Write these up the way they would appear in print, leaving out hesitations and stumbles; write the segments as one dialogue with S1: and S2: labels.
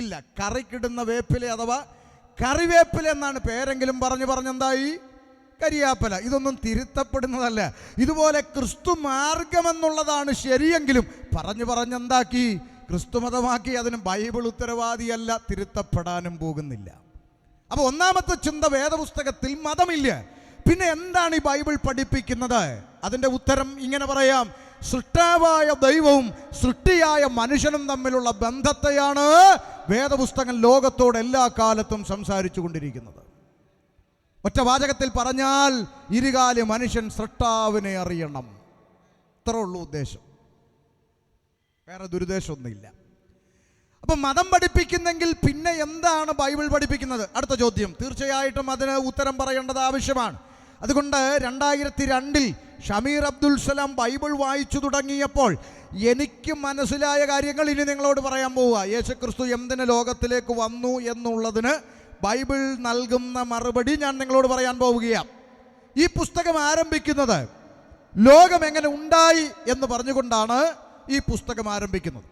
S1: ഇല്ല. കറിക്കിടുന്ന വേപ്പില അഥവാ കറിവേപ്പില എന്നാണ് പേരെങ്കിലും പറഞ്ഞെന്തായി? കരിയാപ്പല. ഇതൊന്നും തിരുത്തപ്പെടുന്നതല്ല. ഇതുപോലെ ക്രിസ്തു മാർഗമെന്നുള്ളതാണ് ശരിയെങ്കിലും പറഞ്ഞെന്താക്കി? ക്രിസ്തുമതമാക്കി. അതിന് ബൈബിൾ ഉത്തരവാദിയല്ല, തിരുത്തപ്പെടാനും പോകുന്നില്ല. അപ്പോൾ ഒന്നാമത്തെ ചിന്ത, വേദപുസ്തകത്തിൽ മതമില്ല. പിന്നെ എന്താണ് ഈ ബൈബിൾ പഠിപ്പിക്കുന്നത്? അതിൻ്റെ ഉത്തരം ഇങ്ങനെ പറയാം: സൃഷ്ടാവായ ദൈവവും സൃഷ്ടിയായ മനുഷ്യനും തമ്മിലുള്ള ബന്ധത്തെയാണ് വേദപുസ്തകം ലോകത്തോട് എല്ലാ കാലത്തും സംസാരിച്ചു കൊണ്ടിരിക്കുന്നത്. ഒറ്റ വാചകത്തിൽ പറഞ്ഞാൽ, ഇരുകാലി മനുഷ്യൻ സൃഷ്ടാവിനെ അറിയണം. ഇത്രേ ഉള്ളൂ ഉദ്ദേശം, വേറെ ദുരുദ്ദേശമൊന്നുമില്ല. അപ്പം മതം പഠിപ്പിക്കുന്നെങ്കിൽ പിന്നെ എന്താണ് ബൈബിൾ പഠിപ്പിക്കുന്നത്? അടുത്ത ചോദ്യം. തീർച്ചയായിട്ടും അതിന് ഉത്തരം പറയേണ്ടത് ആവശ്യമാണ്. അതുകൊണ്ട് 2002 ഷമീർ അബ്ദുൽ സലാം ബൈബിൾ വായിച്ചു തുടങ്ങിയപ്പോൾ എനിക്ക് മനസ്സിലായ കാര്യങ്ങൾ ഇനി നിങ്ങളോട് പറയാൻ പോവുക. യേശുക്രിസ്തു എന്തിന് ലോകത്തിലേക്ക് വന്നു എന്നുള്ളതിന് ബൈബിൾ നൽകുന്ന മറുപടി ഞാൻ നിങ്ങളോട് പറയാൻ പോവുകയാണ്. ഈ പുസ്തകം ആരംഭിക്കുന്നത് ലോകം എങ്ങനെ ഉണ്ടായി എന്ന് പറഞ്ഞുകൊണ്ടാണ് ഈ പുസ്തകം ആരംഭിക്കുന്നത്.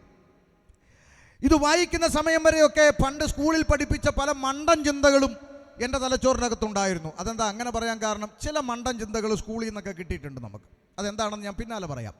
S1: ഇത് വായിക്കുന്ന സമയം വരെയൊക്കെ പണ്ട് സ്കൂളിൽ പഠിപ്പിച്ച പല മണ്ടൻ ചിന്തകളും എൻ്റെ തലച്ചോറിനകത്തുണ്ടായിരുന്നു. അതെന്താ അങ്ങനെ പറയാൻ കാരണം? ചില മണ്ടൻ ചിന്തകൾ സ്കൂളിൽ നിന്നൊക്കെ കിട്ടിയിട്ടുണ്ട് നമുക്ക്. അതെന്താണെന്ന് ഞാൻ പിന്നാലെ പറയാം.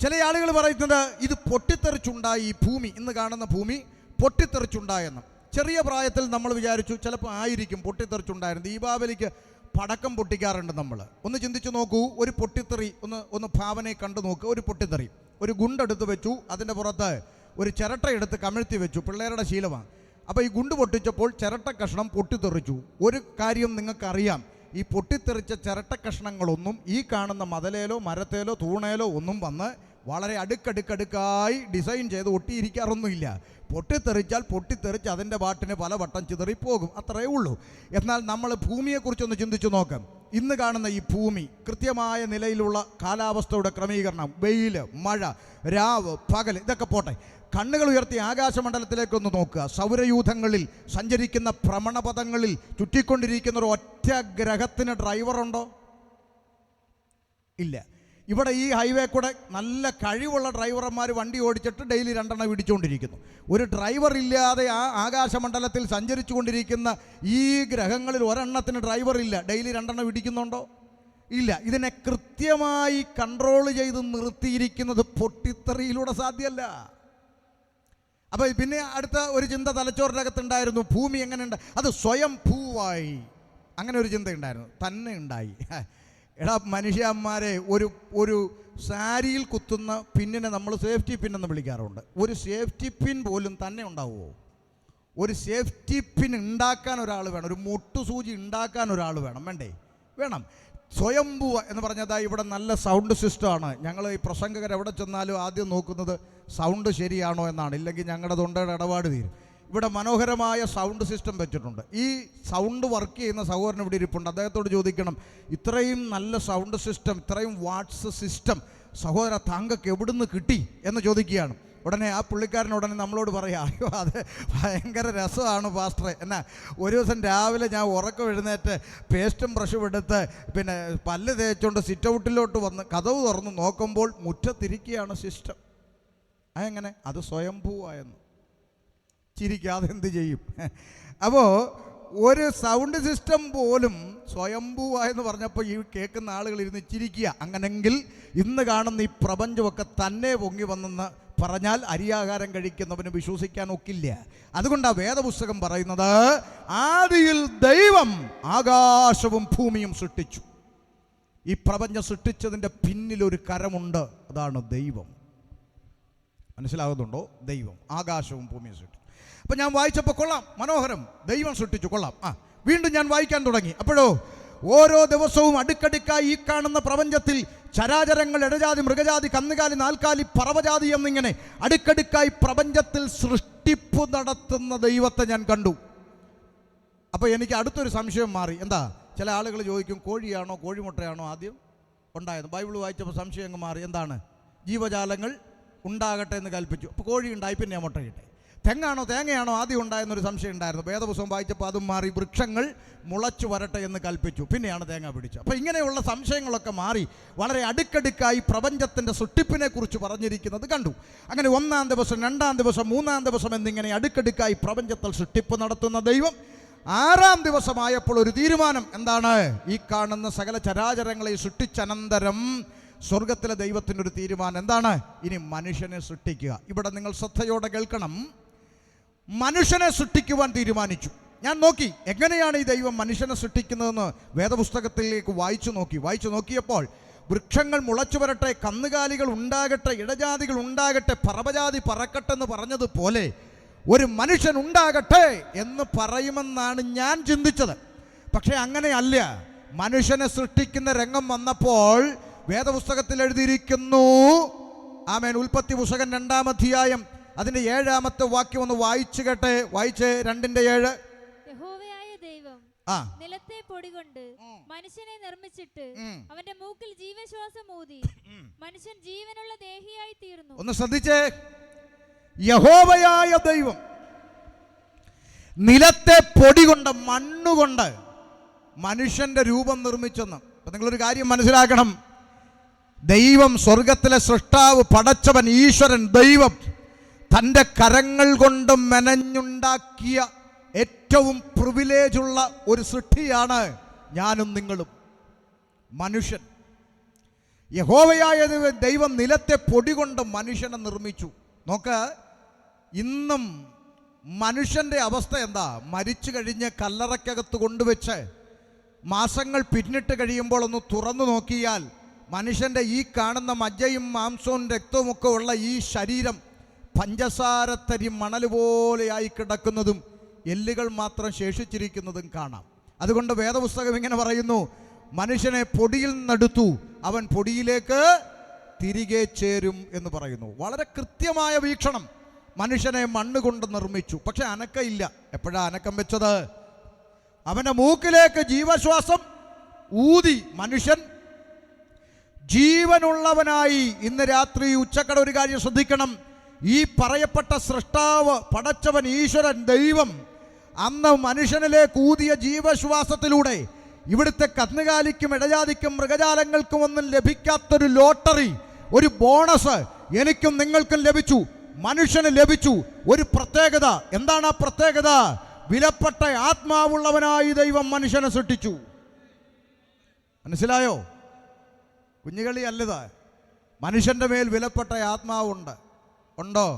S1: ചില ആളുകൾ പറയുന്നത് ഇത് പൊട്ടിത്തെറിച്ചുണ്ടായി, ഈ ഭൂമി, ഇന്ന് കാണുന്ന ഭൂമി പൊട്ടിത്തെറിച്ചുണ്ടായെന്ന്. ചെറിയ പ്രായത്തിൽ നമ്മൾ വിചാരിച്ചു ചിലപ്പോൾ ആയിരിക്കും പൊട്ടിത്തെറിച്ചുണ്ടായിരുന്നു. ദീപാവലിക്ക് പടക്കം പൊട്ടിക്കാറുണ്ട് നമ്മൾ. ഒന്ന് ചിന്തിച്ചു നോക്കൂ, ഒരു പൊട്ടിത്തെറി ഒന്ന് ഭാവനയെ കണ്ടു നോക്കുക. ഒരു പൊട്ടിത്തെറി, ഒരു ഗുണ്ടെടുത്ത് വെച്ചു, അതിൻ്റെ പുറത്ത് ഒരു ചിരട്ടയെടുത്ത് കമിഴ്ത്തി വെച്ചു. പിള്ളേരുടെ ശീലമാണ്. അപ്പോൾ ഈ ഗുണ്ട് പൊട്ടിച്ചപ്പോൾ ചിരട്ട കഷ്ണം പൊട്ടിത്തെറിച്ചു. ഒരു കാര്യം നിങ്ങൾക്കറിയാം, ഈ പൊട്ടിത്തെറിച്ച ചിരട്ട കഷ്ണങ്ങളൊന്നും ഈ കാണുന്ന മതിലേലോ മരത്തേലോ തൂണേലോ ഒന്നും വന്ന് വളരെ അടുക്കടുക്കടുക്കായി ഡിസൈൻ ചെയ്ത് ഒട്ടിയിരിക്കാറൊന്നുമില്ല. പൊട്ടിത്തെറിച്ചാൽ പൊട്ടിത്തെറിച്ച് അതിൻ്റെ പാട്ടിന് പല വട്ടം ചിതറിപ്പോകും, അത്രയേ ഉള്ളൂ. എന്നാൽ നമ്മൾ ഭൂമിയെക്കുറിച്ചൊന്ന് ചിന്തിച്ചു നോക്കാം. ഇന്ന് കാണുന്ന ഈ ഭൂമി കൃത്യമായ നിലയിലുള്ള കാലാവസ്ഥയുടെ ക്രമീകരണം, വെയിൽ, മഴ, രാവ്, പകൽ, ഇതൊക്കെ പോട്ടെ. കണ്ണുകൾ ഉയർത്തി ആകാശമണ്ഡലത്തിലേക്കൊന്ന് നോക്കുക. സൗരയൂഥങ്ങളിൽ സഞ്ചരിക്കുന്ന ഭ്രമണപഥങ്ങളിൽ ചുറ്റിക്കൊണ്ടിരിക്കുന്ന ഒരു ഒറ്റ ഗ്രഹത്തിന് ഡ്രൈവറുണ്ടോ? ഇല്ല. ഇവിടെ ഈ ഹൈവേ കൂടെ നല്ല കഴിവുള്ള ഡ്രൈവർമാർ വണ്ടി ഓടിച്ചിട്ട് ഡെയിലി 2 എണ്ണം ഇടിച്ചുകൊണ്ടിരിക്കുന്നു. ഒരു ഡ്രൈവർ ഇല്ലാതെ ആ ആകാശമണ്ഡലത്തിൽ സഞ്ചരിച്ചു കൊണ്ടിരിക്കുന്ന ഈ ഗ്രഹങ്ങളിൽ ഒരെണ്ണത്തിന് ഡ്രൈവർ ഇല്ല. ഡെയിലി 2 എണ്ണം ഇടിക്കുന്നുണ്ടോ? ഇല്ല. ഇതിനെ കൃത്യമായി കൺട്രോൾ ചെയ്ത് നിർത്തിയിരിക്കുന്നത് പൊട്ടിത്തെറിയിലൂടെ സാധ്യമല്ല. അപ്പോൾ പിന്നെ അടുത്ത ഒരു ചിന്ത തലച്ചോറിനകത്തുണ്ടായിരുന്നു, ഭൂമി എങ്ങനെയുണ്ട്? അത് സ്വയം ഭൂവായി, അങ്ങനെ ഒരു ചിന്ത ഉണ്ടായിരുന്നു, തന്നെ ഉണ്ടായി. എടാ മനുഷ്യന്മാരെ, ഒരു സാരിയിൽ കുത്തുന്ന പിന്നിനെ നമ്മൾ സേഫ്റ്റി പിൻ എന്ന് വിളിക്കാറുണ്ട്. ഒരു സേഫ്റ്റി പിൻ പോലും തന്നെ ഉണ്ടാവുമോ? ഒരു സേഫ്റ്റി പിൻ ഉണ്ടാക്കാൻ ഒരാൾ വേണം, ഒരു മുട്ടുസൂചി ഉണ്ടാക്കാൻ ഒരാൾ വേണം, വേണ്ടേ? വേണം. സ്വയംഭൂ എന്ന് പറഞ്ഞതാ ഇവിടെ നല്ല സൗണ്ട് സിസ്റ്റമാണ്. ഞങ്ങൾ ഈ പ്രസംഗകർ എവിടെ ചെന്നാലും ആദ്യം നോക്കുന്നത് സൗണ്ട് ശരിയാണോ എന്നാണ്, ഇല്ലെങ്കിൽ ഞങ്ങളുടെ തൊണ്ടയുടെ ഇടപാട് തീരും. ഇവിടെ മനോഹരമായ സൗണ്ട് സിസ്റ്റം വെച്ചിട്ടുണ്ട്. ഈ സൗണ്ട് വർക്ക് ചെയ്യുന്ന സഹോദരൻ ഇവിടെ ഇരിപ്പുണ്ട്. അദ്ദേഹത്തോട് ചോദിക്കണം, ഇത്രയും നല്ല സൗണ്ട് സിസ്റ്റം, ഇത്രയും വാട്ട്സ് സിസ്റ്റം സഹോദര താങ്കൾക്ക് എവിടുന്ന് കിട്ടി എന്ന് ചോദിക്കുകയാണ്. ഉടനെ ആ പുള്ളിക്കാരൻ ഉടനെ നമ്മളോട് പറയാം, അയ്യോ അത് ഭയങ്കര രസമാണ് പാസ്റ്ററെ. എന്നാ ഒരു ദിവസം രാവിലെ ഞാൻ ഉറക്കം എഴുന്നേറ്റ് പേസ്റ്റും ബ്രഷും എടുത്ത് പിന്നെ പല്ല് തേച്ചുകൊണ്ട് സിറ്റ് ഔട്ടിലോട്ട് വന്ന് കതവ് തുറന്ന് നോക്കുമ്പോൾ മുറ്റത്തിരിക്കുകയാണ് സിസ്റ്റം. അതെങ്ങനെ? അത് സ്വയംഭൂവായെന്ന്. ചിരിക്കാതെ എന്ത് ചെയ്യും? അപ്പോൾ ഒരു സൗണ്ട് സിസ്റ്റം പോലും സ്വയംഭൂവായെന്ന് പറഞ്ഞപ്പോൾ ഈ കേൾക്കുന്ന ആളുകൾ ഇരുന്ന് ചിരിക്കുക. അങ്ങനെങ്കിൽ ഇന്ന് കാണുന്ന ഈ പ്രപഞ്ചമൊക്കെ തന്നെ പൊങ്ങി വന്നെന്ന് പറഞ്ഞാൽ അരിയാഹാരം കഴിക്കുന്നവന് വിശ്വസിക്കാൻ ഒക്കില്ല. അതുകൊണ്ടാണ് വേദപുസ്തകം പറയുന്നത്, ആദിയിൽ ദൈവം ആകാശവും ഭൂമിയും സൃഷ്ടിച്ചു. ഈ പ്രപഞ്ചം സൃഷ്ടിച്ചതിൻ്റെ പിന്നിലൊരു കരമുണ്ട്, അതാണ് ദൈവം. മനസ്സിലാകുന്നുണ്ടോ? ദൈവം ആകാശവും ഭൂമിയും സൃഷ്ടിച്ചു. അപ്പം ഞാൻ വായിച്ചപ്പോൾ കൊള്ളാം, മനോഹരം, ദൈവം സൃഷ്ടിച്ചു, കൊള്ളാം. വീണ്ടും ഞാൻ വായിക്കാൻ തുടങ്ങി. അപ്പോഴോ ഓരോ ദിവസവും അടുക്കടുക്കായി ഈ കാണുന്ന പ്രപഞ്ചത്തിൽ ചരാചരങ്ങൾ, ഇടജാതി, മൃഗജാതി, കന്നുകാലി, നാൽക്കാലി, പറവജാതി എന്നിങ്ങനെ അടുക്കടുക്കായി പ്രപഞ്ചത്തിൽ സൃഷ്ടിപ്പ് നടത്തുന്ന ദൈവത്തെ ഞാൻ കണ്ടു. അപ്പോൾ എനിക്ക് അടുത്തൊരു സംശയം മാറി. എന്താ? ചില ആളുകൾ ചോദിക്കും, കോഴിയാണോ കോഴിമുട്ടയാണോ ആദ്യം ഉണ്ടായത്? ബൈബിൾ വായിച്ചപ്പോൾ സംശയം അങ്ങ് മാറി. എന്താണ്? ജീവജാലങ്ങൾ ഉണ്ടാകട്ടെ എന്ന് കൽപ്പിച്ചു. അപ്പോൾ കോഴി ഉണ്ടായി, പിന്നെ മുട്ടയിട്ടെ. തെങ്ങാണോ തേങ്ങയാണോ ആദ്യം ഉണ്ടായെന്നൊരു സംശയം ഉണ്ടായിരുന്നു. വേദപുസ്തകം വായിച്ചപ്പോൾ അതും മാറി, വൃക്ഷങ്ങൾ മുളച്ചു വരട്ടെ എന്ന് കൽപ്പിച്ചു, പിന്നെയാണ് തേങ്ങ പിടിച്ചത്. അപ്പോൾ ഇങ്ങനെയുള്ള സംശയങ്ങളൊക്കെ മാറി വളരെ അടുക്കടുക്കായി പ്രപഞ്ചത്തിൻ്റെ സൃഷ്ടിപ്പിനെ കുറിച്ച് പറഞ്ഞിരിക്കുന്നത് കണ്ടു. അങ്ങനെ 1-ാം ദിവസം, 2-ാം ദിവസം, 3-ാം ദിവസം എന്നിങ്ങനെ അടുക്കടുക്കായി പ്രപഞ്ചത്തിൽ സൃഷ്ടിപ്പ് നടത്തുന്ന ദൈവം 6-ാം ദിവസമായപ്പോൾ ഒരു തീരുമാനം. എന്താണ്? ഈ കാണുന്ന സകല ചരാചരങ്ങളെ സൃഷ്ടിച്ചനന്തരം സ്വർഗത്തിലെ ദൈവത്തിൻ്റെ ഒരു തീരുമാനം എന്താണ്? ഇനി മനുഷ്യനെ സൃഷ്ടിക്കുക. ഇവിടെ നിങ്ങൾ ശ്രദ്ധയോടെ കേൾക്കണം. മനുഷ്യനെ സൃഷ്ടിക്കുവാൻ തീരുമാനിച്ചു. ഞാൻ നോക്കി എങ്ങനെയാണ് ഈ ദൈവം മനുഷ്യനെ സൃഷ്ടിക്കുന്നതെന്ന് വേദപുസ്തകത്തിലേക്ക് വായിച്ചു നോക്കിയപ്പോൾ വൃക്ഷങ്ങൾ മുളച്ചു വരട്ടെ, കന്നുകാലികൾ ഉണ്ടാകട്ടെ, ഇടജാതികൾ ഉണ്ടാകട്ടെ, പറവജാതി പറക്കട്ടെ എന്ന് പറഞ്ഞതുപോലെ ഒരു മനുഷ്യൻ ഉണ്ടാകട്ടെ എന്ന് പറയുമെന്നാണ് ഞാൻ ചിന്തിച്ചത്. പക്ഷേ അങ്ങനെയല്ല. മനുഷ്യനെ സൃഷ്ടിക്കുന്ന രംഗം വന്നപ്പോൾ വേദപുസ്തകത്തിൽ എഴുതിയിരിക്കുന്നു. ആമേൻ. ഉൽപ്പത്തി പുസ്തകം 2-ാം അധ്യായം അതിന്റെ 7-ാമത്തെ വാക്യം ഒന്ന് വായിച്ചു കേട്ടെ. വായിച്ച് 2:7.
S2: യഹോവയായ ദൈവം നിലത്തെ പൊടികൊണ്ട് മനുഷ്യനെ നിർമ്മിച്ചിട്ട് അവന്റെ മൂക്കിൽ ജീവശ്വാസം ഊതി മനുഷ്യൻ ജീവനുള്ള ദേഹിയായി തീർന്നു. ഒന്ന് ശ്രദ്ധിച്ചേ.
S1: യഹോവയായ ദൈവം നിലത്തെ പൊടി കൊണ്ട്, മണ്ണുകൊണ്ട് മനുഷ്യന്റെ രൂപം നിർമ്മിച്ചെന്ന്. അപ്പൊ നിങ്ങളൊരു കാര്യം മനസ്സിലാക്കണം. ദൈവം, സ്വർഗത്തിലെ സൃഷ്ടാവ്, പടച്ചവൻ, ഈശ്വരൻ ദൈവം തൻ്റെ കരങ്ങൾ കൊണ്ട് മെനഞ്ഞുണ്ടാക്കിയ ഏറ്റവും പ്രിവിലേജുള്ള ഒരു സൃഷ്ടിയാണ് ഞാനും നിങ്ങളും, മനുഷ്യൻ. യഹോവയായ ദൈവം നിലത്തെ പൊടി കൊണ്ട് മനുഷ്യനെ നിർമ്മിച്ചു. നോക്ക്, ഇന്നും മനുഷ്യൻ്റെ അവസ്ഥ എന്താ? മരിച്ചു കഴിഞ്ഞ് കല്ലറയ്ക്കകത്ത് കൊണ്ടുവച്ച് മാസങ്ങൾ പിന്നിട്ട് കഴിയുമ്പോൾ ഒന്ന് തുറന്നു നോക്കിയാൽ മനുഷ്യൻ്റെ ഈ കാണുന്ന മജ്ജയും മാംസവും രക്തവുമൊക്കെ ഉള്ള ഈ ശരീരം പഞ്ചസാരത്തരി മണൽ പോലെയായി കിടക്കുന്നതും എല്ലുകൾ മാത്രം ശേഷിച്ചിരിക്കുന്നതും കാണാം. അതുകൊണ്ട് വേദപുസ്തകം ഇങ്ങനെ പറയുന്നു, മനുഷ്യനെ പൊടിയിൽ നിന്നെടുത്തു, അവൻ പൊടിയിലേക്ക് തിരികെ ചേരും എന്ന് പറയുന്നു. വളരെ കൃത്യമായ വീക്ഷണം. മനുഷ്യനെ മണ്ണ് കൊണ്ട് നിർമ്മിച്ചു, പക്ഷെ അനക്കമില്ല. എപ്പോഴാ അനക്കം വെച്ചത്? അവൻ്റെ മൂക്കിലേക്ക് ജീവശ്വാസം ഊതി മനുഷ്യൻ ജീവനുള്ളവനായി. ഇന്ന് രാത്രി ഉച്ചക്കട ഒരു കാര്യം ശ്രദ്ധിക്കണം. ഈ പറയപ്പെട്ട സൃഷ്ടാവ്, പടച്ചവൻ, ഈശ്വരൻ ദൈവം അന്ന് മനുഷ്യനിലേക്ക് ഊതിയ ജീവശ്വാസത്തിലൂടെ ഇവിടുത്തെ കന്നുകാലിക്കും ഇടജാതിക്കും മൃഗജാലങ്ങൾക്കും ഒന്നും ലഭിക്കാത്തൊരു ലോട്ടറി, ഒരു ബോണസ് എനിക്കും നിങ്ങൾക്കും ലഭിച്ചു, മനുഷ്യന് ലഭിച്ചു. ഒരു പ്രത്യേകത. എന്താണ് ആ പ്രത്യേകത? വിലപ്പെട്ട ആത്മാവുള്ളവനായി ദൈവം മനുഷ്യനെ സൃഷ്ടിച്ചു. മനസ്സിലായോ? കുഞ്ഞുകളി അല്ലത്. മനുഷ്യൻ്റെ മേൽ വിലപ്പെട്ട ആത്മാവുണ്ട്. ഉണ്ടോ?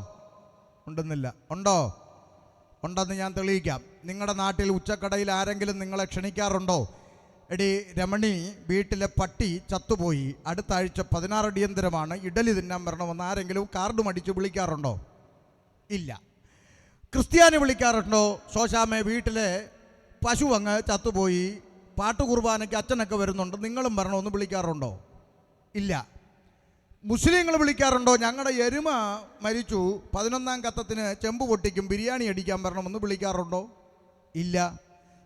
S1: ഉണ്ടെന്നില്ല. ഉണ്ടോ? ഉണ്ടെന്ന് ഞാൻ തെളിയിക്കാം. നിങ്ങളുടെ നാട്ടിൽ ഉച്ചക്കടയിൽ ആരെങ്കിലും നിങ്ങളെ ക്ഷണിക്കാറുണ്ടോ? എടി രമണി, വീട്ടിലെ പട്ടി ചത്തുപോയി, അടുത്ത ആഴ്ച 16 അടിയന്തരമാണ്, ഇഡലി തിന്നാൻ വരണമെന്ന് ആരെങ്കിലും കാർഡ് മടിച്ച് വിളിക്കാറുണ്ടോ? ഇല്ല. ക്രിസ്ത്യാനി വിളിക്കാറുണ്ടോ? ശോശാമേ, വീട്ടിലെ പശു അങ്ങ് ചത്തുപോയി, പാട്ടുകുർബാനയ്ക്ക് അച്ഛനൊക്കെ വരുന്നുണ്ട്, നിങ്ങളും വരണമെന്ന് വിളിക്കാറുണ്ടോ? ഇല്ല. മുസ്ലിങ്ങൾ വിളിക്കാറുണ്ടോ? ഞങ്ങളുടെ എരുമ മരിച്ചു, 11-ാം കത്തത്തിന് ചെമ്പ് പൊട്ടിക്കും, ബിരിയാണി അടിക്കാൻ വരണമെന്ന് വിളിക്കാറുണ്ടോ? ഇല്ല.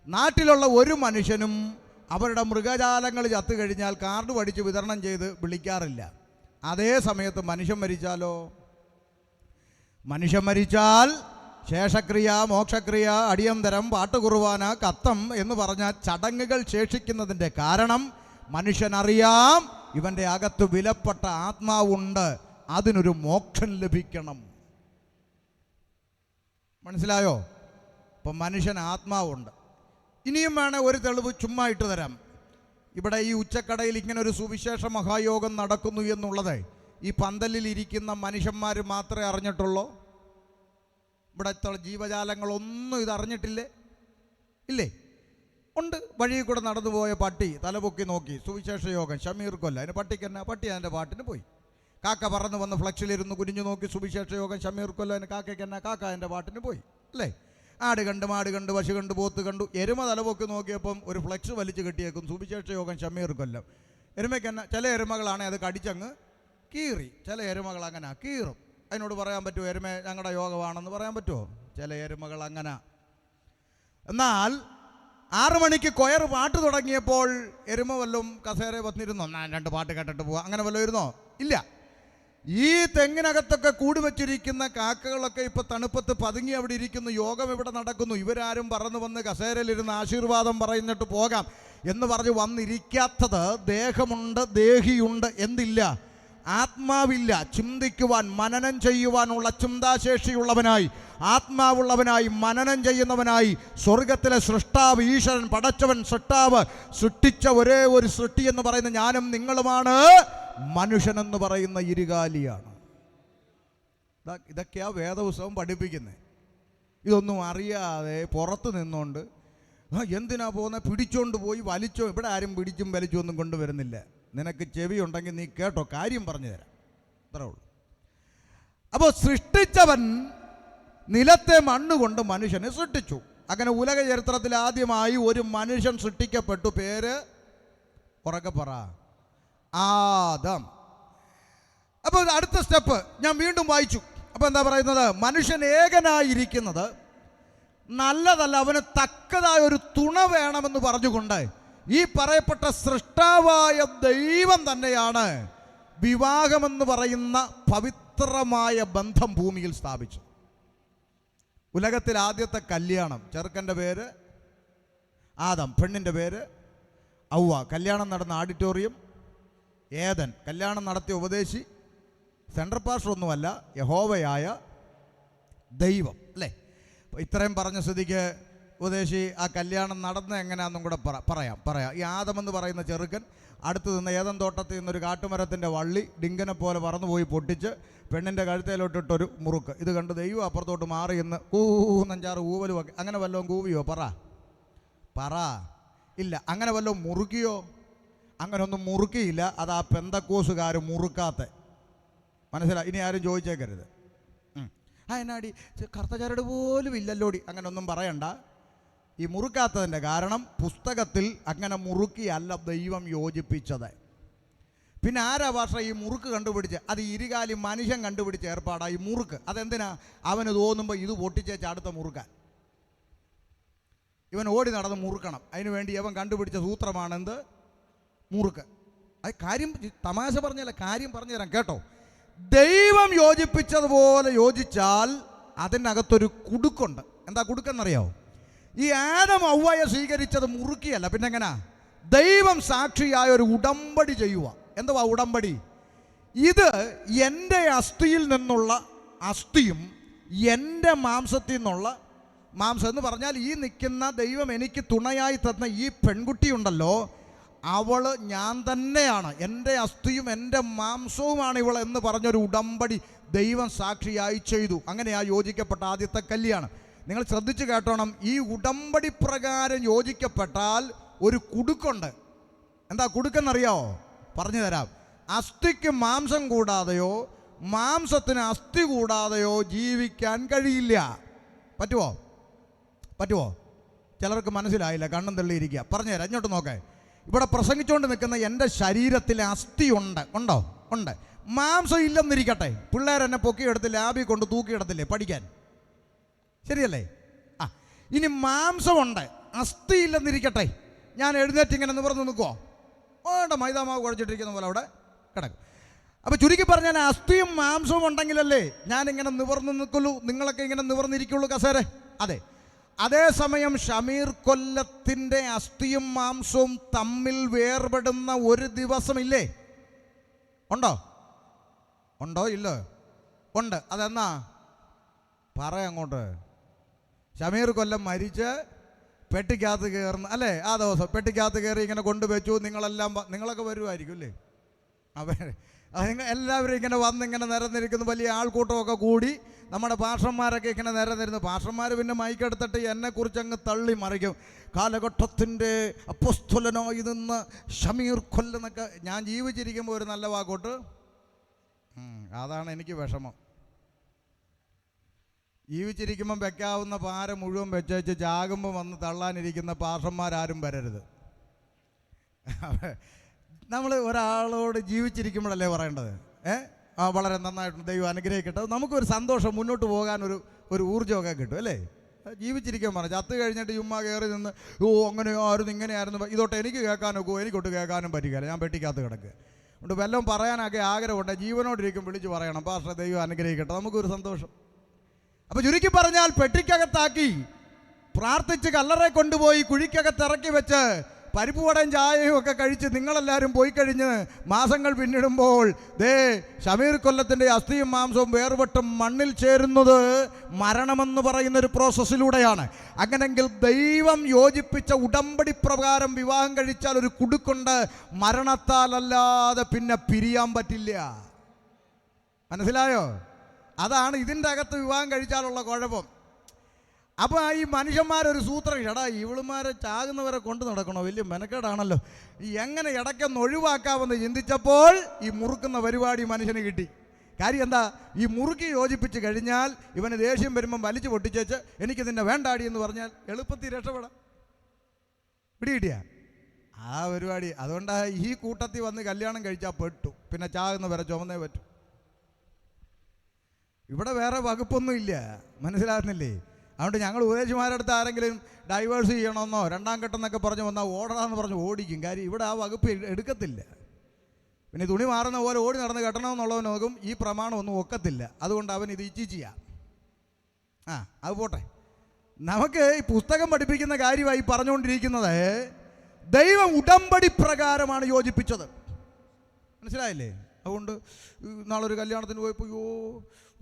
S1: നാട്ടിലുള്ള ഒരു മനുഷ്യനും അവരുടെ മൃഗജാലങ്ങൾ ചത്തു കഴിഞ്ഞാൽ കാർഡ് പഠിച്ച് വിതരണം ചെയ്ത് വിളിക്കാറില്ല. അതേ സമയത്ത് മനുഷ്യൻ മരിച്ചാലോ? മനുഷ്യൻ മരിച്ചാൽ ശേഷക്രിയ, മോക്ഷക്രിയ, അടിയന്തരം, പാട്ടുകുർബാന, കത്തം എന്ന് പറഞ്ഞ ചടങ്ങുകൾ ശേഷിക്കുന്നതിൻ്റെ കാരണം മനുഷ്യനറിയാം ഇവൻ്റെ അകത്ത് വിലപ്പെട്ട ആത്മാവുണ്ട്, അതിനൊരു മോക്ഷം ലഭിക്കണം. മനസ്സിലായോ? ഇപ്പം മനുഷ്യൻ ആത്മാവുണ്ട്. ഇനിയും വേണേൽ ഒരു തെളിവ് ചുമ്മാ ഇട്ട് തരാം. ഇവിടെ ഈ ഉച്ചക്കടയിൽ ഇങ്ങനെ ഒരു സുവിശേഷ മഹായോഗം നടക്കുന്നു എന്നുള്ളത് ഈ പന്തലിൽ ഇരിക്കുന്ന മനുഷ്യന്മാർ മാത്രമേ അറിഞ്ഞിട്ടുള്ളൂ. ഇവിടുത്തെ ജീവജാലങ്ങളൊന്നും ഇതറിഞ്ഞിട്ടില്ലേ? ഇല്ലേ? ഉണ്ട്. വഴിയിൽ കൂടെ നടന്നു പോയ പട്ടി തലപൊക്കി നോക്കി സുവിശേഷ യോഗം, ഷമീർ കൊല്ല, അതിന് പട്ടിക്കെന്നാ? പട്ടി അതിൻ്റെ പാട്ടിന് പോയി. കാക്ക പറന്ന് വന്ന് ഫ്ലക്സിലിരുന്ന് കുനിഞ്ഞു നോക്കി സുവിശേഷ യോഗം, ഷമീർ കൊല്ല, അതിന് കാക്കയ്ക്കെന്നാ? കാക്ക അതിൻ്റെ പാട്ടിന് പോയി. അല്ലേ? ആട് കണ്ട്, മാട് കണ്ട്, പശു കണ്ട്, പോത്ത് കണ്ടു. എരുമ തലപൊക്കി നോക്കിയപ്പം ഒരു ഫ്ലക്സ് വലിച്ചു കെട്ടിയേക്കും, സുവിശേഷ യോഗം, ഷമീർ കൊല്ലം. എരുമയ്ക്കെന്നാ? ചില എരുമകളാണെങ്കിൽ അത് കടിച്ചങ്ങ് കീറി. ചില എരുമകൾ അങ്ങനെ കീറും. അതിനോട് പറയാൻ പറ്റുമോ എരുമ ഞങ്ങളുടെ യോഗമാണെന്ന് പറയാൻ പറ്റുമോ? ചില എരുമകൾ അങ്ങനെ. എന്നാൽ 6 മണിക്ക് കൊയർ പാട്ട് തുടങ്ങിയപ്പോൾ എരുമ വല്ലതും കസേര വന്നിരുന്നോ? 2 പാട്ട് കേട്ടിട്ട് പോവാം, അങ്ങനെ വല്ലതും ഇരുന്നോ? ഇല്ല. ഈ തെങ്ങിനകത്തൊക്കെ കൂടി വച്ചിരിക്കുന്ന കാക്കകളൊക്കെ ഇപ്പൊ തണുപ്പത്ത് പതുങ്ങി അവിടെ ഇരിക്കുന്നു. യോഗം ഇവിടെ നടക്കുന്നു. ഇവരാരും പറന്നു വന്ന് കസേരയിലിരുന്ന് ആശീർവാദം പറയുന്നിട്ട് പോകാം എന്ന് പറഞ്ഞ് വന്നിരിക്കാത്തത് ദേഹമുണ്ട്, ദേഹിയുണ്ട്, എന്തില്ല, ആത്മാവില്ല. ചിന്തിക്കുവാൻ, മനനം ചെയ്യുവാനുള്ള ചിന്താശേഷിയുള്ളവനായി, ആത്മാവുള്ളവനായി, മനനം ചെയ്യുന്നവനായി, സ്വർഗത്തിലെ സൃഷ്ടാവ്, ഈശ്വരൻ, പടച്ചവൻ, സൃഷ്ടാവ്, സൃഷ്ടിച്ച ഒരേ ഒരു സൃഷ്ടി എന്ന് പറയുന്ന ഞാനും നിങ്ങളുമാണ് മനുഷ്യനെന്ന് പറയുന്ന ഇരുകാലിയാണ്. ഇതൊക്കെയാ വേദപുസ്തകം പഠിപ്പിക്കുന്നത്. ഇതൊന്നും അറിയാതെ പുറത്ത് നിന്നുകൊണ്ട് എന്തിനാ പോകുന്നത്, പിടിച്ചോണ്ട് പോയി വലിച്ചോ. ഇവിടെ ആരും പിടിച്ചും വലിച്ചും ഒന്നും കൊണ്ടുവരുന്നില്ല. നിനക്ക് ചെവി ഉണ്ടെങ്കിൽ നീ കേട്ടോ, കാര്യം പറഞ്ഞു തരാം, അത്രേ ഉള്ളൂ. അപ്പോൾ സൃഷ്ടിച്ചവൻ നിലത്തെ മണ്ണുകൊണ്ട് മനുഷ്യനെ സൃഷ്ടിച്ചു. അങ്ങനെ ഉലക ചരിത്രത്തിൽ ആദ്യമായി ഒരു മനുഷ്യൻ സൃഷ്ടിക്കപ്പെട്ടു. പേര് ഉറക്കെ പറ, ആദം. അപ്പോൾ അടുത്ത സ്റ്റെപ്പ് ഞാൻ വീണ്ടും വായിച്ചു. അപ്പോൾ എന്താ പറയുന്നത്, മനുഷ്യൻ ഏകനായിരിക്കുന്നത് നല്ലതല്ല, അവന് തക്കതായ ഒരു തുണ വേണമെന്ന് പറഞ്ഞുകൊണ്ട് ഈ പറയപ്പെട്ട സൃഷ്ടാവായ ദൈവം തന്നെയാണ് വിവാഹമെന്ന് പറയുന്ന പവിത്രമായ ബന്ധം ഭൂമിയിൽ സ്ഥാപിച്ചു. ഉലകത്തിൽ ആദ്യത്തെ കല്യാണം, ചെറുക്കൻ്റെ പേര് ആദം, പെണ്ണിൻ്റെ പേര് ഔവ. കല്യാണം നടന്ന ഓഡിറ്റോറിയം ഏദൻ. കല്യാണം നടത്തിയ ഉപദേശി സെൻട്രൽ പാസ്റ്റർ ഒന്നുമല്ല, യഹോവയായ ദൈവം, അല്ലേ? ഇത്രയും പറഞ്ഞ സ്ഥിതിക്ക് ഉപദേശി ആ കല്യാണം നടന്ന എങ്ങനെയാണെന്നും കൂടെ പറയാം. ഈ ആദമെന്ന് പറയുന്ന ചെറുക്കൻ അടുത്ത് നിന്ന് ഏദൻ തോട്ടത്തിൽ നിന്നൊരു കാട്ടുമരത്തിൻ്റെ വള്ളി ഡിങ്കനെ പോലെ പറന്നുപോയി പൊട്ടിച്ച് പെണ്ണിൻ്റെ കഴുത്തേലോട്ടിട്ടൊരു മുറുക്ക്. ഇത് കണ്ട് ദൈവം അപ്പുറത്തോട്ട് മാറി എന്ന് കൂന്നഞ്ചാറ് ഊവലും ഒക്കെ. അങ്ങനെ വല്ലതും കൂവിയോ? പറ ഇല്ല. അങ്ങനെ വല്ലതും മുറുക്കിയോ? അങ്ങനെ ഒന്നും മുറുക്കിയില്ല. അത് ആ പെന്തക്കോസുകാർ മുറുക്കാത്ത. മനസ്സിലായി? ഇനി ആരും ചോദിച്ചേക്കരുത്, എന്നാടി കർത്തചരട് പോലും ഇല്ലല്ലോടി, അങ്ങനെ ഒന്നും പറയണ്ട. ഈ മുറുക്കാത്തതിൻ്റെ കാരണം പുസ്തകത്തിൽ അങ്ങനെ മുറുക്കിയല്ല ദൈവം യോജിപ്പിച്ചത്. പിന്നെ ആരാ ഭാഷ ഈ മുറുക്ക് കണ്ടുപിടിച്ച്? അത് ഇരുകാലി മനുഷ്യൻ കണ്ടുപിടിച്ച ഏർപ്പാടാ ഈ മുറുക്ക്. അതെന്തിനാ? അവന് തോന്നുമ്പോൾ ഇത് പൊട്ടിച്ചേച്ച് അടുത്ത മുറുക്കാൻ. ഇവൻ ഓടി നടന്ന് മുറുക്കണം. അതിനുവേണ്ടി അവൻ കണ്ടുപിടിച്ച സൂത്രമാണെന്ത്? മുറുക്ക്. അത് കാര്യം തമാശ പറഞ്ഞല്ല, കാര്യം പറഞ്ഞു തരാം കേട്ടോ. ദൈവം യോജിപ്പിച്ചതുപോലെ യോജിച്ചാൽ അതിനകത്തൊരു കുടുക്കുണ്ട്. എന്താ കുടുക്കെന്നറിയാവോ? ഈ ആദം ഔവയെ സ്വീകരിച്ചത് മുറുക്കിയല്ല, പിന്നെ എങ്ങനാ? ദൈവം സാക്ഷിയായ ഒരു ഉടമ്പടി ചെയ്യുക. എന്തുവാ ഉടമ്പടി? ഇത് എൻ്റെ അസ്ഥിയിൽ നിന്നുള്ള അസ്ഥിയും എൻ്റെ മാംസത്തിൽ നിന്നുള്ള മാംസം എന്ന് പറഞ്ഞാൽ ഈ നിൽക്കുന്ന ദൈവം എനിക്ക് തുണയായി തന്ന ഈ പെൺകുട്ടിയുണ്ടല്ലോ, അവൾ ഞാൻ തന്നെയാണ്, എൻ്റെ അസ്ഥിയും എൻ്റെ മാംസവുമാണ് ഇവൾ എന്ന് പറഞ്ഞൊരു ഉടമ്പടി ദൈവം സാക്ഷിയായി ചെയ്തു. അങ്ങനെയാ യോജിക്കപ്പെട്ട ആദ്യത്തെ കല്യാണം. നിങ്ങൾ ശ്രദ്ധിച്ച് കേട്ടോണം. ഈ ഉടമ്പടി പ്രകാരം യോജിക്കപ്പെട്ടാൽ ഒരു കുടുക്കുണ്ട്. എന്താ കുടുക്കെന്നറിയാവോ? പറഞ്ഞു തരാം. അസ്ഥിക്ക് മാംസം കൂടാതെയോ മാംസത്തിന് അസ്ഥി കൂടാതെയോ ജീവിക്കാൻ കഴിയില്ല. പറ്റുമോ? ചിലർക്ക് മനസ്സിലായില്ല, കണ്ണും തള്ളിയിരിക്കുക. പറഞ്ഞു തരാം, ഇങ്ങോട്ട് നോക്കേ. ഇവിടെ പ്രസംഗിച്ചുകൊണ്ട് നിൽക്കുന്ന എൻ്റെ ശരീരത്തിൽ അസ്ഥി ഉണ്ടോ? ഉണ്ട്. മാംസം ഇല്ലെന്നിരിക്കട്ടെ, പിള്ളേരെന്നെ പൊക്കിയെടുത്ത് ലാബിൽ കൊണ്ട് തൂക്കിയിടത്തില്ലേ പഠിക്കാൻ, ശരിയല്ലേ? ഇനി മാംസമുണ്ട്, അസ്ഥി ഇല്ലെന്നിരിക്കട്ടെ, ഞാൻ എഴുന്നേറ്റ് ഇങ്ങനെ നിവർന്ന് നിൽക്കുമോ? വേണ്ട, മൈദാമാവ് കുഴച്ചിട്ടിരിക്കുന്ന പോലെ അവിടെ കിടക്കും. അപ്പോൾ ചുരുക്കി പറഞ്ഞാൽ അസ്ഥിയും മാംസവും ഉണ്ടെങ്കിലല്ലേ ഞാനിങ്ങനെ നിവർന്ന് നിൽക്കുള്ളൂ, നിങ്ങളൊക്കെ ഇങ്ങനെ നിവർന്നിരിക്കുള്ളൂ കസേര. അതേസമയം ഷമീർ കൊല്ലത്തിൻ്റെ അസ്ഥിയും മാംസവും തമ്മിൽ വേർപെടുന്ന ഒരു ദിവസമില്ലേ? ഉണ്ടോ ഇല്ലോ? ഉണ്ട്. അതെന്നാ? അങ്ങോട്ട്. ഷമീർ കൊല്ലം മരിച്ച് പെട്ടിക്കകത്ത് കയറുന്ന അല്ലേ? ആ ദിവസം പെട്ടിക്കകത്ത് കയറി ഇങ്ങനെ കൊണ്ടുവച്ചു. നിങ്ങളൊക്കെ വരുമായിരിക്കും അല്ലേ? എല്ലാവരും ഇങ്ങനെ വന്നിങ്ങനെ നിരന്നിരിക്കുന്നു. വലിയ ആൾക്കൂട്ടമൊക്കെ കൂടി നമ്മുടെ പാഷന്മാരൊക്കെ ഇങ്ങനെ നിരന്നിരുന്നു. പാഷന്മാർ പിന്നെ മൈക്കെടുത്തിട്ട് എന്നെക്കുറിച്ച് അങ്ങ് തള്ളി മറിക്കും. കാലഘട്ടത്തിൻ്റെ അപ്പോസ്തലനായി നിന്ന് ഷമീർ കൊല്ലെന്നൊക്കെ. ഞാൻ ജീവിച്ചിരിക്കുമ്പോൾ ഒരു നല്ല വാക്കോട്ട്, അതാണ് എനിക്ക് വിഷമം. ജീവിച്ചിരിക്കുമ്പം വെക്കാവുന്ന പാര മുഴുവൻ വെച്ചേച്ച് ചാകുമ്പോൾ വന്ന് തള്ളാനിരിക്കുന്ന പാഷന്മാരാരും വരരുത്. നമ്മൾ ഒരാളോട് ജീവിച്ചിരിക്കുമ്പോഴല്ലേ പറയേണ്ടത്? വളരെ നന്നായിട്ടുണ്ട്, ദൈവം അനുഗ്രഹിക്കട്ടെ, നമുക്കൊരു സന്തോഷം, മുന്നോട്ട് പോകാൻ ഒരു ഊർജ്ജമൊക്കെ കിട്ടും അല്ലേ? ജീവിച്ചിരിക്കാൻ പറഞ്ഞു. ചത്ത് കഴിഞ്ഞിട്ട് ചുമ്മാ കയറി നിന്ന് അങ്ങനെയോ ആയിരുന്നു ഇങ്ങനെയായിരുന്നു ഇതോട്ട് എനിക്ക് കേൾക്കാനൊക്കെ എനിക്കൊട്ട് കേൾക്കാനും പറ്റില്ല. ഞാൻ പെട്ടിക്കകത്ത് കിടക്കുക. അതുകൊണ്ട് വല്ലതും പറയാനൊക്കെ ആഗ്രഹമുണ്ട്, ജീവനോടിരിക്കും വിളിച്ച് പറയണം, പാസ്റ്റർ ദൈവം അനുഗ്രഹിക്കട്ടെ, നമുക്കൊരു സന്തോഷം. അപ്പോൾ ചുരുക്കി പറഞ്ഞാൽ പെട്ടിക്കകത്താക്കി പ്രാർത്ഥിച്ച് കല്ലറെ കൊണ്ടുപോയി കുഴിക്കകത്തിറക്കി വെച്ച് പരിപ്പ് വടയും ചായയും ഒക്കെ കഴിച്ച് നിങ്ങളെല്ലാവരും പോയി കഴിഞ്ഞ് മാസങ്ങൾ പിന്നിടുമ്പോൾ ദേ ഷമീർ കൊല്ലത്തിൻ്റെ അസ്ഥിയും മാംസവും വേർപെട്ടും മണ്ണിൽ ചേരുന്നത് മരണമെന്ന് പറയുന്നൊരു പ്രോസസ്സിലൂടെയാണ്. അങ്ങനെങ്കിൽ ദൈവം യോജിപ്പിച്ച ഉടമ്പടി പ്രകാരം വിവാഹം കഴിച്ചാൽ ഒരു കുടുക്കുണ്ട്, മരണത്താലല്ലാതെ പിന്നെ പിരിയാൻ പറ്റില്ല. മനസ്സിലായോ? അതാണ് ഇതിൻ്റെ അകത്ത് വിവാഹം കഴിച്ചാലുള്ള കുഴപ്പം. അപ്പോൾ ഈ മനുഷ്യന്മാരൊരു സൂത്രം, എടാ ഇവളുമാരെ ചാകുന്നവരെ കൊണ്ട് നടക്കണോ, വലിയ മെനക്കേടാണല്ലോ, എങ്ങനെ ഇടയ്ക്കൊന്ന് ഒഴിവാക്കാമെന്ന് ചിന്തിച്ചപ്പോൾ ഈ മുറുക്കുന്ന പരിപാടി മനുഷ്യന് കിട്ടി. കാര്യം എന്താ, ഈ മുറുക്കി യോജിപ്പിച്ച് കഴിഞ്ഞാൽ ഇവന് ദേഷ്യം വരുമ്പം വലിച്ചു പൊട്ടിച്ചേച്ച് എനിക്ക് നിന്നെ വേണ്ടാടി എന്ന് പറഞ്ഞാൽ എളുപ്പത്തിൽ രക്ഷപ്പെടാം. പിടികിട്ടിയ ആ പരിപാടി. അതുകൊണ്ടാണ് ഈ കൂട്ടത്തിൽ വന്ന് കല്യാണം കഴിച്ചാൽ പെട്ടു, പിന്നെ ചാകുന്നവരെ ചുമന്നേ പറ്റും. ഇവിടെ വേറെ വകുപ്പൊന്നും ഇല്ല, മനസ്സിലാകുന്നില്ലേ? അതുകൊണ്ട് ഞങ്ങൾ ഉപദേശിമാരുടെ അടുത്ത് ആരെങ്കിലും ഡൈവേഴ്സ് ചെയ്യണമെന്നോ രണ്ടാം ഘട്ടം എന്നൊക്കെ പറഞ്ഞ് വന്നാൽ ഓടണമെന്ന് പറഞ്ഞ് ഓടിക്കും. കാര്യം ഇവിടെ ആ വകുപ്പ് എടുക്കത്തില്ല. പിന്നെ തുണി മാറുന്ന പോലെ ഓടി നടന്ന് കെട്ടണമെന്നുള്ളവൻ നോക്കും, ഈ പ്രമാണം ഒന്നും ഒക്കത്തില്ല. അതുകൊണ്ട് അവൻ ഇത് ചെയ്യാം. അത് പോട്ടെ. നമുക്ക് ഈ പുസ്തകം പഠിപ്പിക്കുന്ന കാര്യമായി പറഞ്ഞുകൊണ്ടിരിക്കുന്നത് ദൈവം ഉടമ്പടി പ്രകാരമാണ് യോജിപ്പിച്ചത്. മനസ്സിലായില്ലേ? അതുകൊണ്ട് നാളൊരു കല്യാണത്തിന് പോയപ്പോൾ യോ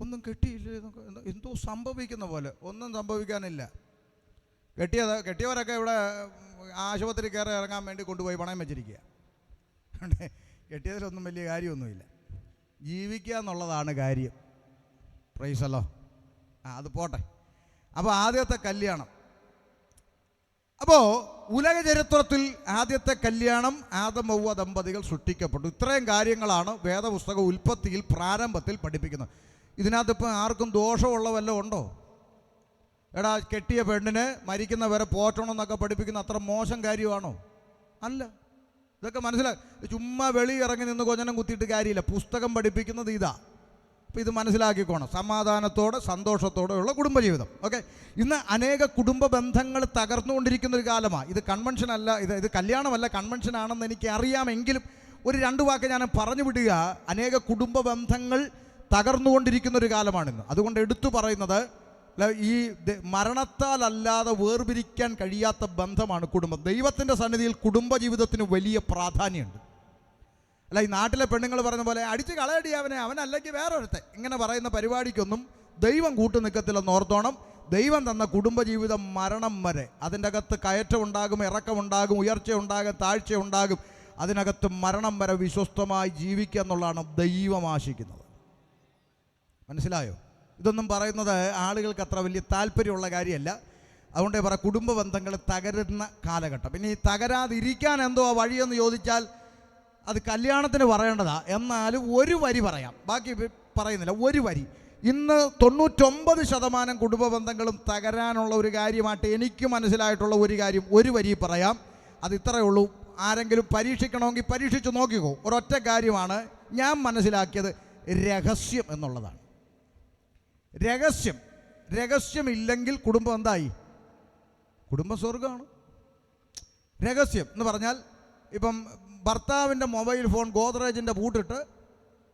S1: ഒന്നും കെട്ടിയില്ലേ എന്നൊക്കെ എന്തോ സംഭവിക്കുന്ന പോലെ, ഒന്നും സംഭവിക്കാനില്ല. കെട്ടിയവരൊക്കെ ഇവിടെ ആശുപത്രി കയറി ഇറങ്ങാൻ വേണ്ടി കൊണ്ടുപോയി പണയം വെച്ചിരിക്കുക. കെട്ടിയതിലൊന്നും വലിയ കാര്യമൊന്നുമില്ല. ജീവിക്കുക എന്നുള്ളതാണ് കാര്യം. പ്രൈസല്ലോ. അത് പോട്ടെ. അപ്പോൾ ആദ്യത്തെ കല്യാണം, അപ്പോൾ ഉലക ചരിത്രത്തിൽ ആദ്യത്തെ കല്യാണം ആദം ഹവ്വ ദമ്പതികൾ സൃഷ്ടിക്കപ്പെട്ടു. ഇത്രയും കാര്യങ്ങളാണ് വേദപുസ്തക ഉൽപ്പത്തിയിൽ പ്രാരംഭത്തിൽ പഠിപ്പിക്കുന്നത്. ഇതിനകത്തിപ്പോൾ ആർക്കും ദോഷമുള്ള വല്ലതും ഉണ്ടോ? എടാ കെട്ടിയ പെണ്ണിനെ മരിക്കുന്നവരെ പോറ്റണം എന്നൊക്കെ പഠിപ്പിക്കുന്ന അത്ര മോശം കാര്യമാണോ? അല്ല. ഇതൊക്കെ മനസ്സിലാക്കി ചുമ്മാ വെളി ഇറങ്ങി നിന്ന് കൊഞ്ഞനം കുത്തിയിട്ട് കാര്യമില്ല. പുസ്തകം പഠിപ്പിക്കുന്നത് ഇതാ. അപ്പോൾ ഇത് മനസ്സിലാക്കിക്കോണം. സമാധാനത്തോടെ സന്തോഷത്തോടെയുള്ള കുടുംബജീവിതം. ഓക്കെ. ഇന്ന് അനേക കുടുംബ ബന്ധങ്ങൾ തകർന്നുകൊണ്ടിരിക്കുന്നൊരു കാലമാണ്. ഇത് കൺവെൻഷൻ അല്ല, ഇത് കല്യാണമല്ല, കൺവെൻഷനാണെന്ന് എനിക്ക് അറിയാമെങ്കിലും ഒരു രണ്ട് വാക്ക് ഞാൻ പറഞ്ഞു വിടുക. അനേക കുടുംബ ബന്ധങ്ങൾ തകർന്നുകൊണ്ടിരിക്കുന്നൊരു കാലമാണിന്ന്. അതുകൊണ്ട് എടുത്തു പറയുന്നത് ഈ മരണത്താലല്ലാതെ വേർപിരിക്കാൻ കഴിയാത്ത ബന്ധമാണ് കുടുംബം. ദൈവത്തിൻ്റെ സന്നിധിയിൽ കുടുംബജീവിതത്തിന് വലിയ പ്രാധാന്യമുണ്ട്. അല്ല ഈ നാട്ടിലെ പെണ്ണുങ്ങൾ പറയുന്ന പോലെ അടിച്ച് കളയടി അവനല്ലെങ്കിൽ വേറൊരുത്തെ ഇങ്ങനെ പറയുന്ന പരിപാടിക്കൊന്നും ദൈവം കൂട്ടു നിൽക്കത്തില്ലെന്ന് ഓർത്തോണം. ദൈവം തന്ന കുടുംബജീവിതം മരണം വരെ, അതിൻ്റെ അകത്ത് കയറ്റമുണ്ടാകും, ഇറക്കമുണ്ടാകും, ഉയർച്ചയുണ്ടാകും, താഴ്ചയുണ്ടാകും. അതിനകത്ത് മരണം വരെ വിശ്വസ്തമായി ജീവിക്കുക എന്നുള്ളതാണ് ദൈവം ആശിക്കുന്നത്. മനസ്സിലായോ? ഇതൊന്നും പറയുന്നത് ആളുകൾക്ക് അത്ര വലിയ താല്പര്യമുള്ള കാര്യമല്ല. അതുകൊണ്ട് പറ കുടുംബ ബന്ധങ്ങൾ തകരുന്ന കാലഘട്ടം. ഇനി തകരാതിരിക്കാൻ എന്തോ വഴിയെന്ന് ചോദിച്ചാൽ അത് കല്യാണത്തിന് പറയേണ്ടതാ. എന്നാലും ഒരു വരി പറയാം, ബാക്കി പറയുന്നില്ല. ഒരു വരി. ഇന്ന് 99% കുടുംബ ബന്ധങ്ങളും തകരാനുള്ള ഒരു കാര്യമായിട്ട് എനിക്ക് മനസ്സിലായിട്ടുള്ള ഒരു കാര്യം ഒരു വരി പറയാം. അത് ഇത്രയേ ഉള്ളൂ. ആരെങ്കിലും പരീക്ഷിക്കണമെങ്കിൽ പരീക്ഷിച്ച് നോക്കിക്കോ. ഒരൊറ്റ കാര്യമാണ് ഞാൻ മനസ്സിലാക്കിയത്, രഹസ്യം എന്നുള്ളതാണ്. രഹസ്യമില്ലെങ്കിൽ കുടുംബം എന്തായി? കുടുംബം സ്വർഗമാണ്. രഹസ്യം എന്ന് പറഞ്ഞാൽ ഇപ്പം ഭർത്താവിൻ്റെ മൊബൈൽ ഫോൺ ഗോദ്രേജിൻ്റെ പൂട്ടിട്ട്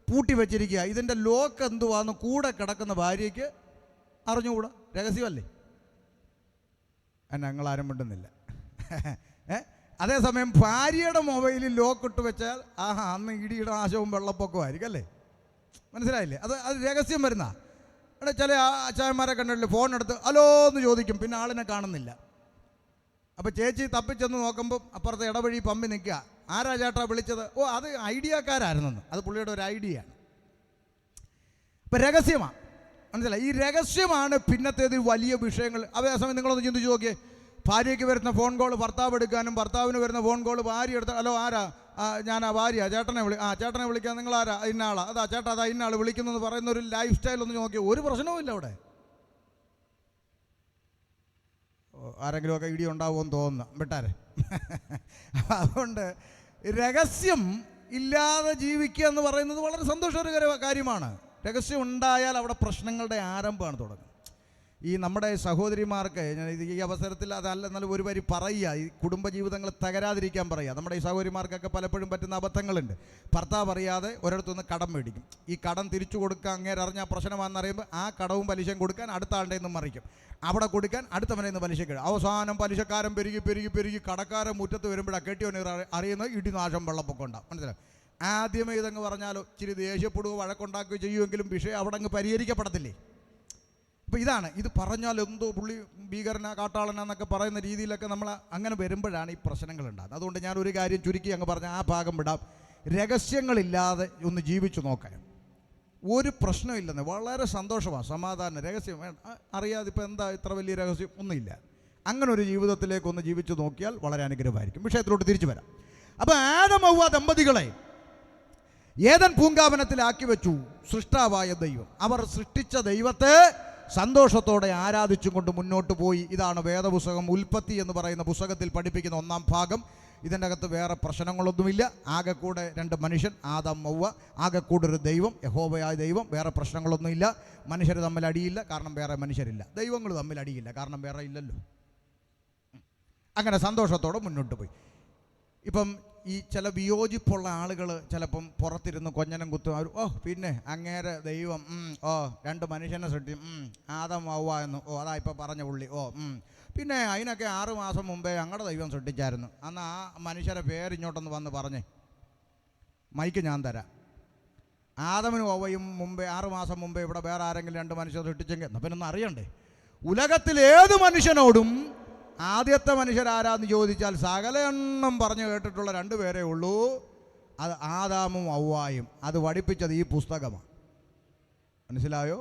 S1: പൂട്ടി വെച്ചിരിക്കുക. ഇതിൻ്റെ ലോക്ക് എന്തുവാന്ന് കൂടെ കിടക്കുന്ന ഭാര്യയ്ക്ക് അറിഞ്ഞുകൂടാ. രഹസ്യമല്ലേ? ഞങ്ങളാരും മിണ്ടുന്നില്ല. അതേസമയം ഭാര്യയുടെ മൊബൈലിൽ ലോക്കിട്ട് വെച്ചാൽ അന്ന് ഇടിയുടെ നാശവും വെള്ളപ്പൊക്കവും ആയിരിക്കും അല്ലേ? മനസ്സിലായില്ലേ? അത് രഹസ്യം വരുന്ന. ഇവിടെ ചില അച്ചായന്മാരെ കണ്ടിട്ടില്ലേ, ഫോൺ എടുത്ത് ഹലോ എന്ന് ചോദിക്കും, പിന്നെ ആളിനെ കാണുന്നില്ല. അപ്പോൾ ചേച്ചി തപ്പിച്ചെന്ന് നോക്കുമ്പോൾ അപ്പുറത്തെ ഇടവഴി പമ്പി നിൽക്കുക. ആരാ ചേട്ടാ വിളിച്ചത്? ഓ അത് ഐഡിയക്കാരായിരുന്നെന്ന്. അത് പുള്ളിയുടെ ഒരു ഐഡിയയാണ്. ഇപ്പം രഹസ്യമാണ്. മനസ്സിലായി? ഈ രഹസ്യമാണ് പിന്നത്തേത് വലിയ വിഷയങ്ങൾ. അതേസമയം നിങ്ങളൊന്ന് ചിന്തിച്ച് നോക്കിയേ. ഭാര്യയ്ക്ക് വരുന്ന ഫോൺ കോൾ ഭർത്താവ് എടുക്കാനും ഭർത്താവിന് വരുന്ന ഫോൺ കോൾ ഭാര്യ എടുത്ത ഹലോ ആരാ? ഞാനാ ഭാര്യ, ചേട്ടനെ ചേട്ടനെ വിളിക്കാൻ നിങ്ങളാരാ? ഇന്നാളാ? അതാ ചേട്ടാ അതാ ഇന്നാൾ വിളിക്കുന്നതെന്ന് പറയുന്ന ഒരു ലൈഫ് സ്റ്റൈൽ ഒന്ന് നോക്കിയാൽ ഒരു പ്രശ്നവുമില്ല അവിടെ. ആരെങ്കിലുമൊക്കെ ഇടി ഉണ്ടാവുമെന്ന് തോന്നുന്നു, വിട്ടാരെ. അതുകൊണ്ട് രഹസ്യം ഇല്ലാതെ ജീവിക്കുക എന്ന് പറയുന്നത് വളരെ സന്തോഷകരമായ കാര്യമാണ്. രഹസ്യം ഉണ്ടായാൽ അവിടെ പ്രശ്നങ്ങളുടെ ആരംഭമാണ് തുടങ്ങുന്നത്. ഈ നമ്മുടെ സഹോദരിമാർക്ക് ഈ അവസരത്തിൽ അതല്ല എന്നാലും ഒരു വരി പറയുക, ഈ കുടുംബജീവിതങ്ങൾ തകരാതിരിക്കാൻ പറയുക. നമ്മുടെ ഈ സഹോദരിമാർക്കൊക്കെ പലപ്പോഴും പറ്റുന്ന അബദ്ധങ്ങളുണ്ട്. ഭർത്താവ് അറിയാതെ ഒരിടത്തുനിന്ന് കടം മേടിക്കും. ഈ കടം തിരിച്ചു കൊടുക്കാൻ അങ്ങേരെ അറിഞ്ഞാൽ പ്രശ്നമാണെന്ന് അറിയുമ്പോൾ ആ കടവും പലിശയും കൊടുക്കാൻ അടുത്ത ആളുടെ നിന്നും മറിക്കും, അവിടെ കൊടുക്കാൻ അടുത്തവനെ നിന്ന് പലിശയ്ക്ക്. അവസാനം പലിശക്കാരൻ പെരുകി കടക്കാരൻ മുറ്റത്ത് വരുമ്പോഴാണ് കെട്ടിയോന് അറിയുന്നത് ഇടിനാശം വെള്ളപ്പൊക്കം ഉണ്ടാകും. മനസ്സിലാവും? ആദ്യമേ ഇതങ്ങ് പറഞ്ഞാലോ ഇച്ചിരി ദേഷ്യപ്പെടുകയോ വഴക്കുണ്ടാക്കുകയോ ചെയ്യുമെങ്കിലും വിഷയം അവിടെ അങ്ങ് പരിഹരിക്കപ്പെടത്തില്ലേ? അപ്പോൾ ഇതാണ്, ഇത് പറഞ്ഞാൽ എന്തോ പുള്ളി ഭീകരന കാട്ടാളനെന്നൊക്കെ പറയുന്ന രീതിയിലൊക്കെ നമ്മൾ അങ്ങനെ വരുമ്പോഴാണ് ഈ പ്രശ്നങ്ങളുണ്ടാകുന്നത്. അതുകൊണ്ട് ഞാനൊരു കാര്യം ചുരുക്കി അങ്ങ് പറഞ്ഞ ആ ഭാഗം വിടാം. രഹസ്യങ്ങളില്ലാതെ ഒന്ന് ജീവിച്ചു നോക്കാൻ ഒരു പ്രശ്നമില്ലെന്ന്, വളരെ സന്തോഷമാണ്, സമാധാനം. രഹസ്യം അറിയാതെ ഇപ്പോൾ എന്താ ഇത്ര വലിയ രഹസ്യം ഒന്നുമില്ല. അങ്ങനെ ഒരു ജീവിതത്തിലേക്ക് ഒന്ന് ജീവിച്ചു നോക്കിയാൽ വളരെ അനുഗ്രഹമായിരിക്കും. വിഷയത്തിലോട്ട് തിരിച്ചു വരാം. അപ്പോൾ ആദം ഹവ്വ ദമ്പതികളെ ഏദൻ പൂങ്കാവനത്തിലാക്കി വെച്ചു സൃഷ്ടാവായ ദൈവം. അവർ സൃഷ്ടിച്ച ദൈവത്തെ സന്തോഷത്തോടെ ആരാധിച്ചും കൊണ്ട് മുന്നോട്ട് പോയി. ഇതാണ് വേദപുസ്തകം ഉൽപ്പത്തി എന്ന് പറയുന്ന പുസ്തകത്തിൽ പഠിപ്പിക്കുന്ന 1-ാം ഭാഗം. ഇതിൻ്റെ അകത്ത് വേറെ പ്രശ്നങ്ങളൊന്നുമില്ല. ആകെക്കൂടെ 2 മനുഷ്യൻ, ആദം ഹവ്വ, ആകെക്കൂടെ ഒരു ദൈവം, യഹോവയായ ദൈവം. വേറെ പ്രശ്നങ്ങളൊന്നുമില്ല. മനുഷ്യർ തമ്മിൽ അടിയില്ല, കാരണം വേറെ മനുഷ്യരില്ല. ദൈവങ്ങൾ തമ്മിൽ അടിയില്ല, കാരണം വേറെ ഇല്ലല്ലോ. അങ്ങനെ സന്തോഷത്തോടെ മുന്നോട്ട് പോയി. ഇപ്പം ഈ ചില വിയോജിപ്പുള്ള ആളുകൾ ചിലപ്പം പുറത്തിരുന്ന് കൊഞ്ഞനം കുത്തും. അവർ പിന്നെ അങ്ങേരെ ദൈവം 2 മനുഷ്യനെ സൃഷ്ടി, ആദം ഹവ്വ എന്ന്, അതാ ഇപ്പം പറഞ്ഞ പുള്ളി, പിന്നെ അതിനൊക്കെ 6 മാസം മുമ്പേ ഞങ്ങളുടെ ദൈവം സൃഷ്ടിച്ചായിരുന്നു. അന്ന് ആ മനുഷ്യരെ പേരിങ്ങോട്ടൊന്ന് വന്ന് പറഞ്ഞേ, മൈക്ക് ഞാൻ തരാം. ആദമിനും ഹവ്വയും മുമ്പേ 6 മാസം മുമ്പേ ഇവിടെ വേറെ ആരെങ്കിലും 2 മനുഷ്യർ സൃഷ്ടിച്ചെങ്കിൽ എന്നാൽ പിന്നെ ഒന്ന് അറിയണ്ടേ? ഉലകത്തിൽ ഏത് മനുഷ്യനോടും ആദ്യത്തെ മനുഷ്യരാരാന്ന് ചോദിച്ചാൽ സകല എണ്ണം പറഞ്ഞു കേട്ടിട്ടുള്ള 2 പേരേ ഉള്ളൂ. അത് ആദാമും ഹവ്വായും. അത് പഠിപ്പിച്ചത് ഈ പുസ്തകമാണ്. മനസ്സിലായോ?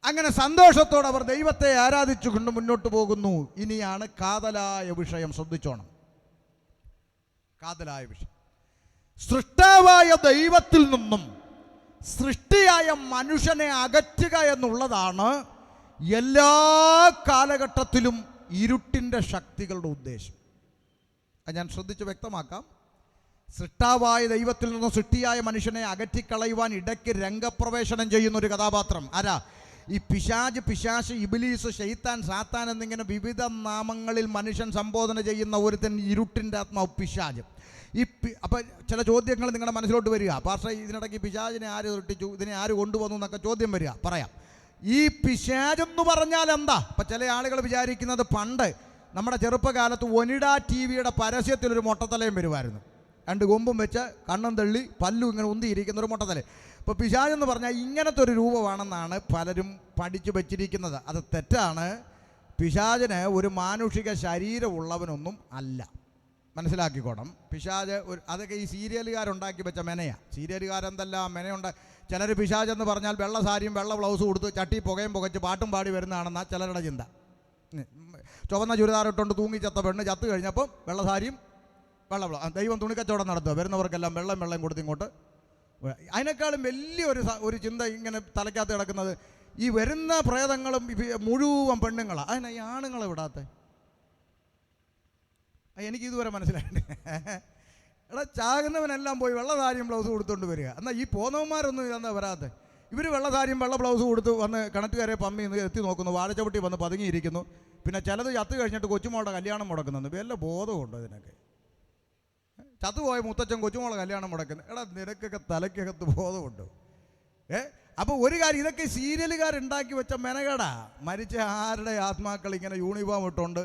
S1: അങ്ങനെ സന്തോഷത്തോടെ അവർ ദൈവത്തെ ആരാധിച്ചുകൊണ്ട് മുന്നോട്ട് പോകുന്നു. ഇനിയാണ് കാതലായ വിഷയം, ശ്രദ്ധിച്ചോണം. കാതലായ വിഷയം, സൃഷ്ടാവായ ദൈവത്തിൽ നിന്നും സൃഷ്ടിയായ മനുഷ്യനെ അകറ്റുക എന്നുള്ളതാണ് എല്ലാ കാലഘട്ടത്തിലും ഇരുട്ടിൻ്റെ ശക്തികളുടെ ഉദ്ദേശം. അത് ഞാൻ ശ്രദ്ധിച്ച് വ്യക്തമാക്കാം. സൃഷ്ടാവായ ദൈവത്തിൽ നിന്ന് സൃഷ്ടിയായ മനുഷ്യനെ അകറ്റിക്കളയുവാൻ ഇടയ്ക്ക് രംഗപ്രവേശനം ചെയ്യുന്നൊരു കഥാപാത്രം ആരാ? ഈ പിശാച്, ഇബ്ലീസ്, ശൈത്താൻ, സാത്താൻ എന്നിങ്ങനെ വിവിധ നാമങ്ങളിൽ മനുഷ്യൻ സംബോധന ചെയ്യുന്ന ഒരുത്തൻ ഇരുട്ടിൻ്റെ ആത്മാവ് പിശാച്. അപ്പം ചില ചോദ്യങ്ങൾ നിങ്ങളുടെ മനസ്സിലോട്ട് വരിക. പക്ഷേ ഇതിനിടയ്ക്ക് പിശാചിനെ ആര് സൃഷ്ടിച്ചു, ഇതിനെ ആര് കൊണ്ടുവന്നു എന്നൊക്കെ ചോദ്യം വരിക. പറയാം. ഈ പിശാചെന്ന് പറഞ്ഞാൽ എന്താ? അപ്പം ചില ആളുകൾ വിചാരിക്കുന്നത് പണ്ട് നമ്മുടെ ചെറുപ്പകാലത്ത് ഒനിഡ TV-യുടെ പരസ്യത്തിലൊരു മൊട്ടത്തലയും വരുമായിരുന്നു. 2 കൊമ്പും വെച്ച് കണ്ണും തള്ളി പല്ലും ഇങ്ങനെ ഉന്തിയിരിക്കുന്ന ഒരു മൊട്ടത്തല. അപ്പോൾ പിശാചെന്ന് പറഞ്ഞാൽ ഇങ്ങനത്തെ ഒരു രൂപമാണെന്നാണ് പലരും പഠിച്ചു വച്ചിരിക്കുന്നത്. അത് തെറ്റാണ്. പിശാചിന് ഒരു മാനുഷിക ശരീരമുള്ളവനൊന്നും അല്ല, മനസ്സിലാക്കിക്കോണം. പിശാച് അതൊക്കെ ഈ സീരിയലുകാരുണ്ടാക്കി വെച്ച മെനയാണ്. സീരിയലുകാരെന്തെല്ലാം മെനയുണ്ട്. ചിലർ പിശാചെന്ന് പറഞ്ഞാൽ വെള്ള സാരിയും വെള്ള ബ്ലൗസും കൊടുത്ത് ചട്ടി പുകയും പുകച്ച് പാട്ടും പാടി വരുന്നതാണെന്നാണ് ചിലരുടെ ചിന്ത. ചുവന്ന ചുരിദാറിട്ടുകൊണ്ട് തൂങ്ങിച്ചത്ത പെണ്ണ് ചത്തു കഴിഞ്ഞപ്പം വെള്ള സാരിയും വെള്ള ദൈവം തുണിക്കച്ചവടം നടത്തുക, വരുന്നവർക്കെല്ലാം വെള്ളം കൊടുത്ത് ഇങ്ങോട്ട്. അതിനേക്കാളും വലിയൊരു ചിന്ത ഇങ്ങനെ തലയ്ക്കകത്ത് കിടക്കുന്നത് ഈ വരുന്ന പ്രേതങ്ങളും മുഴുവൻ പെണ്ണുങ്ങളാണ്. അതിനാ ഈ ആണുങ്ങളെ വിടാത്ത? എനിക്കിതുവരെ മനസ്സിലായിട്ടുണ്ട്. ചാകുന്നവനെല്ലാം പോയി വെള്ള സാരിയും ബ്ലൗസ് കൊടുത്തുകൊണ്ട് വരിക. എന്നാൽ ഈ പോന്നവന്മാരൊന്നും ഇതെന്താ വരാതെ? ഇവർ വെള്ള സാരിയും വെള്ള ബ്ലൗസ് കൊടുത്ത് വന്ന് കിണറ്റുകാരെ പമ്മി എത്തി നോക്കുന്നു, വാഴച്ചവിട്ടി വന്ന് പതുങ്ങിയിരിക്കുന്നു. പിന്നെ ചിലത് ചത്ത് കഴിഞ്ഞിട്ട് കൊച്ചുമോളുടെ കല്യാണം മുടക്കുന്നുണ്ട്. വല്ല ബോധമുണ്ടോ ഇതിനൊക്കെ? ചത്തുപോയ മുത്തച്ഛൻ കൊച്ചുമോളെ കല്യാണം മുടക്കുന്നു. നിനക്കൊക്കെ തലയ്ക്കകത്ത് ബോധമുണ്ടോ? അപ്പോൾ ഒരു കാര്യം, ഇതൊക്കെ സീരിയലുകാരുണ്ടാക്കി വെച്ച മെനകേടാ. മരിച്ച ആരുടെ ആത്മാക്കൾ ഇങ്ങനെ യൂണിഫോം ഇട്ടുകൊണ്ട്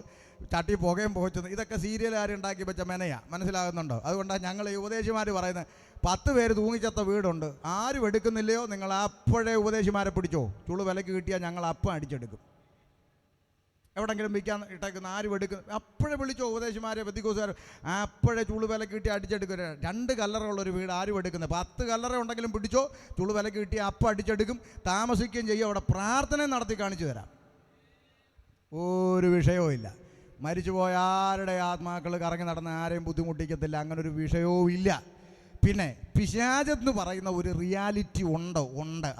S1: ചട്ടി പുകയും പുകച്ചുന്നത്, ഇതൊക്കെ സീരിയലുകാരുണ്ടാക്കി വെച്ച മെനയാ. മനസ്സിലാകുന്നുണ്ടോ? അതുകൊണ്ടാണ് ഞങ്ങൾ ഈ ഉപദേശിമാർ പറയുന്നത്, 10 പേര് തൂങ്ങിച്ചത്ത വീടുണ്ട്, ആരും എടുക്കുന്നില്ലയോ നിങ്ങൾ അപ്പോഴേ ഉപദേശിമാരെ പിടിച്ചോ, ചുളു വിലക്ക് കിട്ടിയാൽ ഞങ്ങൾ അപ്പം അടിച്ചെടുക്കും. എവിടെങ്കിലും വിൽക്കാൻ ഇട്ടേക്കുന്ന ആരും എടുക്കും, അപ്പോഴേ വിളിച്ചോ ഉപദേശിമാരെ, ബന്ധുക്കോസുകാർ, അപ്പോഴേ ചുളു വിലക്ക് കിട്ടി അടിച്ചെടുക്കും. 2 കല്ലറയുള്ളൊരു വീട് ആരും എടുക്കുന്നത്? 10 കല്ലറ ഉണ്ടെങ്കിലും പിടിച്ചോ, ചുളു വിലക്ക് കിട്ടി അപ്പം അടിച്ചെടുക്കും. താമസിക്കുകയും ചെയ്യും. അവിടെ പ്രാർത്ഥന നടത്തി കാണിച്ചു തരാം. ഒരു വിഷയവും ഇല്ല. മരിച്ചുപോയ ആരുടെ ആത്മാക്കൾ കറങ്ങി നടന്ന് ആരെയും ബുദ്ധിമുട്ടിക്കത്തില്ല. അങ്ങനൊരു വിഷയവും ഇല്ല. പിന്നെ പിശാചെന്ന് പറയുന്ന ഒരു റിയാലിറ്റി ഉണ്ട്.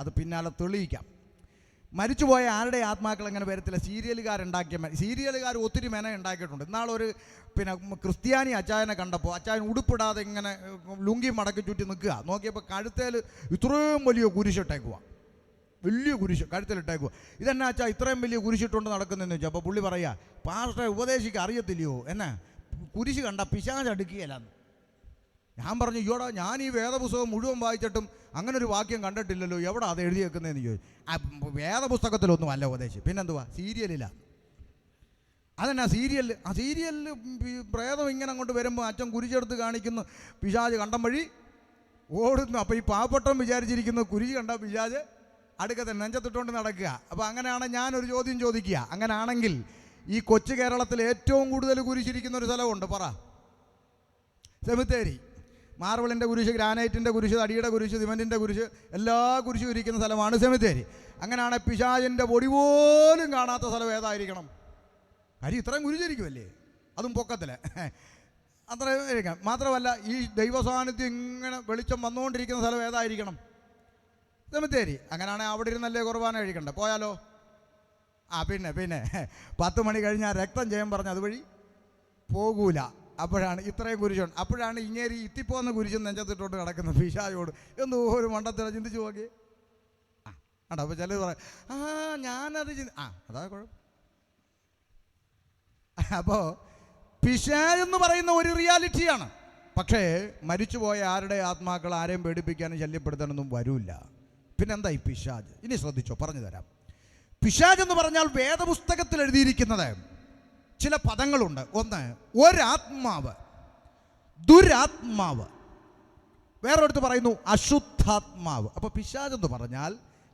S1: അത് പിന്നാലെ തെളിയിക്കാം. മരിച്ചുപോയ ആരുടെ ആത്മാക്കൾ അങ്ങനെ വരത്തില്ല. സീരിയലുകാർ ഒത്തിരി മെന ഉണ്ടാക്കിയിട്ടുണ്ട്. ഇന്നാളൊരു ക്രിസ്ത്യാനി അച്ചായനെ കണ്ടപ്പോൾ അച്ചായൻ ഉടുപ്പിടാതെ ഇങ്ങനെ ലുങ്കി മടക്കി ചുറ്റി നിൽക്കുക. നോക്കിയപ്പോൾ കഴുത്തേൽ ഇത്രയും വലിയ കുരിശിട്ടേക്കുക. വലിയ കുരിശ് കഴുത്തിലിട്ടേക്കുക. ഇതെന്നാ വെച്ചാൽ ഇത്രയും വലിയ കുരിശിട്ടുകൊണ്ട് നടക്കുന്നതെന്ന് വെച്ചാൽ. അപ്പോൾ പുള്ളി പറയുക, പാസ്റ്ററെ ഉപദേശിക്ക് അറിയത്തില്ലയോ എന്നാ കുരിശ് കണ്ട പിശാച് അടുക്കുകയില്ലെന്ന്. ഞാൻ പറഞ്ഞു, ഇയോടാ ഞാൻ ഈ വേദപുസ്തകം മുഴുവൻ വായിച്ചിട്ടും അങ്ങനെ ഒരു വാക്യം കണ്ടിട്ടില്ലല്ലോ, എവിടെ അത് എഴുതി വെക്കുന്നതെന്ന് ചോദിച്ചു. വേദപുസ്തകത്തിലൊന്നും അല്ല ഉപദേശി, പിന്നെന്തുവാ സീരിയലിലാണ്. അതെന്നാ സീരിയലിൽ? ആ സീരിയലിൽ പ്രേതം ഇങ്ങനെ അങ്ങോട്ട് വരുമ്പോൾ അച്ഛൻ കുരിശെടുത്ത് കാണിക്കുന്നു, പിശാച് കണ്ടം വഴി ഓടുന്നു. അപ്പോൾ ഈ പാവപ്പെട്ടവൻ വിചാരിച്ചിരിക്കുന്നു കുരിശ് കണ്ട പിശാച് അടുക്കത്തെ നെഞ്ചത്തിട്ടുകൊണ്ട് നടക്കുക. അപ്പോൾ അങ്ങനെയാണ് ഞാനൊരു ചോദ്യം ചോദിക്കുക. അങ്ങനെയാണെങ്കിൽ ഈ കൊച്ചു കേരളത്തിൽ ഏറ്റവും കൂടുതൽ കുരിശിരിക്കുന്ന ഒരു സ്ഥലമുണ്ട്, പറ. സെമിത്തേരി. മാർബിളിൻ്റെ കുരിശ്, ഗ്രാനൈറ്റിൻ്റെ കുരിശ്, തടിയുടെ കുരിശ്, സിമൻറ്റിൻ്റെ കുരിശ്, എല്ലാ കുരിശും ഇരിക്കുന്ന സ്ഥലമാണ് സെമിത്തേരി. അങ്ങനെയാണ് പിശാചിൻ്റെ പൊടി പോലും കാണാത്ത സ്ഥലം ഏതായിരിക്കണം? കാര്യം ഇത്രയും കുരിശിരിക്കുമല്ലേ, അതും പൊക്കത്തിൽ അത്രയും ഇരിക്കണം. മാത്രമല്ല ഈ ദൈവസാന്നിധ്യം ഇങ്ങനെ വെളിച്ചം വന്നുകൊണ്ടിരിക്കുന്ന സ്ഥലം ഏതായിരിക്കണം? സെമിത്തേരി. അങ്ങനെയാണെങ്കിൽ അവിടെ ഇരുന്നല്ലേ കുർബാന കഴിക്കണ്ട, പോയാലോ? പിന്നെ 10 മണി കഴിഞ്ഞാൽ രക്തം ചെയ്യാൻ പറഞ്ഞ് അതുവഴി പോകൂല. അപ്പോഴാണ് ഇത്രയും കുരിശുണ്ട്. അപ്പോഴാണ് ഇങ്ങേരി ഇത്തിപ്പോന്ന കുരിശും നെഞ്ചത്തിട്ടോട്ട് കിടക്കുന്ന പിശാചോട് എന്തോ ഒരു മണ്ടത്തില ചിന്തിച്ചു നോക്കി. ആണ്ടോ? അപ്പോൾ ചിലത് പറയാം, ഞാനത് അതാ കുഴപ്പം. അപ്പോൾ പിശാചെന്ന് പറയുന്ന ഒരു റിയാലിറ്റിയാണ്. പക്ഷേ മരിച്ചുപോയ ആരുടെ ആത്മാക്കൾ ആരെയും പേടിപ്പിക്കാനും ശല്യപ്പെടുത്താനൊന്നും വരില്ല. പിന്നെന്താ ഈ പിശാച്? ഇനി ശ്രദ്ധിച്ചോ, പറഞ്ഞു തരാം. പിശാച് എന്ന് പറഞ്ഞാൽ വേദപുസ്തകത്തിൽ എഴുതിയിരിക്കുന്നത് ചില പദങ്ങളുണ്ട്. ഒന്ന്, ഒരാത്മാവ്, ദുരാത്മാവ്. വേറൊരിടത്ത് പറയുന്നു അശുദ്ധാത്മാവ്. അപ്പോൾ പിശാച് എന്ന് പറഞ്ഞാൽ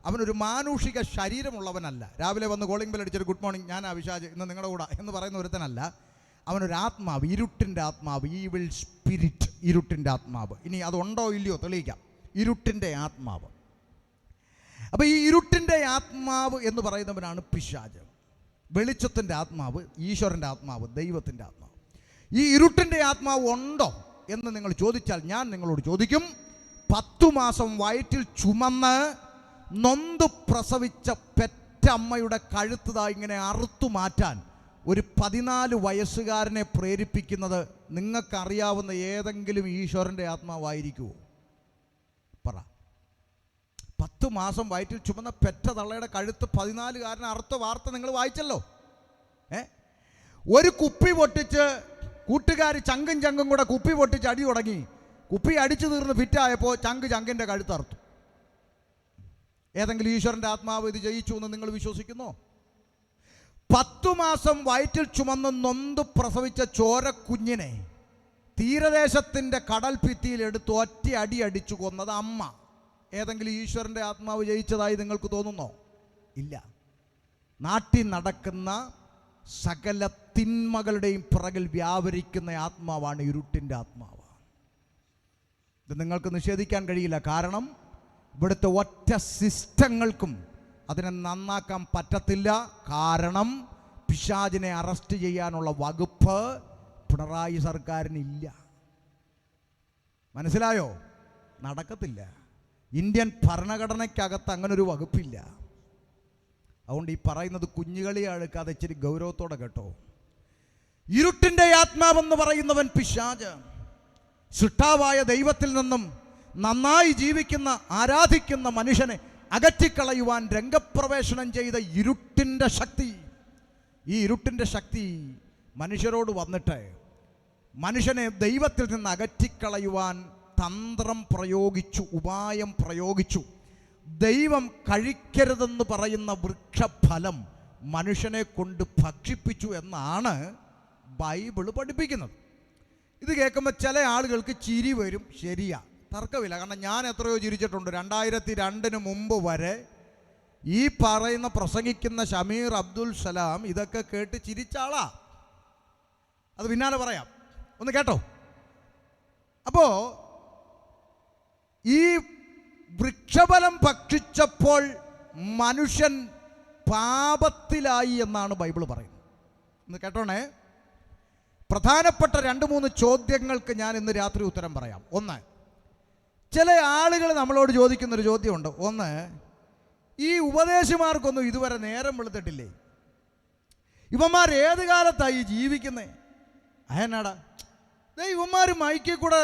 S1: അവനൊരു മാനുഷിക ശരീരമുള്ളവനല്ല. രാവിലെ വന്ന് കോളിംഗ് ബെൽ അടിച്ചൊരു ഗുഡ് മോർണിംഗ്, ഞാൻ അഭിഷാജ് ഇന്ന് നിങ്ങളുടെ കൂടെ എന്ന് പറയുന്ന ഒരുത്തനല്ല. അവനൊരു ആത്മാവ്, ഇരുട്ടിൻ്റെ ആത്മാവ്, ഈവിൾ സ്പിരിറ്റ്, ഇരുട്ടിൻ്റെ ആത്മാവ്. ഇനി അതുണ്ടോ ഇല്ലയോ തെളിയിക്കാം. ഇരുട്ടിൻ്റെ ആത്മാവ്. അപ്പോൾ ഈ ഇരുട്ടിൻ്റെ ആത്മാവ് എന്ന് പറയുന്നവനാണ് പിശാച്. വെളിച്ചത്തിൻ്റെ ആത്മാവ്, ഈശ്വരൻ്റെ ആത്മാവ്, ദൈവത്തിൻ്റെ ആത്മാവ്. ഈ ഇരുട്ടിൻ്റെ ആത്മാവ് ഉണ്ടോ എന്ന് നിങ്ങൾ ചോദിച്ചാൽ ഞാൻ നിങ്ങളോട് ചോദിക്കും, 10 മാസം വയറ്റിൽ ചുമന്ന് നൊന്ത് പ്രസവിച്ച പെറ്റമ്മയുടെ കഴുത്തുതാ ഇങ്ങനെ അറുത്തു മാറ്റാൻ ഒരു 14 വയസ്സുകാരനെ പ്രേരിപ്പിക്കുന്നത് നിങ്ങൾക്കറിയാവുന്ന ഏതെങ്കിലും ഈശ്വരൻ്റെ ആത്മാവായിരിക്കുമോ? പറ. 10 മാസം വയറ്റിൽ ചുമന്ന പെറ്റ തള്ളയുടെ കഴുത്ത് 14കാരനെ അറുത്ത വാർത്ത നിങ്ങൾ വായിച്ചല്ലോ. ഒരു കുപ്പി പൊട്ടിച്ച് കൂട്ടുകാർ ചങ്കും കൂടെ കുപ്പി പൊട്ടിച്ച് അടി തുടങ്ങി. കുപ്പി അടിച്ചു തീർന്ന് ഫിറ്റായപ്പോൾ ചങ്കിൻ്റെ കഴുത്തറുത്തു. ഏതെങ്കിലും ഈശ്വരൻ്റെ ആത്മാവ് ഇത് ജയിച്ചു എന്ന് നിങ്ങൾ വിശ്വസിക്കുന്നോ? 10 മാസം വയറ്റിൽ ചുമന്ന് നൊന്ത് പ്രസവിച്ച ചോരക്കുഞ്ഞിനെ തീരദേശത്തിൻ്റെ കടൽ ഭിത്തിയിൽ എടുത്ത് ഒറ്റ അടി അടിച്ചു കൊന്നത് അമ്മ. ഏതെങ്കിലും ഈശ്വരൻ്റെ ആത്മാവ് ജയിച്ചതായി നിങ്ങൾക്ക് തോന്നുന്നോ? ഇല്ല. നാട്ടിൽ നടക്കുന്ന സകല തിന്മകളുടെയും പിറകിൽ വ്യാപരിക്കുന്ന ആത്മാവാണ് ഇരുട്ടിൻ്റെ ആത്മാവ്. ഇത് നിങ്ങൾക്ക് നിഷേധിക്കാൻ കഴിയില്ല. കാരണം ഇവിടുത്തെ ഒറ്റ സിസ്റ്റങ്ങൾക്കും അതിനെ നന്നാക്കാൻ പറ്റത്തില്ല. കാരണം പിശാചിനെ അറസ്റ്റ് ചെയ്യാനുള്ള വകുപ്പ് പിണറായി സർക്കാരിനില്ല. മനസ്സിലായോ? നടക്കത്തില്ല. ഇന്ത്യൻ ഭരണഘടനയ്ക്കകത്ത് അങ്ങനൊരു വകുപ്പില്ല. അതുകൊണ്ട് ഈ പറയുന്നത് കുഞ്ഞുകളി അടുക്കാതെ ഇച്ചിരി ഗൗരവത്തോടെ കേട്ടോ. ഇരുട്ടിൻ്റെ ആത്മാവെന്ന് പറയുന്നവൻ പിശാച്. സൃഷ്ടാവായ ദൈവത്തിൽ നിന്നും നന്നായി ജീവിക്കുന്ന ആരാധിക്കുന്ന മനുഷ്യനെ അകറ്റിക്കളയുവാൻ രംഗപ്രവേശനം ചെയ്ത ഇരുട്ടിൻ്റെ ശക്തി. ഈ ഇരുട്ടിൻ്റെ ശക്തി മനുഷ്യരോട് വന്നിട്ട് മനുഷ്യനെ ദൈവത്തിൽ നിന്ന് അകറ്റിക്കളയുവാൻ തന്ത്രം പ്രയോഗിച്ചു, ഉപായം പ്രയോഗിച്ചു. ദൈവം കഴിക്കരുതെന്ന് പറയുന്ന വൃക്ഷഫലം മനുഷ്യനെ കൊണ്ട് ഭക്ഷിപ്പിച്ചു എന്നാണ് ബൈബിള് പഠിപ്പിക്കുന്നത്. ഇത് കേൾക്കുമ്പോൾ ചില ആളുകൾക്ക് ചിരി വരും. ശരിയാ, തർക്കമില്ല. കാരണം ഞാൻ എത്രയോ ചിരിച്ചിട്ടുണ്ട്. 2002 മുമ്പ് വരെ ഈ പറയുന്ന പ്രസംഗിക്കുന്ന ഷമീർ അബ്ദുൽ സലാം ഇതൊക്കെ കേട്ട് ചിരിച്ച ആളാ. അത് പിന്നാലെ പറയാം, ഒന്ന് കേട്ടോ. അപ്പോൾ ഈ വൃക്ഷഫലം ഭക്ഷിച്ചപ്പോൾ മനുഷ്യൻ പാപത്തിലായി എന്നാണ് ബൈബിൾ പറയുന്നത്. ഒന്ന് കേട്ടോണേ. പ്രധാനപ്പെട്ട 2-3 ചോദ്യങ്ങൾക്ക് ഞാൻ ഇന്ന് രാത്രി ഉത്തരം പറയാം. ഒന്ന്, ചില ആളുകൾ നമ്മളോട് ചോദിക്കുന്നൊരു ചോദ്യമുണ്ട്. ഒന്ന്, ഈ ഉപദേശിമാർക്കൊന്നും ഇതുവരെ നേരം വെളുത്തിട്ടില്ലേ? ഇവന്മാർ ഏത് കാലത്തായി ജീവിക്കുന്നേ? അതെന്നാടാ ഇവന്മാർ മൈക്കിൽ കൂടെ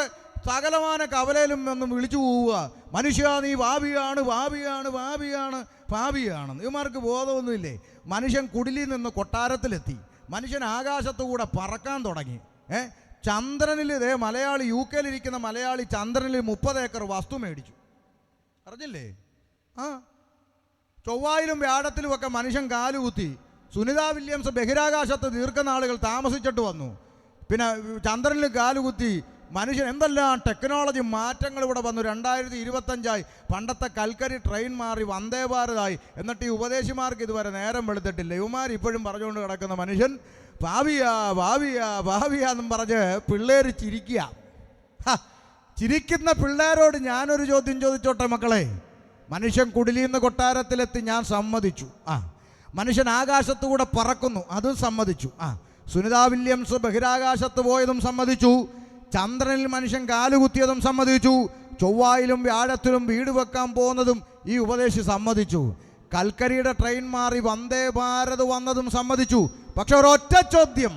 S1: സകലമാന കവലയിലും ഒന്നും വിളിച്ചു പോവുക, മനുഷ്യ നീ ഭാവിയാണ് ഭാവിയാണ് ഭാവിയാണ് ഭാവിയാണെന്ന്. ഇവന്മാർക്ക് ബോധമൊന്നുമില്ലേ? മനുഷ്യൻ കുടിലിൽ നിന്ന് കൊട്ടാരത്തിലെത്തി, മനുഷ്യൻ ആകാശത്തുകൂടെ പറക്കാൻ തുടങ്ങി. ചന്ദ്രനിൽ ഇതേ മലയാളി, UK യിലിരിക്കുന്ന മലയാളി ചന്ദ്രനിൽ 30 ഏക്കർ വസ്തു മേടിച്ചു, അറിഞ്ഞില്ലേ? ചൊവ്വായിലും വ്യാഴത്തിലുമൊക്കെ മനുഷ്യൻ കാലുകുത്തി. സുനിത വില്യംസ് ബഹിരാകാശത്ത് ദീർഘനാളുകൾ താമസിച്ചിട്ട് വന്നു. പിന്നെ ചന്ദ്രനിൽ കാലുകുത്തി മനുഷ്യൻ. എന്തെല്ലാം ടെക്നോളജി മാറ്റങ്ങൾ ഇവിടെ വന്നു. 2025 പണ്ടത്തെ കൽക്കരി ട്രെയിൻ മാറി വന്ദേ ഭാരതായി. എന്നിട്ട് ഈ ഉപദേശിമാർക്ക് ഇതുവരെ നേരം വെളുത്തിട്ടില്ല. ഇവന്മാർ ഇപ്പോഴും പറഞ്ഞുകൊണ്ട് കിടക്കുന്ന മനുഷ്യൻ ഭാവിയാ ഭാവിയാ ഭാവിയാന്നും പറഞ്ഞ് പിള്ളേർ ചിരിക്കുക. ചിരിക്കുന്ന പിള്ളേരോട് ഞാനൊരു ചോദ്യം ചോദിച്ചോട്ടെ മക്കളെ. മനുഷ്യൻ കുടിലിന്ന് കൊട്ടാരത്തിലെത്തി, ഞാൻ സമ്മതിച്ചു. മനുഷ്യൻ ആകാശത്തുകൂടെ പറക്കുന്നു, അതും സമ്മതിച്ചു. സുനിത വില്യംസ് ബഹിരാകാശത്ത് പോയതും സമ്മതിച്ചു. ചന്ദ്രനിൽ മനുഷ്യൻ കാലുകുത്തിയതും സമ്മതിച്ചു. ചൊവ്വായിലും വ്യാഴത്തിലും വീട് വെക്കാൻ പോകുന്നതും ഈ ഉപദേശി സമ്മതിച്ചു. കൽക്കരിയുടെ ട്രെയിൻ മാറി വന്ദേ ഭാരത് വന്നതും സമ്മതിച്ചു. പക്ഷെ ഒരൊറ്റ ചോദ്യം,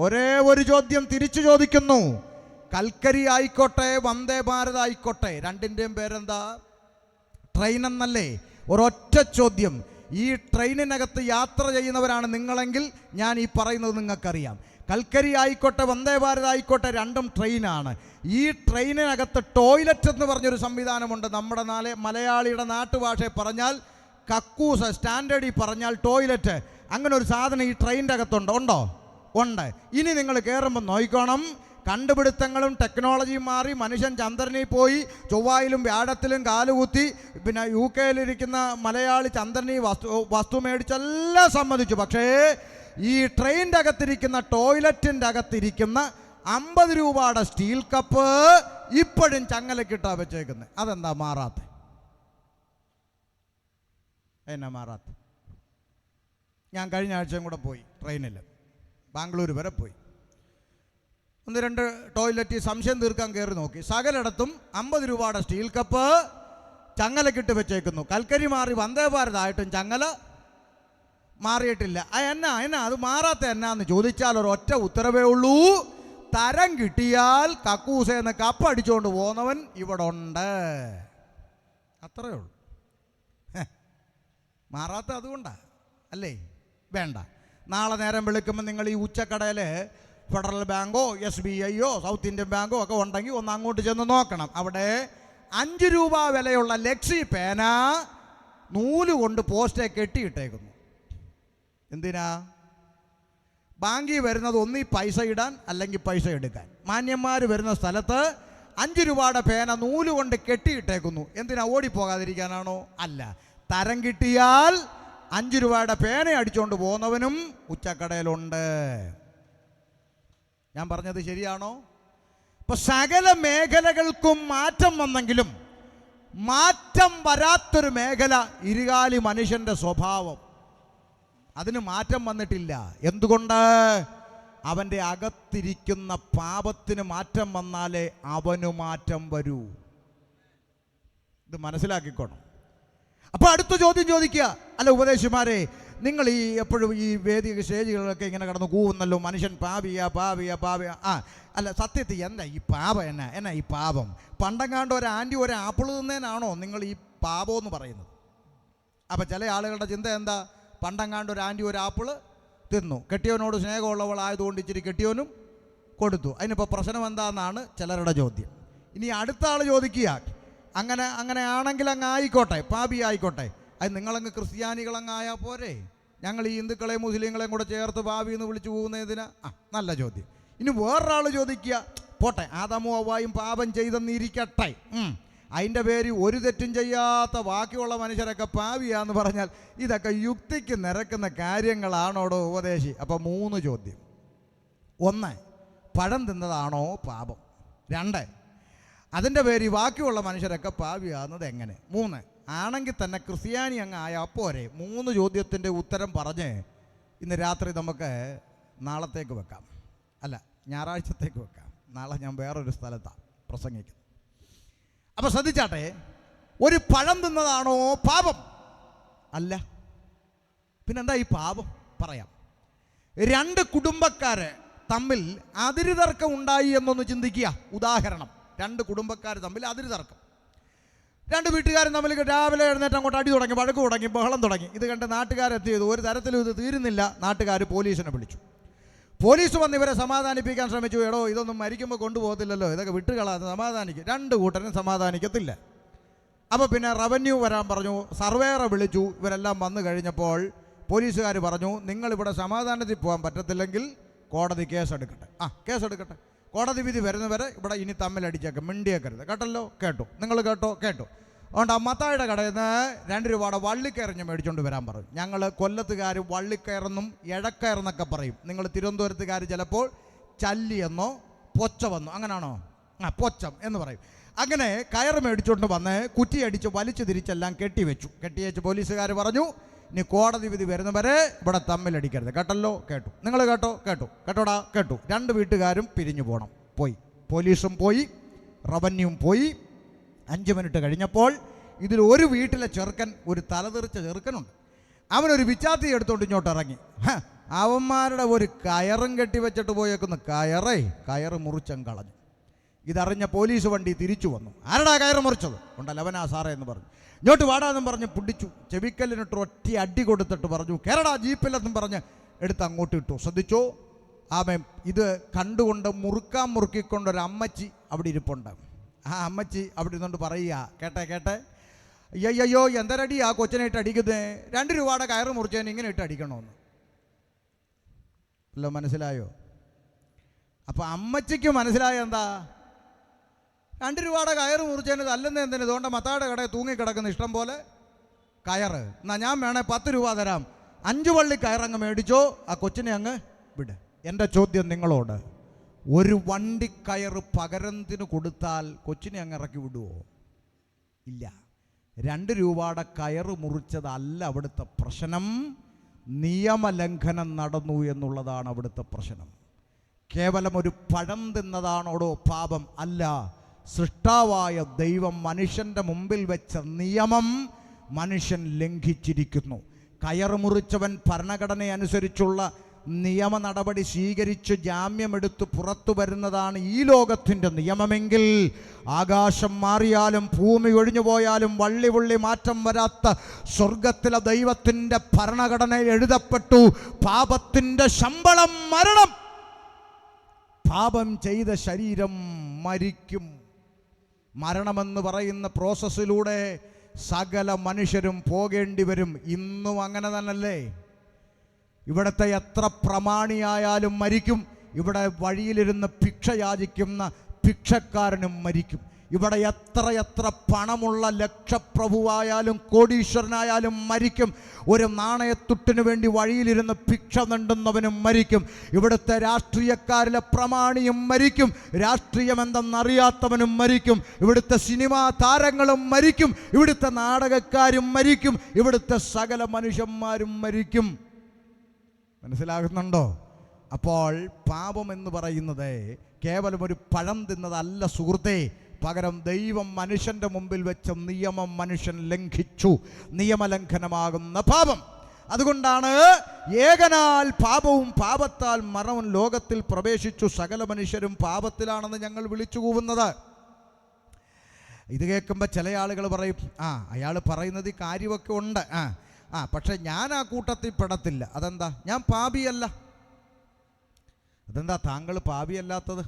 S1: ഒരേ ഒരു ചോദ്യം തിരിച്ചു ചോദിക്കുന്നു. കൽക്കരി ആയിക്കോട്ടെ വന്ദേ ഭാരത് ആയിക്കോട്ടെ, രണ്ടിൻ്റെയും പേരെന്താ? ട്രെയിൻ എന്നല്ലേ? ഒരൊറ്റ ചോദ്യം. ഈ ട്രെയിനിനകത്ത് യാത്ര ചെയ്യുന്നവരാണ് നിങ്ങളെങ്കിൽ ഞാൻ ഈ പറയുന്നത് നിങ്ങൾക്കറിയാം. കൽക്കരി ആയിക്കോട്ടെ വന്ദേ ഭാരത് ആയിക്കോട്ടെ, രണ്ടും ട്രെയിനാണ്. ഈ ട്രെയിനിനകത്ത് ടോയ്ലറ്റ് എന്ന് പറഞ്ഞൊരു സംവിധാനമുണ്ട്. നമ്മുടെ മലയാളിയുടെ നാട്ടുഭാഷയിൽ പറഞ്ഞാൽ കക്കൂസ്, സ്റ്റാൻഡേർഡിൽ പറഞ്ഞാൽ ടോയ്ലറ്റ്. അങ്ങനെ ഒരു സാധനം ഈ ട്രെയിനിൻ്റെ അകത്തുണ്ടോ? ഉണ്ടോ? ഉണ്ട്. ഇനി നിങ്ങൾ കയറുമ്പോൾ നോക്കിക്കോണം, കണ്ടുപിടുത്തങ്ങളും ടെക്നോളജിയും മാറി. മനുഷ്യൻ ചന്ദ്രനിൽ പോയി, ചൊവ്വായിലും വ്യാഴത്തിലും കാലുകുത്തി. പിന്നെ UK യിലിരിക്കുന്ന മലയാളി ചന്ദ്രനിൽ വസ്തു മേടിച്ചെല്ലാം സമ്മതിച്ചു. പക്ഷേ ഈ ട്രെയിനിൻ്റെ അകത്തിരിക്കുന്ന ടോയ്ലറ്റിൻ്റെ അകത്തിരിക്കുന്ന 50 രൂപയുടെ സ്റ്റീൽ കപ്പ് ഇപ്പോഴും ചങ്ങലക്കിട്ടാ വെച്ചേക്കുന്നത്. അതെന്താ മാറാത്ത? എന്നാ മാറാത്ത? ഞാൻ കഴിഞ്ഞ ആഴ്ചയും കൂടെ പോയി ട്രെയിനിൽ, ബാംഗ്ലൂർ വരെ പോയി. 1-2 ടോയ്ലറ്റിൽ സംശയം തീർക്കാൻ കയറി നോക്കി. സകലിടത്തും 50 രൂപയുടെ സ്റ്റീൽ കപ്പ് ചങ്ങലക്കിട്ട് വെച്ചേക്കുന്നു. കൽക്കരി മാറി വന്ദേ ഭാരതായിട്ടും ചങ്ങല മാറിയിട്ടില്ല. എന്നാ അത് മാറാത്ത എന്നാന്ന് ചോദിച്ചാൽ ഒരൊറ്റ ഉത്തരവേ ഉള്ളൂ. തരം കിട്ടിയാൽ കക്കൂസേന്ന് കപ്പടിച്ചുകൊണ്ട് പോകുന്നവൻ ഇവിടെ ഉണ്ട്. അത്രയേ ഉള്ളൂ. മാറാത്ത അതുകൊണ്ടാണ് അല്ലേ? വേണ്ട. നാളെ നേരം വിളിക്കുമ്പോൾ നിങ്ങൾ ഈ ഉച്ചക്കടയിൽ ഫെഡറൽ ബാങ്കോ SBIയോ സൗത്ത് ഇന്ത്യൻ ബാങ്കോ ഒക്കെ ഉണ്ടെങ്കിൽ ഒന്ന് അങ്ങോട്ട് ചെന്ന് നോക്കണം. അവിടെ 5 രൂപ വിലയുള്ള ലെക്സി പേന നൂല് കൊണ്ട് പോസ്റ്റേ കെട്ടിയിട്ടേക്കുന്നു. എന്തിനാ? ബാങ്കിൽ വരുന്നത് ഒന്നീ പൈസ ഇടാൻ അല്ലെങ്കിൽ പൈസ എടുക്കാൻ. മാന്യന്മാർ വരുന്ന സ്ഥലത്ത് 5 രൂപയുടെ പേന നൂല് കൊണ്ട് കെട്ടിയിട്ടേക്കുന്നു. എന്തിനാ? ഓടിപ്പോകാതിരിക്കാനാണോ? അല്ല. തരം കിട്ടിയാൽ 5 രൂപയുടെ പേന അടിച്ചുകൊണ്ട് പോകുന്നവനും ഉച്ചക്കടയിലുണ്ട്. ഞാൻ പറഞ്ഞത് ശരിയാണോ? ഇപ്പൊ സകല മേഖലകൾക്കും മാറ്റം വന്നെങ്കിലും മാറ്റം വരാത്തൊരു മേഖല ഇരുകാലി മനുഷ്യന്റെ സ്വഭാവം. അതിന് മാറ്റം വന്നിട്ടില്ല. എന്തുകൊണ്ട്? അവൻ്റെ അകത്തിരിക്കുന്ന പാപത്തിന് മാറ്റം വന്നാലേ അവനു മാറ്റം വരൂ. ഇത് മനസ്സിലാക്കിക്കോണം. അപ്പോൾ അടുത്ത ചോദ്യം ചോദിക്കുക, അല്ല ഉപദേശിമാരെ, നിങ്ങൾ ഈ എപ്പോഴും ഈ വേദിക സ്റ്റേജുകളിലൊക്കെ ഇങ്ങനെ കിടന്ന് കൂവുന്നല്ലോ, മനുഷ്യൻ പാപിയാ പാപിയാ പാപിയാ. അല്ല സത്യത്തിൽ എന്താ ഈ പാപം? എന്നാ ഈ പാപം? പണ്ടങ്ങാണ്ട് ഒരു ആൻറ്റി ഒരു ആപ്പിൾ തിന്നേനാണോ നിങ്ങൾ ഈ പാപം എന്ന് പറയുന്നത്? അപ്പം ചില ആളുകളുടെ ചിന്ത എന്താ? പണ്ടങ്ങാണ്ട് ഒരു ആൻറ്റി ഒരു ആപ്പിൾ തിന്നു, കെട്ടിയവനോട് സ്നേഹമുള്ളവളായതുകൊണ്ട് ഇച്ചിരി കെട്ടിയവനും കൊടുത്തു. അതിനിപ്പോൾ പ്രശ്നം എന്താണെന്നാണ് ചിലരുടെ ചോദ്യം. ഇനി അടുത്ത ആൾ ചോദിക്കുക, അങ്ങനെ ആണെങ്കിൽ അങ്ങ് ആയിക്കോട്ടെ, പാപി ആയിക്കോട്ടെ, അത് നിങ്ങളങ്ങ് ക്രിസ്ത്യാനികളങ്ങായാൽ പോരെ? ഞങ്ങൾ ഈ ഹിന്ദുക്കളെയും മുസ്ലിങ്ങളെയും കൂടെ ചേർത്ത് പാപി എന്ന് വിളിച്ചു പോകുന്നതിന്? നല്ല ചോദ്യം. ഇനി വേറൊരാൾ ചോദിക്കുക, പോട്ടെ ആദാമും ഹവ്വായും പാപം ചെയ്തെന്നിരിക്കട്ടെ, അതിൻ്റെ പേര് ഒരു തെറ്റും ചെയ്യാത്ത ബാക്കിയുള്ള മനുഷ്യരൊക്കെ പാവിയാന്ന് പറഞ്ഞാൽ ഇതൊക്കെ യുക്തിക്ക് നിരക്കുന്ന കാര്യങ്ങളാണോടോ ഉപദേശി? അപ്പം 3 ചോദ്യം. 1, പഴം തിന്നതാണോ പാപം? 2, അതിൻ്റെ പേര് ബാക്കിയുള്ള മനുഷ്യരൊക്കെ പാവിയാകുന്നത് എങ്ങനെ? 3, ആണെങ്കിൽ തന്നെ ക്രിസ്ത്യാനി അങ്ങ് ആയാൽ പോരെ? 3 ചോദ്യത്തിൻ്റെ ഉത്തരം പറഞ്ഞ് ഇന്ന് രാത്രി നമുക്ക് നാളത്തേക്ക് വെക്കാം, അല്ല ഞായറാഴ്ചത്തേക്ക് വെക്കാം. നാളെ ഞാൻ വേറൊരു സ്ഥലത്താണ് പ്രസംഗിക്കുന്നത്. അപ്പോൾ ശ്രദ്ധിച്ചാട്ടെ, ഒരു പഴം തിന്നതാണോ പാപം? അല്ല. പിന്നെന്താ ഈ പാപം? പറയാം. 2 കുടുംബക്കാര് തമ്മിൽ അതിരുതർക്കം ഉണ്ടായി എന്നൊന്ന് ചിന്തിക്കുക. ഉദാഹരണം, രണ്ട് കുടുംബക്കാർ തമ്മിൽ അതിര് തർക്കം. രണ്ട് വീട്ടുകാരും തമ്മിൽ രാവിലെ എഴുന്നേറ്റ് അങ്ങോട്ട് അടി തുടങ്ങി, വഴക്ക് തുടങ്ങി, ബഹളം തുടങ്ങി. ഇത് കണ്ട് നാട്ടുകാരെത്തിയത് ഒരു തരത്തിലും ഇത് തീരുന്നില്ല. നാട്ടുകാർ പോലീസിനെ വിളിച്ചു. പോലീസ് വന്ന് ഇവരെ സമാധാനിപ്പിക്കാൻ ശ്രമിച്ചു. എടോ, ഇതൊന്നും മരിക്കുമ്പോൾ കൊണ്ടുപോകത്തില്ലല്ലോ, ഇതൊക്കെ വിട്ടുകളാതെ സമാധാനിക്കും. രണ്ട് കൂട്ടരും സമാധാനിക്കത്തില്ല. അപ്പോൾ പിന്നെ റവന്യൂ വരാൻ പറഞ്ഞു, സർവേറെ വിളിച്ചു. ഇവരെല്ലാം വന്നു കഴിഞ്ഞപ്പോൾ പോലീസുകാർ പറഞ്ഞു, നിങ്ങളിവിടെ സമാധാനത്തിൽ പോകാൻ പറ്റത്തില്ലെങ്കിൽ കോടതി കേസെടുക്കട്ടെ. കേസെടുക്കട്ടെ, കോടതി വിധി വരുന്നവരെ ഇവിടെ ഇനി തമ്മിലടിച്ചേക്കാം, മിണ്ടിയേക്കരുത്. കേട്ടല്ലോ? കേട്ടു. നിങ്ങൾ കേട്ടോ? കേട്ടു. അതുകൊണ്ട് ആ മത്തായുടെ കടയിൽ നിന്ന് 2 രൂപയുടെ വള്ളിക്കയറിഞ്ഞ് മേടിച്ചുകൊണ്ട് വരാൻ പറയും. ഞങ്ങൾ കൊല്ലത്തുകാർ വള്ളിക്കയറെന്നും ഇഴക്കയറെന്നൊക്കെ പറയും. നിങ്ങൾ തിരുവനന്തപുരത്തുകാർ ചിലപ്പോൾ ചല്ലിയെന്നോ പൊച്ചമെന്നോ, അങ്ങനെയാണോ? പൊച്ചം എന്ന് പറയും. അങ്ങനെ കയറ് മേടിച്ചുകൊണ്ട് വന്ന് കുറ്റിയടിച്ച് വലിച്ചു തിരിച്ചെല്ലാം കെട്ടിവെച്ചു. കെട്ടിവെച്ച് പോലീസുകാർ പറഞ്ഞു, ഇനി കോടതി വിധി വരുന്നവരെ ഇവിടെ തമ്മിലടിക്കരുത്. കേട്ടല്ലോ? കേട്ടു. നിങ്ങൾ കേട്ടോ? കേട്ടു. കേട്ടോടാ? കേട്ടു. 2 വീട്ടുകാരും പിരിഞ്ഞു പോകണം. പോയി. പോലീസും പോയി, റവന്യൂവും പോയി. 5 മിനിറ്റ് കഴിഞ്ഞപ്പോൾ ഇതിൽ ഒരു വീട്ടിലെ ചെറുക്കൻ, ഒരു തലതെറിച്ച ചെറുക്കനുണ്ട്. അവനൊരു വിച്ചാത്തി എടുത്തോണ്ട് ഇങ്ങോട്ട് ഇറങ്ങി. അവന്മാരുടെ ഒരു കയറും കെട്ടിവെച്ചിട്ട് പോയേക്കുന്ന കയറ് മുറിച്ചം കളഞ്ഞു. ഇതറിഞ്ഞ പോലീസ് വണ്ടി തിരിച്ചു വന്നു. ആരടാ കയറ് മുറിച്ചത്? ഉണ്ടല്ലോ, അവനാ സാറേ എന്ന് പറഞ്ഞു. ഇങ്ങോട്ട് വാടാന്നും പറഞ്ഞ് പിടിച്ചു. ചെവിക്കല്ലിനിട്ട് ഒറ്റ അടി കൊടുത്തിട്ട് പറഞ്ഞു, കേരടാ ജീപ്പിലെന്നും പറഞ്ഞ് എടുത്ത് അങ്ങോട്ട് ഇട്ടു. ശ്രദ്ധിച്ചോ? ആമേ, ഇത് കണ്ടുകൊണ്ട് മുറുക്കിക്കൊണ്ടൊരു അമ്മച്ചി അവിടെ ഇരിപ്പുണ്ട്. ആ അമ്മച്ചി അവിടെ ഇരുന്നുകൊണ്ട് പറയുക, കേട്ടെ, അയ്യോ എന്തരടി ആ കൊച്ചിനായിട്ട് അടിക്കുന്നത്? 2 രൂപയുടെ കയറ് മുറിച്ചതിന് ഇങ്ങനെ ഇട്ട് അടിക്കണമെന്ന്. അല്ലോ, മനസ്സിലായോ? അപ്പോൾ അമ്മച്ചിക്ക് മനസ്സിലായ എന്താ? 2 രൂപയുടെ കയറ് മുറിച്ചതിന് തല്ലുന്ന എന്തിന്? ഇതുകൊണ്ട് മത്തായുടെ കടയിൽ തൂങ്ങിക്കിടക്കുന്ന ഇഷ്ടം പോലെ കയറ്. എന്നാൽ ഞാൻ വേണേ 10 രൂപ തരാം, 5 വള്ളി കയറങ്ങ് മേടിച്ചോ, ആ കൊച്ചിനെ അങ്ങ് വിട്. എൻ്റെ ചോദ്യം നിങ്ങളോട്, ഒരു വണ്ടിക്കയറ് പകരത്തിന് കൊടുത്താൽ കൊച്ചിനെ അങ്ങ് ഇറക്കി വിടുവോ? ഇല്ല. 2 രൂപയുടെ കയറ് മുറിച്ചതല്ല അവിടുത്തെ പ്രശ്നം, നിയമലംഘനം നടന്നു എന്നുള്ളതാണ് അവിടുത്തെ പ്രശ്നം. കേവലം ഒരു പഴം തിന്നതാണോടോ പാപം? അല്ല. സൃഷ്ടാവായ ദൈവം മനുഷ്യൻ്റെ മുമ്പിൽ വെച്ച നിയമം മനുഷ്യൻ ലംഘിച്ചിരിക്കുന്നു. കയറ് മുറിച്ചവൻ ഭരണഘടനയനുസരിച്ചുള്ള നിയമ നടപടി സ്വീകരിച്ച് ജാമ്യമെടുത്ത് പുറത്തു വരുന്നതാണ് ഈ ലോകത്തിൻ്റെ നിയമമെങ്കിൽ, ആകാശം മാറിയാലും ഭൂമി ഒഴിഞ്ഞു പോയാലും വള്ളി മാറ്റം വരാത്ത സ്വർഗത്തിലെ ദൈവത്തിൻ്റെ ഭരണഘടനയിൽ എഴുതപ്പെട്ടു, പാപത്തിൻ്റെ ശമ്പളം മരണം. പാപം ചെയ്ത ശരീരം മരിക്കും. മരണമെന്ന് പറയുന്ന പ്രോസസ്സിലൂടെ സകല മനുഷ്യരും പോകേണ്ടി വരും. ഇന്നും അങ്ങനെ തന്നെയല്ലേ? ഇവിടുത്തെ എത്ര പ്രമാണിയായാലും മരിക്കും. ഇവിടെ വഴിയിലിരുന്ന് ഭിക്ഷ യാചിക്കുന്ന ഭിക്ഷക്കാരനും മരിക്കും. ഇവിടെ എത്ര പണമുള്ള ലക്ഷപ്രഭുവായാലും കോടീശ്വരനായാലും മരിക്കും. ഒരു നാണയത്തുട്ടിനു വേണ്ടി വഴിയിലിരുന്ന് ഭിക്ഷ നണ്ടുന്നവനും മരിക്കും. ഇവിടുത്തെ രാഷ്ട്രീയക്കാരിലെ പ്രമാണിയും മരിക്കും. രാഷ്ട്രീയമെന്തെന്നറിയാത്തവനും മരിക്കും. ഇവിടുത്തെ സിനിമാ താരങ്ങളും മരിക്കും. ഇവിടുത്തെ നാടകക്കാരും മരിക്കും. ഇവിടുത്തെ സകല മനുഷ്യന്മാരും മരിക്കും. മനസ്സിലാകുന്നുണ്ടോ? അപ്പോൾ പാപം എന്ന് പറയുന്നത് കേവലം ഒരു പഴം തിന്നതല്ല സുഹൃത്തേ. പകരം ദൈവം മനുഷ്യൻ്റെ മുമ്പിൽ വെച്ച നിയമം മനുഷ്യൻ ലംഘിച്ചു. നിയമലംഘനമാകുന്ന പാപം. അതുകൊണ്ടാണ് ഏകനാൽ പാപവും പാപത്താൽ മരണവും ലോകത്തിൽ പ്രവേശിച്ചു, സകല മനുഷ്യരും പാപത്തിലാണെന്ന് ഞങ്ങൾ വിളിച്ചു കൂവുന്നത്. ഇത് കേൾക്കുമ്പോൾ ചില ആളുകൾ പറയും, അയാൾ പറയുന്നത് ഈ കാര്യമൊക്കെ ഉണ്ട്, പക്ഷെ ഞാൻ ആ കൂട്ടത്തിൽ പെടത്തില്ല. അതെന്താ? ഞാൻ പാപിയല്ല. അതെന്താ താങ്കൾ പാപിയല്ലാത്തത്?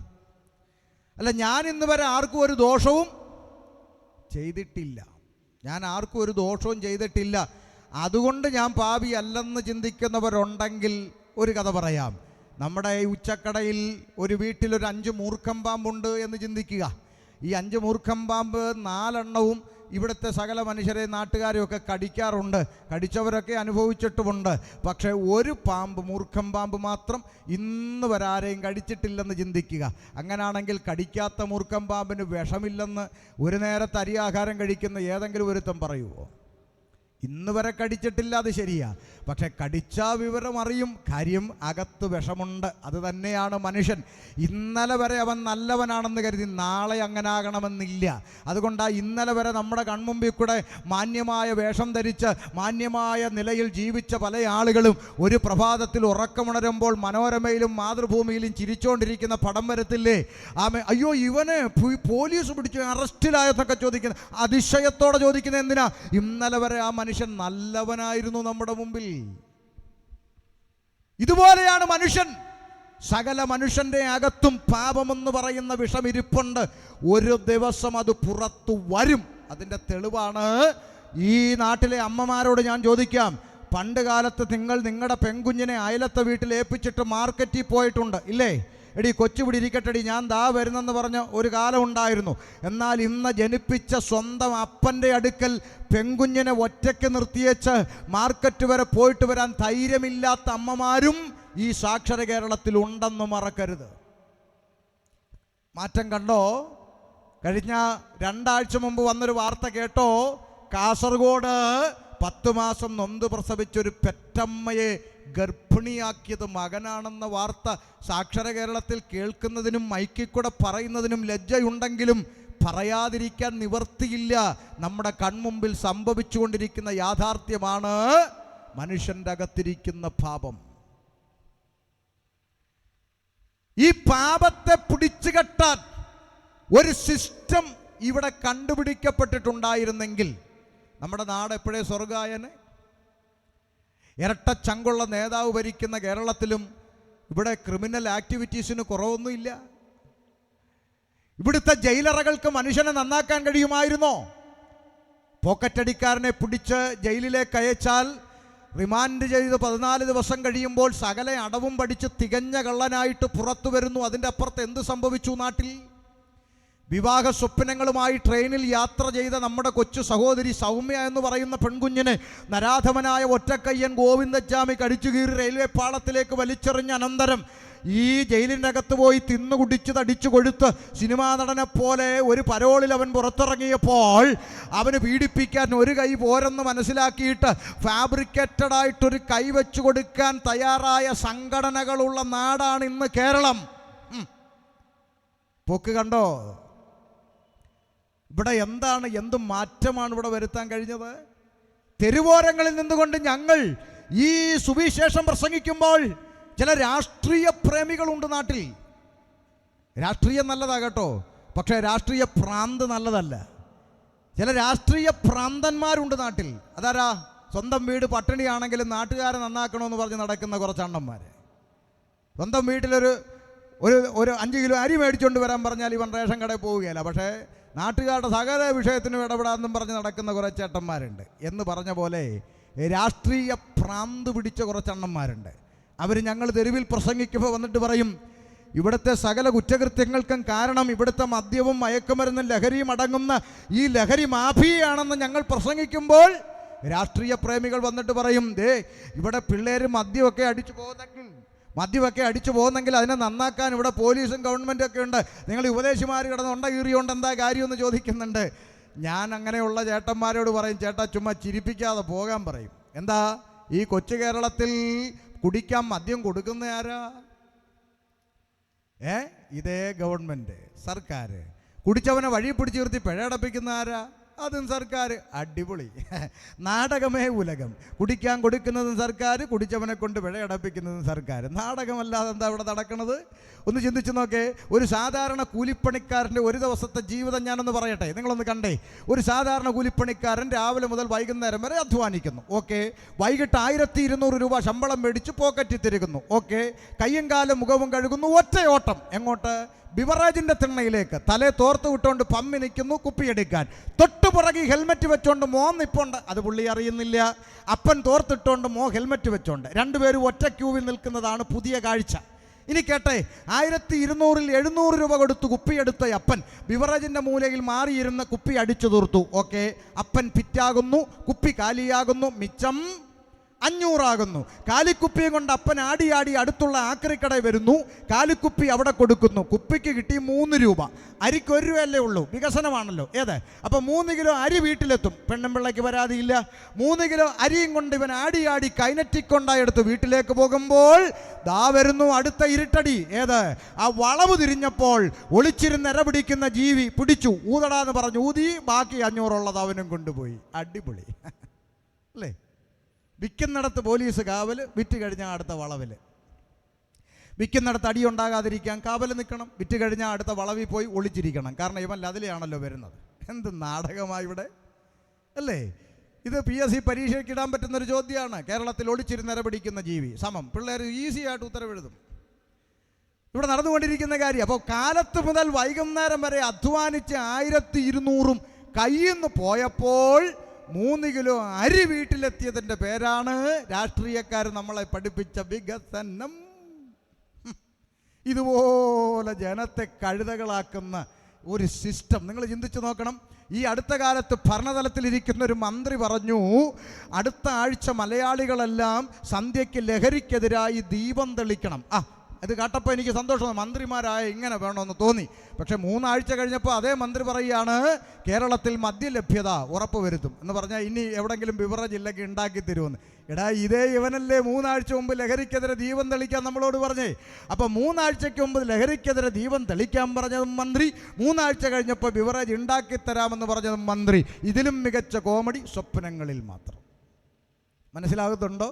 S1: അല്ല, ഞാൻ ഇന്ന് വരെ ആർക്കും ഒരു ദോഷവും ചെയ്തിട്ടില്ല. ഞാൻ ആർക്കും ഒരു ദോഷവും ചെയ്തിട്ടില്ല, അതുകൊണ്ട് ഞാൻ പാപിയല്ലെന്ന് ചിന്തിക്കുന്നവരുണ്ടെങ്കിൽ ഒരു കഥ പറയാം. നമ്മുടെ ഈ ഉച്ചക്കടയിൽ ഒരു വീട്ടിലൊരു 5 മൂർഖം പാമ്പുണ്ട് എന്ന് ചിന്തിക്കുക. ഈ 5 മൂർഖം പാമ്പ് 4 എണ്ണവും ഇവിടുത്തെ സകല മനുഷ്യരെ നാട്ടുകാരെയൊക്കെ കടിക്കാറുണ്ട്. കടിച്ചവരൊക്കെ അനുഭവിച്ചിട്ടുമുണ്ട്. പക്ഷേ ഒരു പാമ്പ്, മൂർഖം പാമ്പ് മാത്രം ഇന്ന് വരെ ആരെയും കടിച്ചിട്ടില്ലെന്ന് ചിന്തിക്കുക. അങ്ങനാണെങ്കിൽ കടിക്കാത്ത മൂർഖം പാമ്പിന് വിഷമില്ലെന്ന് ഒരു നേരത്തെ അരി ആഹാരം കഴിക്കുന്ന ഏതെങ്കിലും ഒരുത്തം പറയുമോ? ഇന്ന് വരെ കടിച്ചിട്ടില്ല, അത് ശരിയാ. പക്ഷെ കടിച്ചാ വിവരം അറിയും, കാര്യം അകത്ത് വിഷമുണ്ട്. അത് തന്നെയാണ് മനുഷ്യൻ. ഇന്നലെ വരെ അവൻ നല്ലവനാണെന്ന് കരുതി നാളെ അങ്ങനെ ആകണമെന്നില്ല. അതുകൊണ്ടാണ് ഇന്നലെ വരെ നമ്മുടെ കൺമുമ്പിൽ കൂടെ മാന്യമായ വേഷം ധരിച്ച് മാന്യമായ നിലയിൽ ജീവിച്ച പല ആളുകളും ഒരു പ്രഭാതത്തിൽ ഉറക്കമുണരുമ്പോൾ മനോരമയിലും മാതൃഭൂമിയിലും ചിരിച്ചുകൊണ്ടിരിക്കുന്ന പടം വരത്തില്ലേ? അയ്യോ ഇവനെ പോലീസ് പിടിച്ചു അറസ്റ്റിലായെന്നൊക്കെ ചോദിക്കുന്നത്, അതിശയത്തോടെ ചോദിക്കുന്നത് എന്തിനാ? ഇന്നലെ വരെ ആ മനുഷ്യൻ നല്ലവനായിരുന്നു നമ്മുടെ മുമ്പിൽ. ഇതുപോലെയാണ് മനുഷ്യൻ. സകല മനുഷ്യന്റെ അകത്തും പാപമെന്ന് പറയുന്ന വിഷം ഇരിപ്പുണ്ട്. ഒരു ദിവസം അത് പുറത്തു വരും. അതിൻ്റെ തെളിവാണ് ഈ നാട്ടിലെ അമ്മമാരോട് ഞാൻ ചോദിക്കാം. പണ്ട് കാലത്ത് നിങ്ങൾ നിങ്ങളുടെ പെൺകുഞ്ഞിനെ അയലത്തെ വീട്ടിൽ ഏൽപ്പിച്ചിട്ട് മാർക്കറ്റിൽ പോയിട്ടുണ്ട് ഇല്ലേ? എടി കൊച്ചുപിടി ഇരിക്കട്ടെടി ഞാൻ ദാ വരുന്നെന്ന് പറഞ്ഞ ഒരു കാലം ഉണ്ടായിരുന്നു. എന്നാൽ ഇന്ന് ജനിപ്പിച്ച സ്വന്തം അപ്പൻ്റെ അടുക്കൽ പെൺകുഞ്ഞിനെ ഒറ്റയ്ക്ക് നിർത്തിയേച്ച് മാർക്കറ്റ് വരെ പോയിട്ട് വരാൻ ധൈര്യമില്ലാത്ത അമ്മമാരും ഈ സാക്ഷര കേരളത്തിൽ ഉണ്ടെന്ന് മറക്കരുത്. മാറ്റം കണ്ടോ? കഴിഞ്ഞ 2 ആഴ്ച മുമ്പ് വന്നൊരു വാർത്ത കേട്ടോ? കാസർഗോഡ് 10 മാസം നൊന്ത് പ്രസവിച്ചൊരു പെറ്റമ്മയെ ഗർഭിണിയാക്കിയത് മകനാണെന്ന വാർത്ത സാക്ഷര കേരളത്തിൽ കേൾക്കുന്നതിനും മൈക്കിൽ കൂടെ പറയുന്നതിനും ലജ്ജയുണ്ടെങ്കിലും പറയാതിരിക്കാൻ നിവർത്തിയില്ല. നമ്മുടെ കൺമുമ്പിൽ സംഭവിച്ചുകൊണ്ടിരിക്കുന്ന യാഥാർത്ഥ്യമാണ് മനുഷ്യൻ്റെ അകത്തിരിക്കുന്ന പാപം. ഈ പാപത്തെ പിടിച്ചു കെട്ടാൻ ഒരു സിസ്റ്റം ഇവിടെ കണ്ടുപിടിക്കപ്പെട്ടിട്ടുണ്ടായിരുന്നെങ്കിൽ നമ്മുടെ നാട് എപ്പോഴേ സ്വർഗായനെ. ഇരട്ടച്ചങ്കുള്ള നേതാവ് ഭരിക്കുന്ന കേരളത്തിലും ഇവിടെ ക്രിമിനൽ ആക്ടിവിറ്റീസിന് കുറവൊന്നുമില്ല. ഇവിടുത്തെ ജയിലറകൾക്ക് മനുഷ്യനെ നന്നാക്കാൻ കഴിയുമായിരുന്നോ? പോക്കറ്റടിക്കാരനെ പിടിച്ച് ജയിലിലേക്ക് അയച്ചാൽ റിമാൻഡ് ചെയ്ത് 14 ദിവസം കഴിയുമ്പോൾ സകല അടവും പഠിച്ച് തികഞ്ഞ കള്ളനായിട്ട് പുറത്തു വരുന്നു. അതിൻ്റെ അപ്പുറത്ത് എന്ത് സംഭവിച്ചു നാട്ടിൽ? വിവാഹ സ്വപ്നങ്ങളുമായി ട്രെയിനിൽ യാത്ര ചെയ്ത നമ്മുടെ കൊച്ചു സഹോദരി സൗമ്യ എന്ന് പറയുന്ന പെൺകുഞ്ഞിനെ നരാധമനായ ഒറ്റക്കയ്യൻ ഗോവിന്ദച്ചാമി കടിച്ചുകീറി റെയിൽവേ പാളത്തിലേക്ക് വലിച്ചെറിഞ്ഞ അനന്തരം ഈ ജയിലിൻ്റെ അകത്ത് പോയി തിന്നുകുടിച്ച് തടിച്ചു കൊഴുത്ത് സിനിമാ നടനെ പോലെ ഒരു പരോളിൽ അവൻ പുറത്തിറങ്ങിയപ്പോൾ അവന് പീഡിപ്പിക്കാൻ ഒരു കൈ പോരെന്ന് മനസ്സിലാക്കിയിട്ട് ഫാബ്രിക്കേറ്റഡായിട്ടൊരു കൈ വെച്ചു കൊടുക്കാൻ തയ്യാറായ സംഘടനകളുള്ള നാടാണ് ഇന്ന് കേരളം. പോക്ക് കണ്ടോ? ഇവിടെ എന്ത് മാറ്റമാണ് ഇവിടെ വരുത്താൻ കഴിഞ്ഞത്? തെരുവോരങ്ങളിൽ നിന്നുകൊണ്ട് ഞങ്ങൾ ഈ സുവിശേഷം പ്രസംഗിക്കുമ്പോൾ ചില രാഷ്ട്രീയ പ്രേമികളുണ്ട് നാട്ടിൽ. രാഷ്ട്രീയം നല്ലതാ കേട്ടോ, പക്ഷേ രാഷ്ട്രീയ ഭ്രാന്ത് നല്ലതല്ല. ചില രാഷ്ട്രീയ ഭ്രാന്തന്മാരുണ്ട് നാട്ടിൽ. അതാരാ? സ്വന്തം വീട് പട്ടിണിയാണെങ്കിലും നാട്ടുകാരെ നന്നാക്കണമെന്ന് പറഞ്ഞ് നടക്കുന്ന കുറച്ച് അണ്ണന്മാർ. സ്വന്തം വീട്ടിലൊരു 5 കിലോ അരി മേടിച്ചുകൊണ്ട് വരാൻ പറഞ്ഞാൽ ഇവൻ റേഷൻ കടയിൽ പോവുകയില്ല. പക്ഷേ നാട്ടുകാരുടെ സകല വിഷയത്തിനും ഇടപെടാമെന്നും പറഞ്ഞ് നടക്കുന്ന കുറേ ചേട്ടന്മാരുണ്ട്. എന്ന് പറഞ്ഞ പോലെ രാഷ്ട്രീയ ഭ്രാന്ത് പിടിച്ച കുറച്ചെണ്ണന്മാരുണ്ട്. അവർ ഞങ്ങൾ തെരുവിൽ പ്രസംഗിക്കുമ്പോൾ വന്നിട്ട് പറയും, ഇവിടുത്തെ സകല കുറ്റകൃത്യങ്ങൾക്കും കാരണം ഇവിടുത്തെ മദ്യവും മയക്കുമരുന്നും ലഹരിയും അടങ്ങുന്ന ഈ ലഹരി മാഫിയയാണെന്ന് ഞങ്ങൾ പ്രസംഗിക്കുമ്പോൾ രാഷ്ട്രീയ പ്രേമികൾ വന്നിട്ട് പറയും, ദേ ഇവിടെ പിള്ളേർ മദ്യമൊക്കെ അടിച്ചു പോകുന്നെങ്കിൽ അതിനെ നന്നാക്കാൻ ഇവിടെ പോലീസും ഗവൺമെൻറ്റും ഒക്കെ ഉണ്ട്. നിങ്ങൾ ഉപദേശിമാർ കിടന്ന് ഉണ്ട കീറിയോണ്ട് എന്താ കാര്യമെന്ന് ചോദിക്കുന്നുണ്ട്. ഞാൻ അങ്ങനെയുള്ള ചേട്ടന്മാരോട് പറയും, ചേട്ടാ ചുമ്മാ ചിരിപ്പിക്കാതെ പോകാൻ പറയും. എന്താ ഈ കൊച്ചു കേരളത്തിൽ കുടിക്കാൻ മദ്യം കൊടുക്കുന്ന ആരാ? ഇതേ ഗവൺമെൻറ്, സർക്കാർ. കുടിച്ചവനെ വഴി പിടിച്ചു നിർത്തി പിഴയടപ്പിക്കുന്ന ആരാ? അതും സർക്കാർ. അടിപൊളി നാടകമേ ഉലകം. കുടിക്കാൻ കൊടുക്കുന്നതും സർക്കാർ, കുടിച്ചവനെ കൊണ്ട് പിഴയടപ്പിക്കുന്നതും സർക്കാർ. നാടകമല്ലാതെ എന്താ ഇവിടെ നടക്കുന്നത്? ഒന്ന് ചിന്തിച്ച് നോക്കേ. ഒരു സാധാരണ കൂലിപ്പണിക്കാരൻ്റെ ഒരു ദിവസത്തെ ജീവിതം ഞാനൊന്ന് പറയട്ടെ, നിങ്ങളൊന്ന് കണ്ടേ. ഒരു സാധാരണ കൂലിപ്പണിക്കാരൻ രാവിലെ മുതൽ വൈകുന്നേരം വരെ അധ്വാനിക്കുന്നു. ഓക്കെ. വൈകിട്ട് 1200 രൂപ ശമ്പളം മേടിച്ച് പോക്കറ്റിൽ തിരുകുന്നു. ഓക്കെ. കയ്യും കാലും മുഖവും കഴുകുന്നു, ഒറ്റയോട്ടം. എങ്ങോട്ട്? ബിവറേജിൻ്റെ തിണ്ണയിലേക്ക്. തലേ തോർത്ത് വിട്ടുകൊണ്ട് പമ്മി നിൽക്കുന്നു കുപ്പിയെടുക്കാൻ. തൊട്ടുപുറകെ ഹെൽമെറ്റ് വെച്ചോണ്ട് മോൻ നിൽപ്പുണ്ട്. അത് പുള്ളി അറിയുന്നില്ല. അപ്പൻ തോർത്തിട്ടുകൊണ്ട് മോ ഹെൽമെറ്റ് വെച്ചോണ്ട് രണ്ടുപേരും ഒറ്റ ക്യൂവിൽ നിൽക്കുന്നതാണ് പുതിയ കാഴ്ച. ഇനി കേട്ടെ, 1200-ൽ 700 രൂപ കൊടുത്ത് കുപ്പിയെടുത്ത അപ്പൻ ബിവറേജിൻ്റെ മൂലയിൽ മാറിയിരുന്ന കുപ്പി അടിച്ചു തീർത്തു. ഓക്കെ. അപ്പൻ ഫിറ്റാകുന്നു, കുപ്പി കാലിയാകുന്നു, മിച്ചം 500 കാലിക്കുപ്പിയും കൊണ്ട് അപ്പൻ ആടി അടുത്തുള്ള ആക്രിക്കടയിൽ വരുന്നു. കാലിക്കുപ്പി അവിടെ കൊടുക്കുന്നു. കുപ്പിക്ക് കിട്ടി 3 രൂപ. അരിക്ക് 1 രൂപയല്ലേ ഉള്ളൂ, വികസനമാണല്ലോ. ഏത് അപ്പം 3 കിലോ അരി വീട്ടിലെത്തും. പെണ്ണുമ്പിള്ളയ്ക്ക് പരാതിയില്ല. 3 കിലോ അരിയും കൊണ്ട് ഇവൻ ആടി കൈനറ്റിക് കൊണ്ടായെടുത്ത് വീട്ടിലേക്ക് പോകുമ്പോൾ ദാ വരുന്നു അടുത്ത ഇരുട്ടടി. ഏത്? ആ വളവ് തിരിഞ്ഞപ്പോൾ ഒളിച്ചിരുന്ന് ഇര പിടിക്കുന്ന ജീവി പിടിച്ചു. ഊതടാന്ന് പറഞ്ഞു ഊതി. ബാക്കി 500 അവനും കൊണ്ടുപോയി. അടിപൊളി അല്ലേ? വിൽക്കുന്നിടത്ത് പോലീസ് കാവൽ, വിറ്റ് കഴിഞ്ഞാൽ അടുത്ത വളവിൽ. വിൽക്കുന്നിടത്ത് അടി ഉണ്ടാകാതിരിക്കാൻ കാവൽ നിൽക്കണം. വിറ്റ് കഴിഞ്ഞാൽ അടുത്ത വളവിൽ പോയി ഒളിച്ചിരിക്കണം. കാരണം ഇവൻ അതിലെയാണല്ലോ വരുന്നത്. എന്ത് നാടകമായി ഇവിടെ അല്ലേ? ഇത് PSC പരീക്ഷയ്ക്ക് ഇടാൻ പറ്റുന്നൊരു ചോദ്യമാണ്. കേരളത്തിൽ ഒളിച്ചിരുന്ന് ഇര പിടിക്കുന്ന ജീവി സമം. പിള്ളേർ ഈസി ആയിട്ട് ഉത്തരവെഴുതും. ഇവിടെ നടന്നുകൊണ്ടിരിക്കുന്ന കാര്യം. അപ്പോൾ കാലത്ത് മുതൽ വൈകുന്നേരം വരെ അധ്വാനിച്ച് 1200 കയ്യിൽ നിന്ന് പോയപ്പോൾ 3 കിലോ അരി വീട്ടിലെത്തിയതിൻ്റെ പേരാണ് രാഷ്ട്രീയക്കാർ നമ്മളെ പഠിപ്പിച്ച വികസനം. ഇതുപോലെ ജനത്തെ കഴുതകളാക്കുന്ന ഒരു സിസ്റ്റം നിങ്ങൾ ചിന്തിച്ചു നോക്കണം. ഈ അടുത്ത കാലത്ത് ഭരണതലത്തിലിരിക്കുന്ന ഒരു മന്ത്രി പറഞ്ഞു, അടുത്ത ആഴ്ച മലയാളികളെല്ലാം സന്ധ്യയ്ക്ക് ലഹരിക്കെതിരായി ദീപം തെളിക്കണം. ഇത് കേട്ടപ്പോൾ എനിക്ക് സന്തോഷം. മന്ത്രിമാരായ ഇങ്ങനെ വേണമെന്ന് തോന്നി. പക്ഷേ 3 ആഴ്ച കഴിഞ്ഞപ്പോൾ അതേ മന്ത്രി പറയുകയാണ് കേരളത്തിൽ മദ്യലഭ്യത ഉറപ്പുവരുത്തും എന്ന് പറഞ്ഞാൽ ഇനി എവിടെങ്കിലും ബിവറേജ് ഇല്ലെങ്കിൽ ഉണ്ടാക്കി തരുമെന്ന്. എടാ, ഇതേ ഇവനല്ലേ 3 ആഴ്ച മുമ്പ് ലഹരിക്കെതിരെ ദീപം തെളിക്കാൻ നമ്മളോട് പറഞ്ഞേ. അപ്പോൾ 3 ആഴ്ചയ്ക്ക് മുമ്പ് ലഹരിക്കെതിരെ ദീപം തെളിക്കാൻ പറഞ്ഞതും മന്ത്രി, 3 ആഴ്ച കഴിഞ്ഞപ്പോൾ ബിവറേജ് ഉണ്ടാക്കി തരാമെന്ന് പറഞ്ഞതും മന്ത്രി. ഇതിലും മികച്ച കോമഡി സ്വപ്നങ്ങളിൽ മാത്രം. മനസ്സിലാകുന്നുണ്ടോ?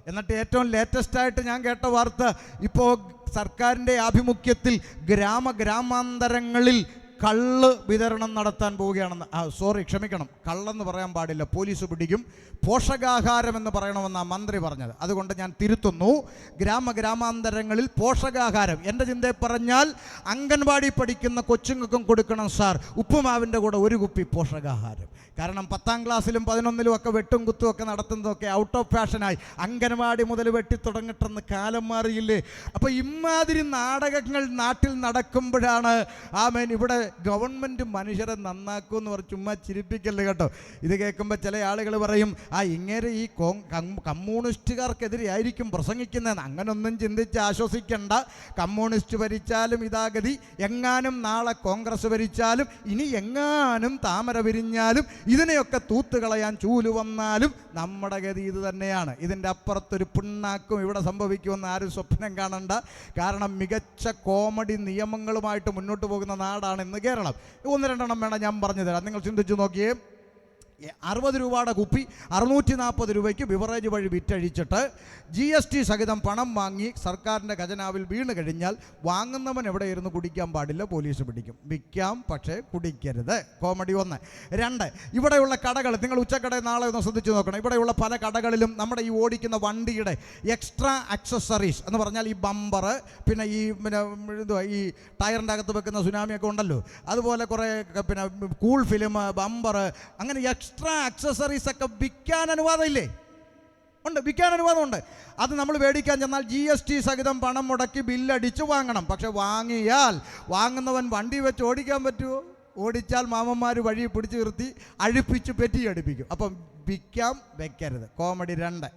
S1: എന്നിട്ട് ഏറ്റവും ലേറ്റസ്റ്റായിട്ട് ഞാൻ കേട്ട വാർത്ത, ഇപ്പോൾ സർക്കാരിൻ്റെ ആഭിമുഖ്യത്തിൽ ഗ്രാമാന്തരങ്ങളിൽ കള്ള് വിതരണം നടത്താൻ പോവുകയാണെന്ന്. ക്ഷമിക്കണം, കള്ളെന്ന് പറയാൻ പാടില്ല, പോലീസ് പിടിക്കും. പോഷകാഹാരം എന്ന് പറയണമെന്നാണ് മന്ത്രി പറഞ്ഞത്. അതുകൊണ്ട് ഞാൻ തിരുത്തുന്നു, ഗ്രാമാന്തരങ്ങളിൽ പോഷകാഹാരം. എൻ്റെ ചിന്തയിൽ പറഞ്ഞാൽ അംഗൻവാടി പഠിക്കുന്ന കൊച്ചുങ്ങൾക്കും കൊടുക്കണം സാർ, ഉപ്പുമാവിൻ്റെ കൂടെ 1 കുപ്പി പോഷകാഹാരം. കാരണം 10ാം ക്ലാസ്സിലും 11ലും ഒക്കെ വെട്ടും കുത്തും ഒക്കെ നടത്തുന്നതൊക്കെ ഔട്ട് ഓഫ് ഫാഷനായി. അംഗൻവാടി മുതൽ വെട്ടിത്തുടങ്ങിട്ടെന്ന് കാലം മാറിയില്ലേ? അപ്പോൾ ഇമാതിരി നാടകങ്ങൾ നാട്ടിൽ നടക്കുമ്പോഴാണ് ഇവിടെ ഗവൺമെൻറ് മനുഷ്യരെ നന്നാക്കുമെന്ന് പറഞ്ഞ് ചുമ്മാ ചിരിപ്പിക്കല്ലേ കേട്ടോ. ഇത് കേൾക്കുമ്പോൾ ചില ആളുകൾ പറയും, ഇങ്ങനെ ഈ കമ്മ്യൂണിസ്റ്റുകാർക്കെതിരെ ആയിരിക്കും പ്രസംഗിക്കുന്നതെന്ന്. അങ്ങനൊന്നും ചിന്തിച്ച് ആശ്വസിക്കേണ്ട. കമ്മ്യൂണിസ്റ്റ് ഭരിച്ചാലും ഇതാഗതി, എങ്ങാനും നാളെ കോൺഗ്രസ് ഭരിച്ചാലും, ഇനി എങ്ങാനും താമര വിരിഞ്ഞാലും, ഇതിനെയൊക്കെ തൂത്തുകളയാൻ ചൂല് വന്നാലും നമ്മുടെ ഗതി ഇത് തന്നെയാണ്. ഇതിൻ്റെ അപ്പുറത്തൊരു പിണ്ണാക്കും ഇവിടെ സംഭവിക്കുമെന്ന് ആരും സ്വപ്നം കാണണ്ട. കാരണം മികച്ച കോമഡി നിയമങ്ങളുമായിട്ട് മുന്നോട്ട് പോകുന്ന നാടാണ് ഇന്ന് കേരളം. 1-2 വേണം ഞാൻ പറഞ്ഞു തരാം. നിങ്ങൾ ചിന്തിച്ചു നോക്കിയേ. 60 രൂപയുടെ കുപ്പി 640 രൂപയ്ക്ക് ബിവറേജ് വഴി വിറ്റഴിച്ചിട്ട് GST സഹിതം പണം വാങ്ങി സർക്കാരിൻ്റെ ഖജനാവിൽ വീണ് കഴിഞ്ഞാൽ വാങ്ങുന്നവൻ എവിടെ ഇരുന്ന് കുടിക്കാൻ പാടില്ല, പോലീസ് പിടിക്കും. വിൽക്കാം, പക്ഷേ കുടിക്കരുത്. കോമഡി 1. 2, ഇവിടെയുള്ള കടകൾ നിങ്ങൾ ഉച്ചക്കടയിൽ നാളെ ഒന്ന് ശ്രദ്ധിച്ച് നോക്കണം. ഇവിടെയുള്ള പല കടകളിലും നമ്മുടെ ഈ ഓടിക്കുന്ന വണ്ടിയുടെ എക്സ്ട്രാ ആക്സസറീസ് എന്ന് പറഞ്ഞാൽ ഈ ബമ്പർ, പിന്നെ ഈ ടയറിൻ്റെ അകത്ത് വെക്കുന്ന സുനാമിയൊക്കെ ഉണ്ടല്ലോ, അതുപോലെ കുറേ കൂൾ ഫിലിം, ബമ്പർ, അങ്ങനെ എക്സ്ട്രാ ആക്സസറീസ് ഒക്കെ വിൽക്കാൻ അനുവാദമില്ലേ? ഉണ്ട്, വിൽക്കാൻ അനുവാദമുണ്ട്. അത് നമ്മൾ മേടിക്കാൻ ചെന്നാൽ GST സഹിതം പണം മുടക്കി ബില്ലടിച്ച് വാങ്ങണം. പക്ഷെ വാങ്ങിയാൽ വാങ്ങുന്നവൻ വണ്ടി വെച്ച് ഓടിക്കാൻ പറ്റുമോ? ഓടിച്ചാൽ മാമന്മാർ വഴി പിടിച്ച് നിർത്തി അഴിപ്പിച്ച് പെറ്റി അടുപ്പിക്കും. അപ്പം വിൽക്കാം, വെക്കരുത്. കോമഡി 2.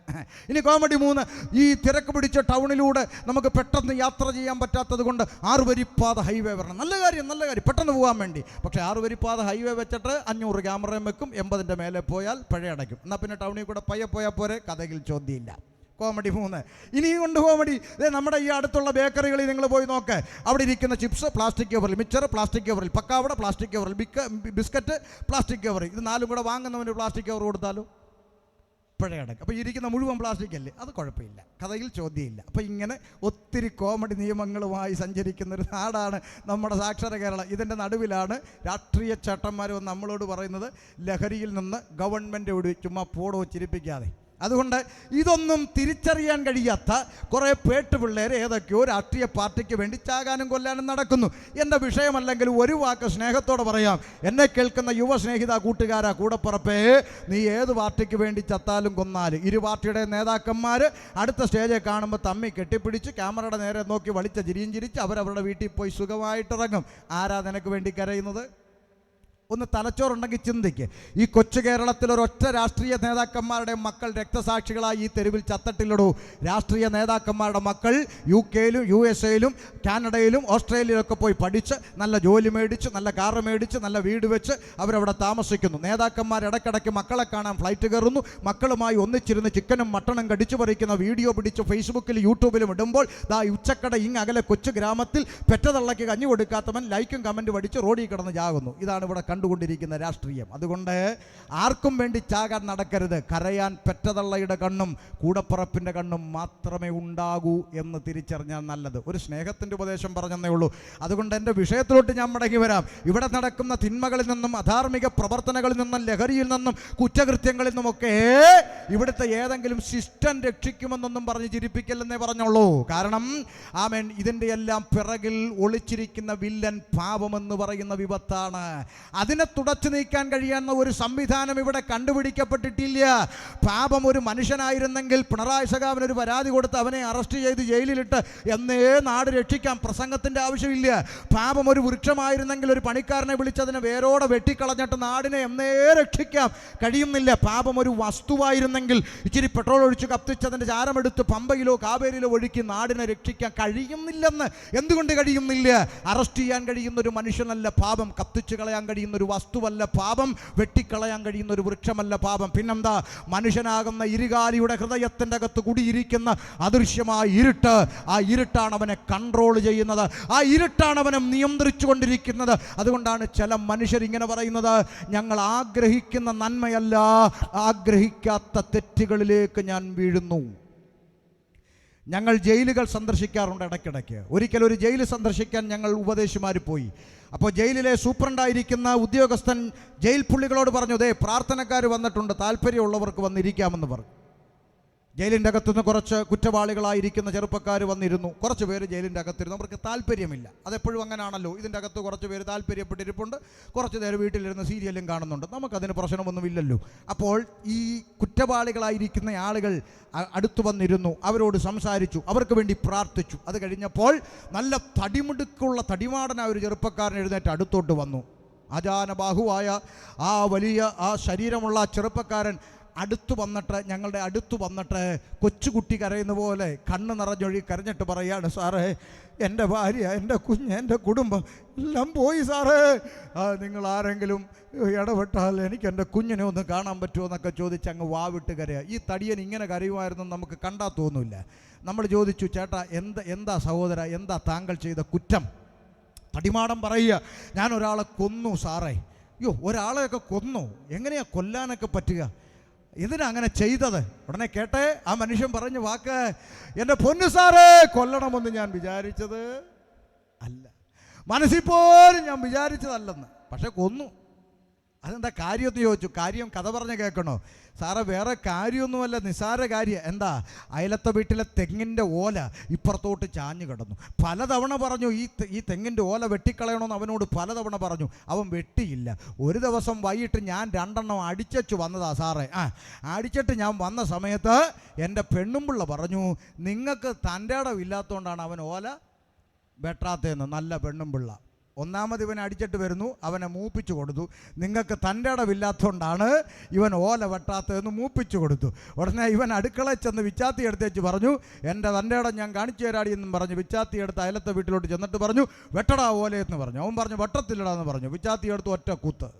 S1: ഇനി കോമഡി 3, ഈ തിരക്ക് പിടിച്ച ടൗണിലൂടെ നമുക്ക് പെട്ടെന്ന് യാത്ര ചെയ്യാൻ പറ്റാത്തത് കൊണ്ട് 6 വരിപ്പാത ഹൈവേ വരണം. നല്ല കാര്യം, പെട്ടെന്ന് പോകാൻ വേണ്ടി. പക്ഷേ 6 വരിപ്പാത ഹൈവേ വെച്ചിട്ട് 500 ക്യാമറയും വെക്കും. 80ൻ്റെ മേലെ പോയാൽ പഴ അടയ്ക്കും. എന്നാൽ പിന്നെ ടൗണിൽ കൂടെ പയ്യെ പോയാൽ പോരെ, കഥയിൽ ചോദ്യമില്ല. കോമഡി 3. ഇനിയും കൊണ്ട് കോമഡി. നമ്മുടെ ഈ അടുത്തുള്ള ബേക്കറികളിൽ നിങ്ങൾ പോയി നോക്ക്. അവിടെ ഇരിക്കുന്ന ചിപ്സ് പ്ലാസ്റ്റിക് കവറിൽ, മിച്ചർ പ്ലാസ്റ്റിക് കവറിൽ, പക്കാവട പ്ലാസ്റ്റിക് കവറിൽ, ബിസ്ക്കറ്റ് പ്ലാസ്റ്റിക് കവറിൽ. ഇത് 4 കൂടെ വാങ്ങുന്നവന് പ്ലാസ്റ്റിക് കവർ കൊടുത്താലോ പഴയടക്കം. അപ്പോൾ ഇരിക്കുന്ന മുഴുവൻ പ്ലാസ്റ്റിക് അല്ലേ, അത് കുഴപ്പമില്ല, കഥയിൽ ചോദ്യമില്ല. അപ്പോൾ ഇങ്ങനെ ഒത്തിരി കോമഡി നിയമങ്ങളുമായി സഞ്ചരിക്കുന്നൊരു നാടാണ് നമ്മുടെ സാക്ഷര കേരളം. ഇതിൻ്റെ നടുവിലാണ് രാഷ്ട്രീയ ചേട്ടന്മാർ നമ്മളോട് പറയുന്നത് ലഹരിയിൽ നിന്ന് ഗവൺമെൻറ് ചുമ്മാ പോടോ ചിരിപ്പിക്കാതെ. അതുകൊണ്ട് ഇതൊന്നും തിരിച്ചറിയാൻ കഴിയാത്ത കുറേ പേട്ടുപിള്ളേർ ഏതൊക്കെയോ രാഷ്ട്രീയ പാർട്ടിക്ക് വേണ്ടി ചാകാനും കൊല്ലാനും നടക്കുന്നു. എൻ്റെ വിഷയമല്ലെങ്കിൽ ഒരു വാക്ക് സ്നേഹത്തോടെ പറയാം. എന്നെ കേൾക്കുന്ന യുവ സ്നേഹിത കൂട്ടുകാരാ, കൂടപ്പുറപ്പേ, നീ ഏത് പാർട്ടിക്ക് വേണ്ടി ചത്താലും കൊന്നാലും, 2 പാർട്ടിയുടെ നേതാക്കന്മാർ അടുത്ത സ്റ്റേജിൽ കാണുമ്പോൾ തമ്മി കെട്ടിപ്പിടിച്ച് ക്യാമറയുടെ നേരെ നോക്കി വളിച്ച ചിരിയും ചിരിച്ച് അവരവരുടെ വീട്ടിൽ പോയി സുഖമായിട്ടിറങ്ങും. ആരാ നിനക്ക് വേണ്ടി കരയുന്നത്? ഒന്ന് തലച്ചോറുണ്ടെങ്കിൽ ചിന്തിക്ക്. ഈ കൊച്ചു കേരളത്തിൽ ഒരൊറ്റ രാഷ്ട്രീയ നേതാക്കന്മാരുടെ മക്കൾ രക്തസാക്ഷികളായി ഈ തെരുവിൽ ചത്തട്ടില്ലടൂ. രാഷ്ട്രീയ നേതാക്കന്മാരുടെ മക്കൾ UK-ലും USA-ലും കാനഡയിലും ഓസ്ട്രേലിയയിലൊക്കെ പോയി പഠിച്ച് നല്ല ജോലി മേടിച്ച് നല്ല കാറ് മേടിച്ച് നല്ല വീട് വെച്ച് അവരവിടെ താമസിക്കുന്നു. നേതാക്കന്മാർ ഇടയ്ക്കിടയ്ക്ക് മക്കളെ കാണാൻ ഫ്ലൈറ്റ് കയറുന്നു. മക്കളുമായി ഒന്നിച്ചിരുന്ന് ചിക്കനും മട്ടണും കടിച്ചു പറിക്കുന്ന വീഡിയോ പിടിച്ച് ഫേസ്ബുക്കിലും യൂട്യൂബിലും ഇടുമ്പോൾ ദാ ഉച്ചക്കട അകലെ കൊച്ചു ഗ്രാമത്തിൽ പെറ്റതള്ളയ്ക്ക് കഞ്ഞി കൊടുക്കാത്തവൻ ലൈക്കും കമൻറ്റ് പഠിച്ച് റോഡിൽ കിടന്ന് ചാകുന്നു. ഇതാണ് ഇവിടെ കണ്ടുകൊണ്ടിരിക്കുന്ന രാഷ്ട്രീയം. അതുകൊണ്ട് ആർക്കും വേണ്ടി ചാകാൻ നടക്കരുത്. കരയാൻ പെറ്റതള്ളയുടെ കണ്ണും കൂടപ്പറപ്പിൻ്റെ കണ്ണും മാത്രമേ ഉണ്ടാകൂ എന്ന് തിരിച്ചറിഞ്ഞാൽ നല്ലത്. ഒരു സ്നേഹത്തിൻ്റെ ഉപദേശം പറഞ്ഞെന്നേ ഉള്ളൂ. അതുകൊണ്ട് എൻ്റെ വിഷയത്തിലോട്ട് ഞാൻ മടങ്ങി വരാം. ഇവിടെ നടക്കുന്ന തിന്മകളിൽ നിന്നും അധാർമിക പ്രവർത്തനങ്ങളിൽ നിന്നും ലഹരിയിൽ നിന്നും കുറ്റകൃത്യങ്ങളിൽ നിന്നുമൊക്കെ ഇവിടുത്തെ ഏതെങ്കിലും സിസ്റ്റം രക്ഷിക്കുമെന്നൊന്നും പറഞ്ഞ് ചിരിപ്പിക്കല്ലെന്നേ പറഞ്ഞുള്ളൂ. കാരണം ആമേൻ, ഇതിൻ്റെ എല്ലാം പിറകിൽ ഒളിച്ചിരിക്കുന്ന വില്ലൻ പാപമെന്ന് പറയുന്ന വിപത്താണ്. അതിനെ തുടച്ചു നീക്കാൻ കഴിയാവുന്ന ഒരു സംവിധാനം ഇവിടെ കണ്ടുപിടിക്കപ്പെട്ടിട്ടില്ല. പാപം ഒരു മനുഷ്യനായിരുന്നെങ്കിൽ പിണറായി സഖാവിന് ഒരു പരാതി കൊടുത്ത് അവനെ അറസ്റ്റ് ചെയ്ത് ജയിലിലിട്ട് എന്നേ നാട് രക്ഷിക്കാം. പ്രസംഗത്തിൻ്റെ ആവശ്യമില്ല. പാപം ഒരു വൃക്ഷമായിരുന്നെങ്കിൽ ഒരു പണിക്കാരനെ വിളിച്ചതിനെ വേരോടെ വെട്ടിക്കളഞ്ഞിട്ട് നാടിനെ എന്നേ രക്ഷിക്കാം. കഴിയുന്നില്ല. പാപം ഒരു വസ്തുവായിരുന്നെങ്കിൽ ഇച്ചിരി പെട്രോൾ ഒഴിച്ച് കത്തിച്ചതിൻ്റെ ചാരമെടുത്ത് പമ്പയിലോ കാവേരിയിലോ ഒഴുക്കി നാടിനെ രക്ഷിക്കാൻ കഴിയുന്നില്ലെന്ന്. എന്തുകൊണ്ട് കഴിയുന്നില്ല? അറസ്റ്റ് ചെയ്യാൻ കഴിയുന്ന ഒരു മനുഷ്യനല്ല പാപം. കത്തിച്ചു കളയാൻ കഴിയുന്ന ഒരു വസ്തുവല്ല പാപം. വെട്ടിക്കളയാൻ കഴിയുന്ന ഒരു വൃക്ഷമല്ല പാപം. പിന്നെന്താ? മനുഷ്യനാകുന്ന ഇരുകാലിയുടെ ഹൃദയത്തിൻ്റെ അകത്ത് കുടിയിരിക്കുന്ന അദൃശ്യമായ ഇരുട്ട്. ആ ഇരുട്ടാണ് അവനെ കൺട്രോൾ ചെയ്യുന്നത്. ആ ഇരുട്ടാണ് അവനെ നിയന്ത്രിച്ചു കൊണ്ടിരിക്കുന്നത്. അതുകൊണ്ടാണ് ചില മനുഷ്യർ ഇങ്ങനെ പറയുന്നത്, ഞങ്ങൾ ആഗ്രഹിക്കുന്ന നന്മയല്ല, ആഗ്രഹിക്കാത്ത തെറ്റുകളിലേക്ക് ഞാൻ വീഴുന്നു. ഞങ്ങൾ ജയിലുകൾ സന്ദർശിക്കാറുണ്ട് ഇടയ്ക്കിടയ്ക്ക്. ഒരിക്കൽ ഒരു ജയിൽ സന്ദർശിക്കാൻ ഞങ്ങൾ ഉപദേശിമാർ പോയി. അപ്പോൾ ജയിലിലെ സൂപ്രണ്ടായിരിക്കുന്ന ഉദ്യോഗസ്ഥൻ ജയിൽ പുള്ളികളോട് പറഞ്ഞു, ദേ പ്രാർത്ഥനക്കാർ വന്നിട്ടുണ്ട്, താല്പര്യമുള്ളവർക്ക് വന്നിരിക്കാമെന്ന് പറഞ്ഞു. ജയിലിൻ്റെ അകത്തുനിന്ന് കുറച്ച് കുറ്റവാളികളായിരിക്കുന്ന ചെറുപ്പക്കാർ വന്നിരുന്നു. കുറച്ച് പേര് ജയിലിൻ്റെ അകത്തിരുന്നു. അവർക്ക് താല്പര്യമില്ല. അതെപ്പോഴും അങ്ങനെയാണല്ലോ. ഇതിൻ്റെ അകത്ത് കുറച്ച് പേര് താല്പര്യപ്പെട്ടിരിപ്പുണ്ട്, കുറച്ച് നേരം വീട്ടിലിരുന്ന് സീരിയലും കാണുന്നുണ്ട്. നമുക്കതിന് പ്രശ്നമൊന്നുമില്ലല്ലോ. അപ്പോൾ ഈ കുറ്റവാളികളായിരിക്കുന്ന ആളുകൾ അടുത്തു വന്നിരുന്നു. അവരോട് സംസാരിച്ചു, അവർക്ക് വേണ്ടി പ്രാർത്ഥിച്ചു. അത് കഴിഞ്ഞപ്പോൾ നല്ല തടിമുടുക്കുള്ള തടിമാടനായ ഒരു ചെറുപ്പക്കാരൻ എഴുന്നേറ്റ് അടുത്തോട്ട് വന്നു. ആജാനബാഹുവായ ആ വലിയ ആ ശരീരമുള്ള ചെറുപ്പക്കാരൻ ഞങ്ങളുടെ അടുത്ത് വന്നിട്ട് കൊച്ചുകുട്ടി കരയുന്ന പോലെ കണ്ണ് നിറഞ്ഞൊഴി കരഞ്ഞിട്ട് പറയാണ്, സാറേ എൻ്റെ ഭാര്യ, എൻ്റെ കുഞ്ഞ്, എൻ്റെ കുടുംബം എല്ലാം പോയി സാറേ. നിങ്ങൾ ആരെങ്കിലും ഇടപെട്ടാൽ എനിക്ക് എൻ്റെ കുഞ്ഞിനെ ഒന്ന് കാണാൻ പറ്റുമോ എന്നൊക്കെ ചോദിച്ച് അങ്ങ് വാവിട്ട് കരയുക. ഈ തടിയൻ ഇങ്ങനെ കരയുമായിരുന്നു നമുക്ക് കണ്ടാൽ തോന്നില്ല. നമ്മൾ ചോദിച്ചു, ചേട്ടാ എന്താ സഹോദര, എന്താ താങ്കൾ ചെയ്ത കുറ്റം? തടിമാടൻ പറയുക, ഞാൻ ഒരാളെ കൊന്നു സാറേ. അയ്യോ, ഒരാളെയൊക്കെ കൊന്നു? എങ്ങനെയാ കൊല്ലാനൊക്കെ പറ്റുക? ഇതിനാ അങ്ങനെ ചെയ്തത്? ഉടനെ കേട്ടെ ആ മനുഷ്യൻ പറഞ്ഞ വാക്ക്, എൻ്റെ പൊന്നു സാറേ, കൊല്ലണമെന്ന് ഞാൻ വിചാരിച്ചത് അല്ല, മനസ്സിൽ പോലും ഞാൻ വിചാരിച്ചതല്ലെന്ന്, പക്ഷെ കൊന്നു. അതെന്താ കാര്യമെന്ന് ചോദിച്ചു. കാര്യം കഥ പറഞ്ഞ് കേൾക്കണോ? സാറേ വേറെ കാര്യമൊന്നുമല്ല, നിസ്സാര കാര്യം. എന്താ? അയലത്തെ വീട്ടിലെ തെങ്ങിൻ്റെ ഓല ഇപ്പുറത്തോട്ട് ചാഞ്ഞു കിടന്നു. പലതവണ പറഞ്ഞു ഈ തെങ്ങിൻ്റെ ഓല വെട്ടിക്കളയണമെന്ന് അവനോട് പലതവണ പറഞ്ഞു. അവൻ വെട്ടിയില്ല. ഒരു ദിവസം വൈകിട്ട് ഞാൻ 2 എണ്ണം അടിച്ചു വന്നതാ സാറേ. അടിച്ചിട്ട് ഞാൻ വന്ന സമയത്ത് എൻ്റെ പെണ്ണുമ്പിള്ള പറഞ്ഞു, നിങ്ങൾക്ക് തൻ്റെ ഇടമില്ലാത്തതുകൊണ്ടാണ് അവൻ ഓല വെട്ടാത്തതെന്ന്. നല്ല പെണ്ണുമ്പിള്ള. ഒന്നാമത് ഇവൻ അടിച്ചിട്ട് വരുന്നു, അവനെ മൂപ്പിച്ചു കൊടുത്തു. നിങ്ങൾക്ക് തൻ്റെ ഇടമില്ലാത്തതുകൊണ്ടാണ് ഇവൻ ഓല വെട്ടാത്തതെന്ന് മൂപ്പിച്ചു കൊടുത്തു. ഉടനെ ഇവൻ അടുക്കളയിൽ ചെന്ന് വിച്ചാത്തി എടുത്തേച്ച് പറഞ്ഞു, എൻ്റെ തൻ്റെ ഇടം ഞാൻ കാണിച്ചു തരാടി എന്നും പറഞ്ഞു വിച്ചാത്തി എടുത്ത് അയലത്തെ വീട്ടിലോട്ട് ചെന്നിട്ട് പറഞ്ഞു, വെട്ടടാ ഓലയെന്ന് പറഞ്ഞു. അവൻ പറഞ്ഞു, വെട്ടത്തില്ലടാന്ന് പറഞ്ഞു. വിച്ചാത്തി എടുത്ത് ഒറ്റ കുത്ത്.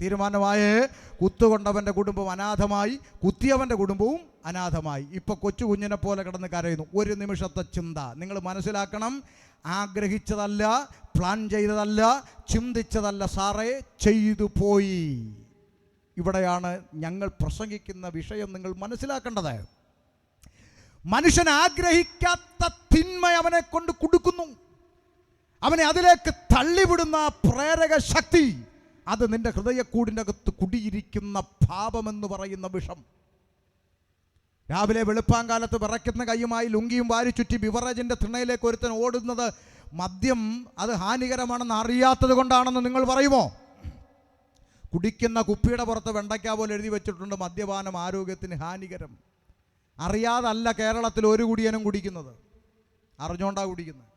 S1: തീരുമാനമായേ കുത്തുകൊണ്ടവൻ്റെ കുടുംബം അനാഥമായി, കുത്തിയവൻ്റെ കുടുംബവും അനാഥമായി. ഇപ്പോൾ കൊച്ചു കുഞ്ഞിനെ പോലെ കിടന്ന് കരയുന്നു. ഒരു നിമിഷത്തെ ചിന്ത നിങ്ങൾ മനസ്സിലാക്കണം. ആഗ്രഹിച്ചതല്ല, പ്ലാൻ ചെയ്തതല്ല, ചിന്തിച്ചതല്ല സാറേ, ചെയ്തു പോയി. ഇവിടെയാണ് ഞങ്ങൾ പ്രസംഗിക്കുന്ന വിഷയം നിങ്ങൾ മനസ്സിലാക്കേണ്ടത്. മനുഷ്യൻ ആഗ്രഹിക്കാത്ത തിന്മ അവനെ കൊണ്ട് കൊടുക്കുന്നു. അവനെ അതിലേക്ക് തള്ളിവിടുന്ന പ്രേരക ശക്തി, അത് നിന്റെ ഹൃദയക്കൂടിൻ്റെ അകത്ത് കുടിയിരിക്കുന്ന പാപമെന്ന് പറയുന്ന വിഷം. രാവിലെ വെളുപ്പാങ്കാലത്ത് വിറയ്ക്കുന്ന കൈയുമായി ലുങ്കിയും വാരി ചുറ്റി ബിവറേജിൻ്റെ തിണ്ണയിലേക്ക് ഒരുത്തൻ ഓടുന്നത് മദ്യം അത് ഹാനികരമാണെന്ന് അറിയാത്തത് കൊണ്ടാണെന്ന് നിങ്ങൾ പറയുമോ? കുടിക്കുന്ന കുപ്പിയുടെ പുറത്ത് വെണ്ടയ്ക്ക പോലെ എഴുതി വെച്ചിട്ടുണ്ട്, മദ്യപാനം ആരോഗ്യത്തിന് ഹാനികരം. അറിയാതല്ല കേരളത്തിൽ ഒരു കുടിയനും കുടിക്കുന്നത്, അറിഞ്ഞുകൊണ്ടാണ് കുടിക്കുന്നത്.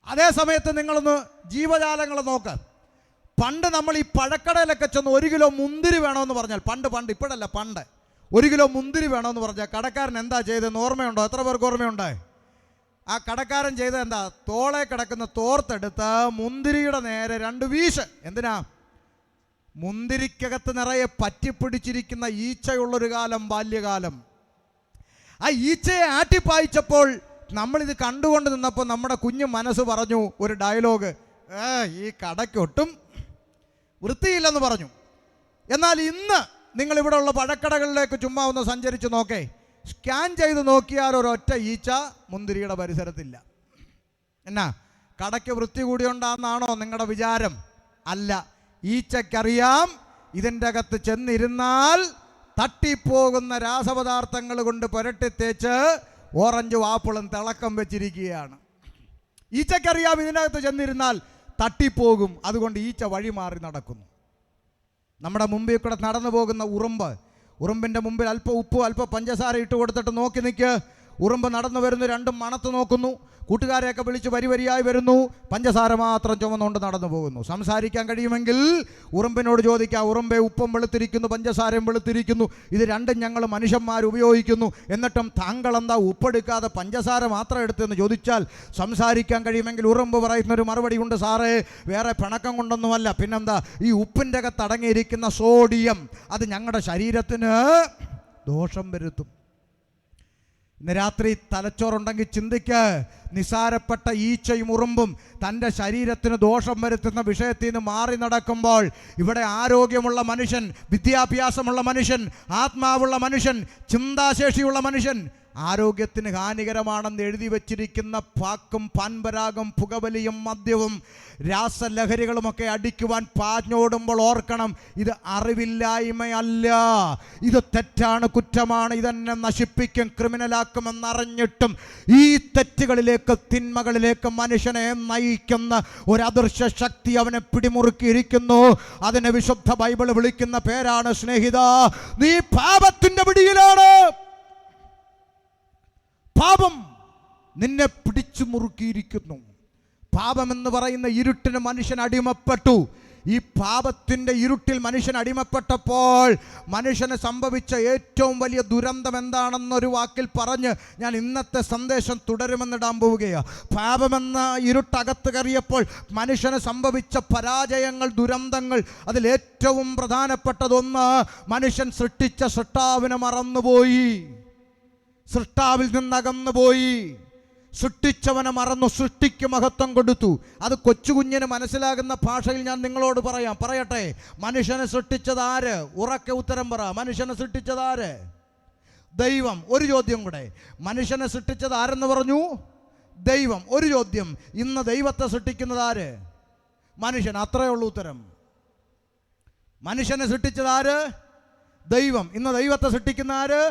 S1: അതേ സമയത്ത് നിങ്ങളൊന്ന് ജീവജാലങ്ങളെ നോക്ക്. പണ്ട് നമ്മൾ ഈ പഴക്കടയിലൊക്കെ ചെന്ന് 1 കിലോ മുന്തിരി വേണമെന്ന് പറഞ്ഞാൽ, പണ്ട് ഇപ്പോഴല്ല, പണ്ട് 1 കിലോ മുന്തിരി വേണമെന്ന് പറഞ്ഞാൽ കടക്കാരൻ എന്താ ചെയ്തതെന്ന് ഓർമ്മയുണ്ടോ? എത്ര പേർക്ക് ഓർമ്മയുണ്ട്? ആ കടക്കാരൻ ചെയ്തത് എന്താ? തോളെ കിടക്കുന്ന തോർത്തെടുത്ത് മുന്തിരിയുടെ നേരെ 2 വീശ്. എന്തിനാ? മുന്തിരിക്കകത്ത് നിറയെ പറ്റിപ്പിടിച്ചിരിക്കുന്ന ഈച്ചയുള്ളൊരു കാലം, ബാല്യകാലം. ആ ഈച്ചയെ ആട്ടിപ്പായിച്ചപ്പോൾ നമ്മളിത് കണ്ടുകൊണ്ട് നിന്നപ്പോൾ നമ്മുടെ കുഞ്ഞു മനസ്സ് പറഞ്ഞു ഒരു ഡയലോഗ്, ഈ കടയ്ക്കൊട്ടും വൃത്തിയില്ലെന്ന് പറഞ്ഞു. എന്നാൽ ഇന്ന് നിങ്ങളിവിടെ ഉള്ള പഴക്കടകളിലേക്ക് ചുമ്മാ ഒന്ന് സഞ്ചരിച്ച് നോക്കേ, സ്കാൻ ചെയ്ത് നോക്കിയാൽ ഒരൊറ്റ ഈച്ച മുന്തിരിയുടെ പരിസരത്തില്ല. എന്നാ കടയ്ക്ക് വൃത്തി കൂടിയുണ്ടാന്നാണോ നിങ്ങളുടെ വിചാരം? അല്ല, ഈച്ചക്കറിയാം ഇതിൻ്റെ അകത്ത് ചെന്നിരുന്നാൽ തട്ടിപ്പോകുന്ന രാസപദാർത്ഥങ്ങൾ കൊണ്ട് പുരട്ടി തേച്ച് ഓറഞ്ചും ആപ്പിളും തിളക്കം വെച്ചിരിക്കുകയാണ്. ഈച്ചക്കറിയാം ഇതിനകത്ത് ചെന്നിരുന്നാൽ തട്ടിപ്പോകും, അതുകൊണ്ട് ഈച്ച വഴി മാറി നടക്കുന്നു. നമ്മുടെ മുമ്പിൽ കൂടെ നടന്നു പോകുന്ന ഉറുമ്പിൻ്റെ മുമ്പിൽ അല്പം ഉപ്പ് അല്പം പഞ്ചസാര ഇട്ട് കൊടുത്തിട്ട് നോക്കി നിൽക്ക്. ഉറുമ്പ് നടന്നു വരുന്നു, രണ്ടും മണത്ത് നോക്കുന്നു, കൂട്ടുകാരെയൊക്കെ വിളിച്ച് വരിയായി വരുന്നു, പഞ്ചസാര മാത്രം ചുമന്നുകൊണ്ട് നടന്നു പോകുന്നു. സംസാരിക്കാൻ കഴിയുമെങ്കിൽ ഉറുമ്പിനോട് ചോദിക്കാം, ഉറുമ്പെ ഉപ്പും വെളുത്തിരിക്കുന്നു പഞ്ചസാരയും വെളുത്തിരിക്കുന്നു, ഇത് രണ്ടും ഞങ്ങൾ മനുഷ്യന്മാർ ഉപയോഗിക്കുന്നു, എന്നിട്ടും താങ്കൾ എന്താ ഉപ്പെടുക്കാതെ പഞ്ചസാര മാത്രം എടുത്തെന്ന് ചോദിച്ചാൽ സംസാരിക്കാൻ കഴിയുമെങ്കിൽ ഉറുമ്പ് പറയുന്നൊരു മറുപടി ഉണ്ട്, സാറേ വേറെ പിണക്കം കൊണ്ടൊന്നുമല്ല, പിന്നെന്താ ഈ ഉപ്പിൻ്റെ അകത്ത് അടങ്ങിയിരിക്കുന്ന സോഡിയം അത് ഞങ്ങളുടെ ശരീരത്തിന് ദോഷം വരുത്തും. ഇന്ന് രാത്രി തലച്ചോറുണ്ടെങ്കിൽ ചിന്തിക്ക്, നിസാരപ്പെട്ട ഈച്ചയും ഉറുമ്പും തൻ്റെ ശരീരത്തിന് ദോഷം വരുത്തുന്ന വിഷയത്തിൽ നിന്ന് മാറി നടക്കുമ്പോൾ ഇവിടെ ആരോഗ്യമുള്ള മനുഷ്യൻ, വിദ്യാഭ്യാസമുള്ള മനുഷ്യൻ, ആത്മാവുള്ള മനുഷ്യൻ, ചിന്താശേഷിയുള്ള മനുഷ്യൻ ആരോഗ്യത്തിന് ഹാനികരമാണെന്ന് എഴുതി വച്ചിരിക്കുന്ന പാക്കും പാൻപരാഗും പുകവലിയും മദ്യവും രാസലഹരികളുമൊക്കെ അടിക്കുവാൻ പാഞ്ഞോടുമ്പോൾ ഓർക്കണം, ഇത് അറിവില്ലായ്മയല്ല, ഇത് തെറ്റാണ്, കുറ്റമാണ്, ഇതെന്നെ നശിപ്പിക്കും, ക്രിമിനലാക്കുമെന്നറിഞ്ഞിട്ടും ഈ തെറ്റുകളിലേക്ക് തിന്മകളിലേക്ക് മനുഷ്യനെ നയിക്കുന്ന ഒരു അദൃശ്യ ശക്തി അവനെ പിടിമുറുക്കിയിരിക്കുന്നു. അതിനെ വിശുദ്ധ ബൈബിൾ വിളിക്കുന്ന പേരാണ്, സ്നേഹിത, നീ പാപത്തിന്റെ പിടിയിലാണ്. പാപം നിന്നെ പിടിച്ചു മുറുക്കിയിരിക്കുന്നു. പാപമെന്ന് പറയുന്ന ഇരുട്ടിന് മനുഷ്യൻ അടിമപ്പെട്ടു. ഈ പാപത്തിൻ്റെ ഇരുട്ടിൽ മനുഷ്യൻ അടിമപ്പെട്ടപ്പോൾ മനുഷ്യന് സംഭവിച്ച ഏറ്റവും വലിയ ദുരന്തം എന്താണെന്നൊരു വാക്കിൽ പറഞ്ഞ് ഞാൻ ഇന്നത്തെ സന്ദേശം തുടരുമെന്നിടാൻ പോവുകയാണ്. പാപമെന്ന ഇരുട്ടകത്ത് കയറിയപ്പോൾ മനുഷ്യന് സംഭവിച്ച പരാജയങ്ങൾ, ദുരന്തങ്ങൾ, അതിലേറ്റവും പ്രധാനപ്പെട്ടതൊന്ന്, മനുഷ്യൻ സൃഷ്ടിച്ച സൃഷ്ടാവിനെ മറന്നുപോയി, സൃഷ്ടാവിൽ നിന്നകന്നുപോയി, സൃഷ്ടിച്ചവനെ മറന്നു, സൃഷ്ടിക്ക് മഹത്വം കൊടുത്തു. അത് കൊച്ചുകുഞ്ഞിന് മനസ്സിലാകുന്ന ഭാഷയിൽ ഞാൻ നിങ്ങളോട് പറയട്ടെ. മനുഷ്യനെ സൃഷ്ടിച്ചത് ആര്? ഉറക്കെ ഉത്തരം പറ. മനുഷ്യനെ സൃഷ്ടിച്ചത് ആര്? ദൈവം. ഒരു ചോദ്യം കൂടെ, മനുഷ്യനെ സൃഷ്ടിച്ചത് ആരെന്ന് പറഞ്ഞു? ദൈവം. ഒരു ചോദ്യം, ഇന്ന് ദൈവത്തെ സൃഷ്ടിക്കുന്നത് ആര്? മനുഷ്യൻ. അത്രയേ ഉള്ളൂ ഉത്തരം. മനുഷ്യനെ സൃഷ്ടിച്ചത് ആര്? ദൈവം. ഇന്ന് ദൈവത്തെ സൃഷ്ടിക്കുന്ന ആര്?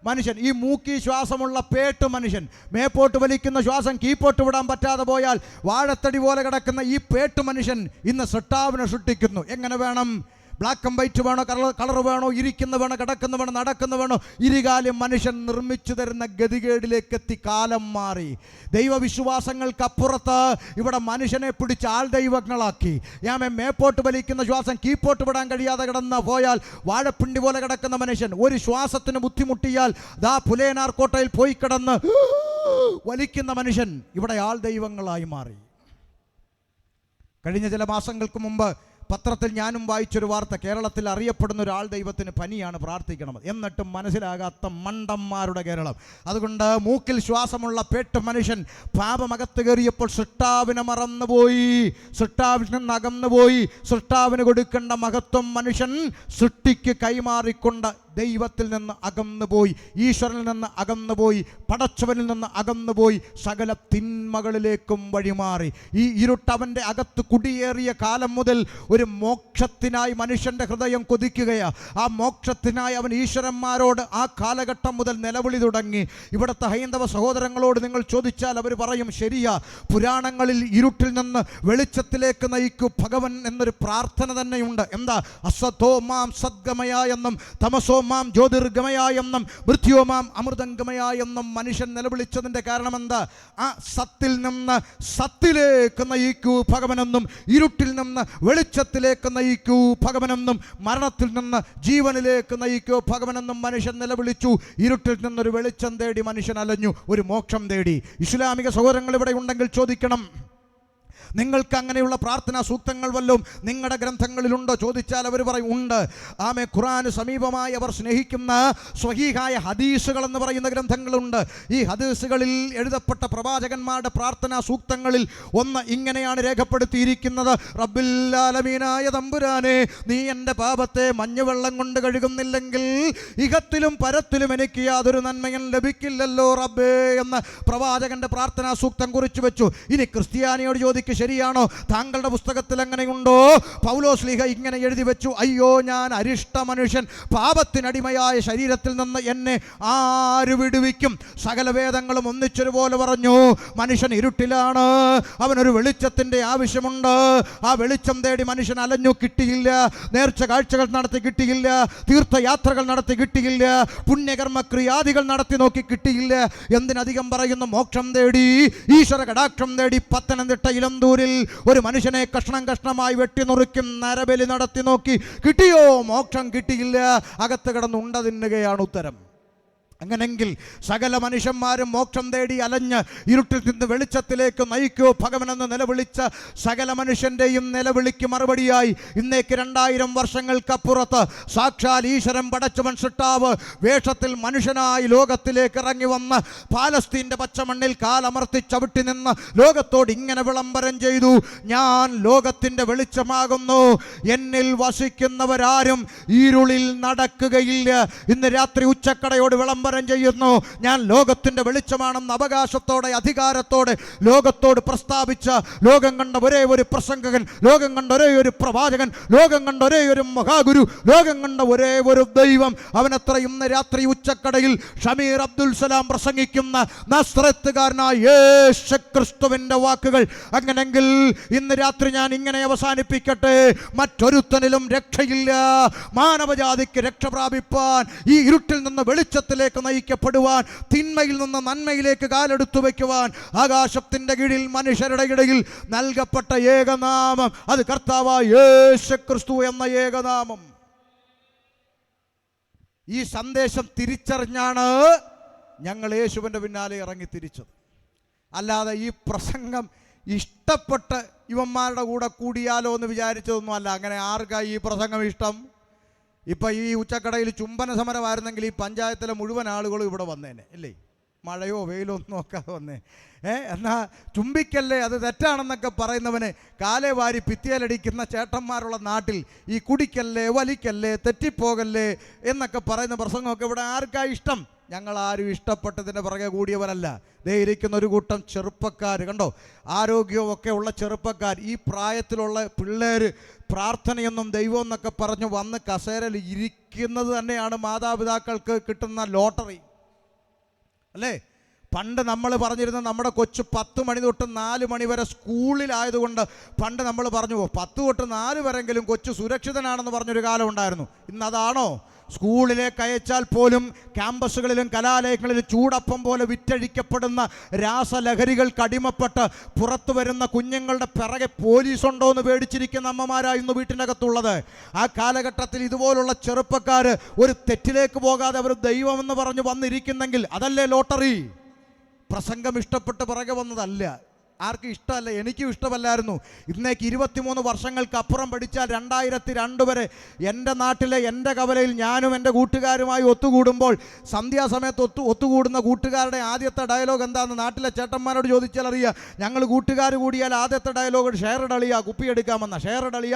S1: മനുഷ്യൻ. ഈ മൂക്കി ശ്വാസമുള്ള പേട്ട് മനുഷ്യൻ, മേപ്പോട്ട് വലിക്കുന്ന ശ്വാസം കീപ്പോട്ട് വിടാൻ പറ്റാതെ പോയാൽ വാഴത്തടി പോലെ കിടക്കുന്ന ഈ പേട്ട് മനുഷ്യൻ ഇന്ന് സൃഷ്ടാവിനെ സൃഷ്ടിക്കുന്നു. എങ്ങനെ വേണം? ബ്ലാക്ക് ആൻഡ് വൈറ്റ് വേണോ, കളർ വേണോ, ഇരിക്കുന്ന വേണോ, കിടക്കുന്ന വേണോ, നടക്കുന്ന വേണോ, ഇരുകാലം മനുഷ്യൻ നിർമ്മിച്ചു തരുന്ന ഗതികേടിലേക്ക് എത്തി കാലം മാറി. ദൈവവിശ്വാസങ്ങൾക്കപ്പുറത്ത് ഇവിടെ മനുഷ്യനെ പിടിച്ച് ആൾ ദൈവങ്ങളാക്കി. ഞാൻ മേപ്പോട്ട് വലിക്കുന്ന ശ്വാസം കീപ്പോട്ട് വിടാൻ കഴിയാതെ കിടന്ന് പോയാൽ വാഴപ്പിണ്ടി പോലെ കിടക്കുന്ന മനുഷ്യൻ ഒരു ശ്വാസത്തിന് ബുദ്ധിമുട്ടിയാൽ ദാ പുലേനാർ കോട്ടയിൽ പോയി കിടന്ന് വലിക്കുന്ന മനുഷ്യൻ ഇവിടെ ആൾ ദൈവങ്ങളായി മാറി. കഴിഞ്ഞ ചില മാസങ്ങൾക്ക് മുമ്പ് പത്രത്തിൽ ഞാനും വായിച്ചൊരു വാർത്ത, കേരളത്തിൽ അറിയപ്പെടുന്ന ഒരാൾ ദൈവത്തിന് പനിയാണ്, പ്രാർത്ഥിക്കണം, എന്നിട്ടും മനസ്സിലാകാത്ത മണ്ടന്മാരുടെ കേരളം. അതുകൊണ്ട് മൂക്കിൽ ശ്വാസമുള്ള പേട്ട് മനുഷ്യൻ പാപമകത്ത് കയറിയപ്പോൾ സൃഷ്ടാവിനെ മറന്നുപോയി, സൃഷ്ടാവിൽ നിന്ന് അകന്നുപോയി. സൃഷ്ടാവിന് കൊടുക്കേണ്ട മഹത്വം മനുഷ്യൻ സൃഷ്ടിക്ക് കൈമാറിക്കൊണ്ട് ദൈവത്തിൽ നിന്ന് അകന്നുപോയി, ഈശ്വരനിൽ നിന്ന് അകന്നുപോയി, പടച്ചവനിൽ നിന്ന് അകന്നുപോയി, സകല തിന്മകളിലേക്കും വഴിമാറി. ഈ ഇരുട്ടവൻ്റെ അകത്ത് കുടിയേറിയ കാലം മുതൽ ഒരു മോക്ഷത്തിനായി മനുഷ്യൻ്റെ ഹൃദയം കൊതിക്കുകയാണ്. ആ മോക്ഷത്തിനായി അവൻ ഈശ്വരന്മാരോട് ആ കാലഘട്ടം മുതൽ നിലവിളി തുടങ്ങി. ഇവിടുത്തെ ഹൈന്ദവ സഹോദരങ്ങളോട് നിങ്ങൾ ചോദിച്ചാൽ അവർ പറയും, ശരിയാ, പുരാണങ്ങളിൽ ഇരുട്ടിൽ നിന്ന് വെളിച്ചത്തിലേക്ക് നയിക്കൂ ഭഗവൻ എന്നൊരു പ്രാർത്ഥന തന്നെയുണ്ട്. എന്താ? അസതോ മാം സദ്ഗമയ എന്നും തമസോ മാം ജ്യോതിർഗമയ എന്നും മൃത്യോ മാം അമൃതംഗമയ എന്നും മനുഷ്യൻ നിലവിളിച്ചതിൻ്റെ കാരണം എന്താ? ആ സത്തിൽ നിന്ന് സത്തിലേക്ക് നയിക്കൂ ഭഗവനെന്നും ഇരുട്ടിൽ നിന്ന് വെളിച്ചത്തിൽ വെളിച്ചത്തിലേക്ക് നയിക്കൂ ഭഗവനെന്നും, മരണത്തിൽ നിന്ന് ജീവനിലേക്ക് നയിക്കൂ ഭഗവനെന്നും മനുഷ്യൻ നിലവിളിച്ചു. ഇരുട്ടിൽ നിന്നൊരു വെളിച്ചം തേടി മനുഷ്യൻ അലഞ്ഞു, ഒരു മോക്ഷം തേടി. ഇസ്ലാമിക സഹോദരങ്ങൾ ഇവിടെ ഉണ്ടെങ്കിൽ ചോദിക്കണം, നിങ്ങൾക്ക് അങ്ങനെയുള്ള പ്രാർത്ഥനാ സൂക്തങ്ങൾ വല്ലതും നിങ്ങളുടെ ഗ്രന്ഥങ്ങളിലുണ്ടോ ചോദിച്ചാൽ അവർ പറയും ഉണ്ട്. ആമേ, ഖുർആന് സമീപമായി അവർ സ്നേഹിക്കുന്ന സ്വഹീഹായ ഹദീസുകൾ എന്ന് പറയുന്ന ഗ്രന്ഥങ്ങളുണ്ട്. ഈ ഹദീസുകളിൽ എഴുതപ്പെട്ട പ്രവാചകന്മാരുടെ പ്രാർത്ഥനാ സൂക്തങ്ങളിൽ ഒന്ന് ഇങ്ങനെയാണ് രേഖപ്പെടുത്തിയിരിക്കുന്നത്: റബ്ബിൽ ആലമീനായ തമ്പുരാനെ, നീ എൻ്റെ പാപത്തെ മഞ്ഞുവെള്ളം കൊണ്ട് കഴുകുന്നില്ലെങ്കിൽ ഇഹത്തിലും പരത്തിലും എനിക്ക് യാതൊരു നന്മയും ലഭിക്കില്ലല്ലോ റബ്ബേ എന്ന് പ്രവാചകന്റെ പ്രാർത്ഥനാ സൂക്തം കുറിച്ചു വെച്ചു. ഇനി ക്രിസ്ത്യാനിയോട് ചോദിക്കും, ശരിയാണോ? താങ്കളുടെ പുസ്തകത്തിൽ അങ്ങനെയുണ്ടോ? പൗലോസ് ലീഹ ഇങ്ങനെ എഴുതി വെച്ചു: അയ്യോ, ഞാൻ അരിഷ്ട മനുഷ്യൻ, പാപത്തിനടിമയായ ശരീരത്തിൽ നിന്ന് എന്നെ ആര് വിടുവിക്കും? സകല വേദങ്ങളും ഒന്നിച്ചൊരുപോലെ പറഞ്ഞു, മനുഷ്യൻ ഇരുട്ടിലാണ്, അവനൊരു വെളിച്ചത്തിൻ്റെ ആവശ്യമുണ്ട്. ആ വെളിച്ചം തേടി മനുഷ്യൻ അലഞ്ഞു, കിട്ടിയില്ല. നേർച്ച കാഴ്ചകൾ നടത്തി കിട്ടിയില്ല, തീർത്ഥയാത്രകൾ നടത്തി കിട്ടിയില്ല, പുണ്യകർമ്മക്രിയാദികൾ നടത്തി നോക്കി കിട്ടിയില്ല. എന്തിനധികം പറയുന്നു, മോക്ഷം തേടി, ഈശ്വര കടാക്ഷം തേടി പത്തനംതിട്ട ഇലന്തൂരിൽ ഒരു മനുഷ്യനെ കഷ്ണം കഷ്ണമായി വെട്ടിനുറുക്കും നരബലി നടത്തി നോക്കി, കിട്ടിയോ? മോക്ഷം കിട്ടിയില്ല. അകത്ത് കിടന്ന് ഉണ്ട തിന്നുകയാണ് ഉത്തരം. അങ്ങനെങ്കിൽ സകല മനുഷ്യന്മാരും മോക്ഷം തേടി അലഞ്ഞ് ഇരുട്ടിൽ നിന്ന് വെളിച്ചത്തിലേക്ക് നയിക്കൂ ഭഗവനെന്ന് നിലവിളിച്ച സകല മനുഷ്യൻ്റെയും നിലവിളിക്ക് മറുപടിയായി ഇന്നേക്ക് 2000 വർഷങ്ങൾക്കപ്പുറത്ത് സാക്ഷാൽ ഈശ്വരൻ പടച്ചവൻ സൃഷ്ടാവ് വേഷത്തിൽ മനുഷ്യനായി ലോകത്തിലേക്ക് ഇറങ്ങി വന്ന് പാലസ്തീൻ്റെ പച്ചമണ്ണിൽ കാലമർത്തി ചവിട്ടി നിന്ന് ലോകത്തോട് ഇങ്ങനെ വിളംബരം ചെയ്തു: ഞാൻ ലോകത്തിൻ്റെ വെളിച്ചമാകുന്നു, എന്നിൽ വസിക്കുന്നവരാരും ഇരുളിൽ നടക്കുകയില്ല. ഇന്ന് രാത്രി ഉച്ചക്കടയോട് വിളംബരം ചെയ്യുന്നു: ഞാൻ ലോകത്തിന്റെ വെളിച്ചമാണെന്ന് അവകാശത്തോടെ അധികാരത്തോടെ ലോകത്തോട് പ്രസ്താവിച്ച, ലോകം കണ്ട ഒരേ ഒരു പ്രസംഗകൻ, ലോകം കണ്ട ഒരേ ഒരു പ്രവാചകൻ, ലോകം കണ്ട ഒരേ ഒരു മഹാഗുരു, ലോകം കണ്ട ഒരേ ഒരു ദൈവം, അവനത്ര ഇന്ന് രാത്രി ഉച്ചക്കടയിൽ ഷമീർ അബ്ദുൽ സലാം പ്രസംഗിക്കുന്ന നസ്രത്തുകാരനായ യേശു ക്രിസ്തുവിന്റെ വാക്കുകൾ. അങ്ങനെങ്കിൽ ഇന്ന് രാത്രി ഞാൻ ഇങ്ങനെ അവസാനിപ്പിക്കട്ടെ: മറ്റൊരുത്തനിലും രക്ഷയില്ല. മാനവജാതിക്ക് രക്ഷ പ്രാപിപ്പാൻ, ഈ ഇരുട്ടിൽ നിന്ന് വെളിച്ചത്തിലേക്ക് നയിക്കപ്പെടുവാൻ, തിന്മയിൽ നിന്ന് നന്മയിലേക്ക് കാലെടുത്തു വയ്ക്കുവാൻ ആകാശത്തിന്റെ കീഴിൽ മനുഷ്യരുടെ ഇടയിൽ നൽകപ്പെട്ട ഏകനാമം, അത് കർത്താവായ യേശു ക്രിസ്തു എന്ന ഏകനാമം. ഈ സന്ദേശം തിരിച്ചറിഞ്ഞാണ് ഞങ്ങൾ യേശുവിൻ്റെ പിന്നാലെ ഇറങ്ങി തിരിച്ചത്. അല്ലാതെ ഈ പ്രസംഗം ഇഷ്ടപ്പെട്ട് ഇവന്മാരുടെ കൂടെ കൂടിയാലോ എന്ന് വിചാരിച്ചതൊന്നും അല്ല. അങ്ങനെ ആർക്കായി ഈ പ്രസംഗം ഇഷ്ടം? ഇപ്പം ഈ ഉച്ചക്കടയിൽ ചുംബന സമരമായിരുന്നെങ്കിൽ ഈ പഞ്ചായത്തിലെ മുഴുവൻ ആളുകളും ഇവിടെ വന്നേനെ, ഇല്ലേ? മഴയോ വെയിലോ ഒന്നും നോക്കാതെ വന്നേ. എന്നാൽ ചുംബിക്കല്ലേ, അത് തെറ്റാണെന്നൊക്കെ പറയുന്നവന് കാലേ വാരി ഭിത്തിയിലടിക്കുന്ന ചേട്ടന്മാരുള്ള നാട്ടിൽ ഈ കുടിക്കല്ലേ, വലിക്കല്ലേ, തെറ്റിപ്പോകല്ലേ എന്നൊക്കെ പറയുന്ന പ്രസംഗമൊക്കെ ഇവിടെ ആർക്കാ ഇഷ്ടം? ഞങ്ങളാരും ഇഷ്ടപ്പെട്ടതിൻ്റെ പുറകെ കൂടിയവരല്ല. ദേ ഇരിക്കുന്ന ഒരു കൂട്ടം ചെറുപ്പക്കാർ കണ്ടോ, ആരോഗ്യവും ഒക്കെ ഉള്ള ചെറുപ്പക്കാർ, ഈ പ്രായത്തിലുള്ള പിള്ളേർ പ്രാർത്ഥനയൊന്നും ദൈവം എന്നൊക്കെ പറഞ്ഞു വന്ന് കസേരയിൽ ഇരിക്കുന്നത് തന്നെയാണ് മാതാപിതാക്കൾക്ക് കിട്ടുന്ന ലോട്ടറി, അല്ലേ? പണ്ട് നമ്മൾ പറഞ്ഞിരുന്ന നമ്മുടെ കൊച്ചു 10 മണി തൊട്ട് 4 മണി വരെ സ്കൂളിലായതുകൊണ്ട് പണ്ട് നമ്മൾ പറഞ്ഞു 10 തൊട്ട് 4 വരെങ്കിലും കൊച്ചു സുരക്ഷിതനാണെന്ന് പറഞ്ഞൊരു കാലം ഉണ്ടായിരുന്നു. ഇന്നതാണോ? സ്കൂളിലേക്ക് അയച്ചാൽ പോലും ക്യാമ്പസുകളിലും കലാലയങ്ങളിലും ചൂടപ്പം പോലെ വിറ്റഴിക്കപ്പെടുന്ന രാസലഹരികൾക്ക് അടിമപ്പെട്ട് പുറത്തു വരുന്ന കുഞ്ഞുങ്ങളുടെ പിറകെ പോലീസുണ്ടോ എന്ന് പേടിച്ചിരിക്കുന്ന അമ്മമാരായിരുന്നു വീട്ടിൻ്റെ അകത്തുള്ളത്. ആ കാലഘട്ടത്തിൽ ഇതുപോലുള്ള ചെറുപ്പക്കാർ ഒരു തെറ്റിലേക്ക് പോകാതെ അവർ ദൈവമെന്ന് പറഞ്ഞു വന്നിരിക്കുന്നെങ്കിൽ അതല്ലേ ലോട്ടറി? പ്രസംഗം ഇഷ്ടപ്പെട്ട് പിറകെ വന്നതല്ല. ആർക്കും ഇഷ്ടമല്ല, എനിക്കും ഇഷ്ടമല്ലായിരുന്നു. ഇന്നേക്ക് 23 വർഷങ്ങൾക്ക് അപ്പുറം പഠിച്ചാൽ 2002 വരെ എൻ്റെ നാട്ടിലെ എൻ്റെ കവലയിൽ ഞാനും എൻ്റെ കൂട്ടുകാരുമായി ഒത്തുകൂടുമ്പോൾ സന്ധ്യാസമയത്ത് ഒത്തുകൂടുന്ന കൂട്ടുകാരുടെ ആദ്യത്തെ ഡയലോഗ് എന്താണെന്ന് നാട്ടിലെ ചേട്ടന്മാരോട് ചോദിച്ചാൽ അറിയാം. ഞങ്ങൾ കൂട്ടുകാർ കൂടിയാൽ ആദ്യത്തെ ഡയലോഗ് ഷെയർഡളിയ കുപ്പിയെടുക്കാമെന്ന, ഷെയർഡളിയ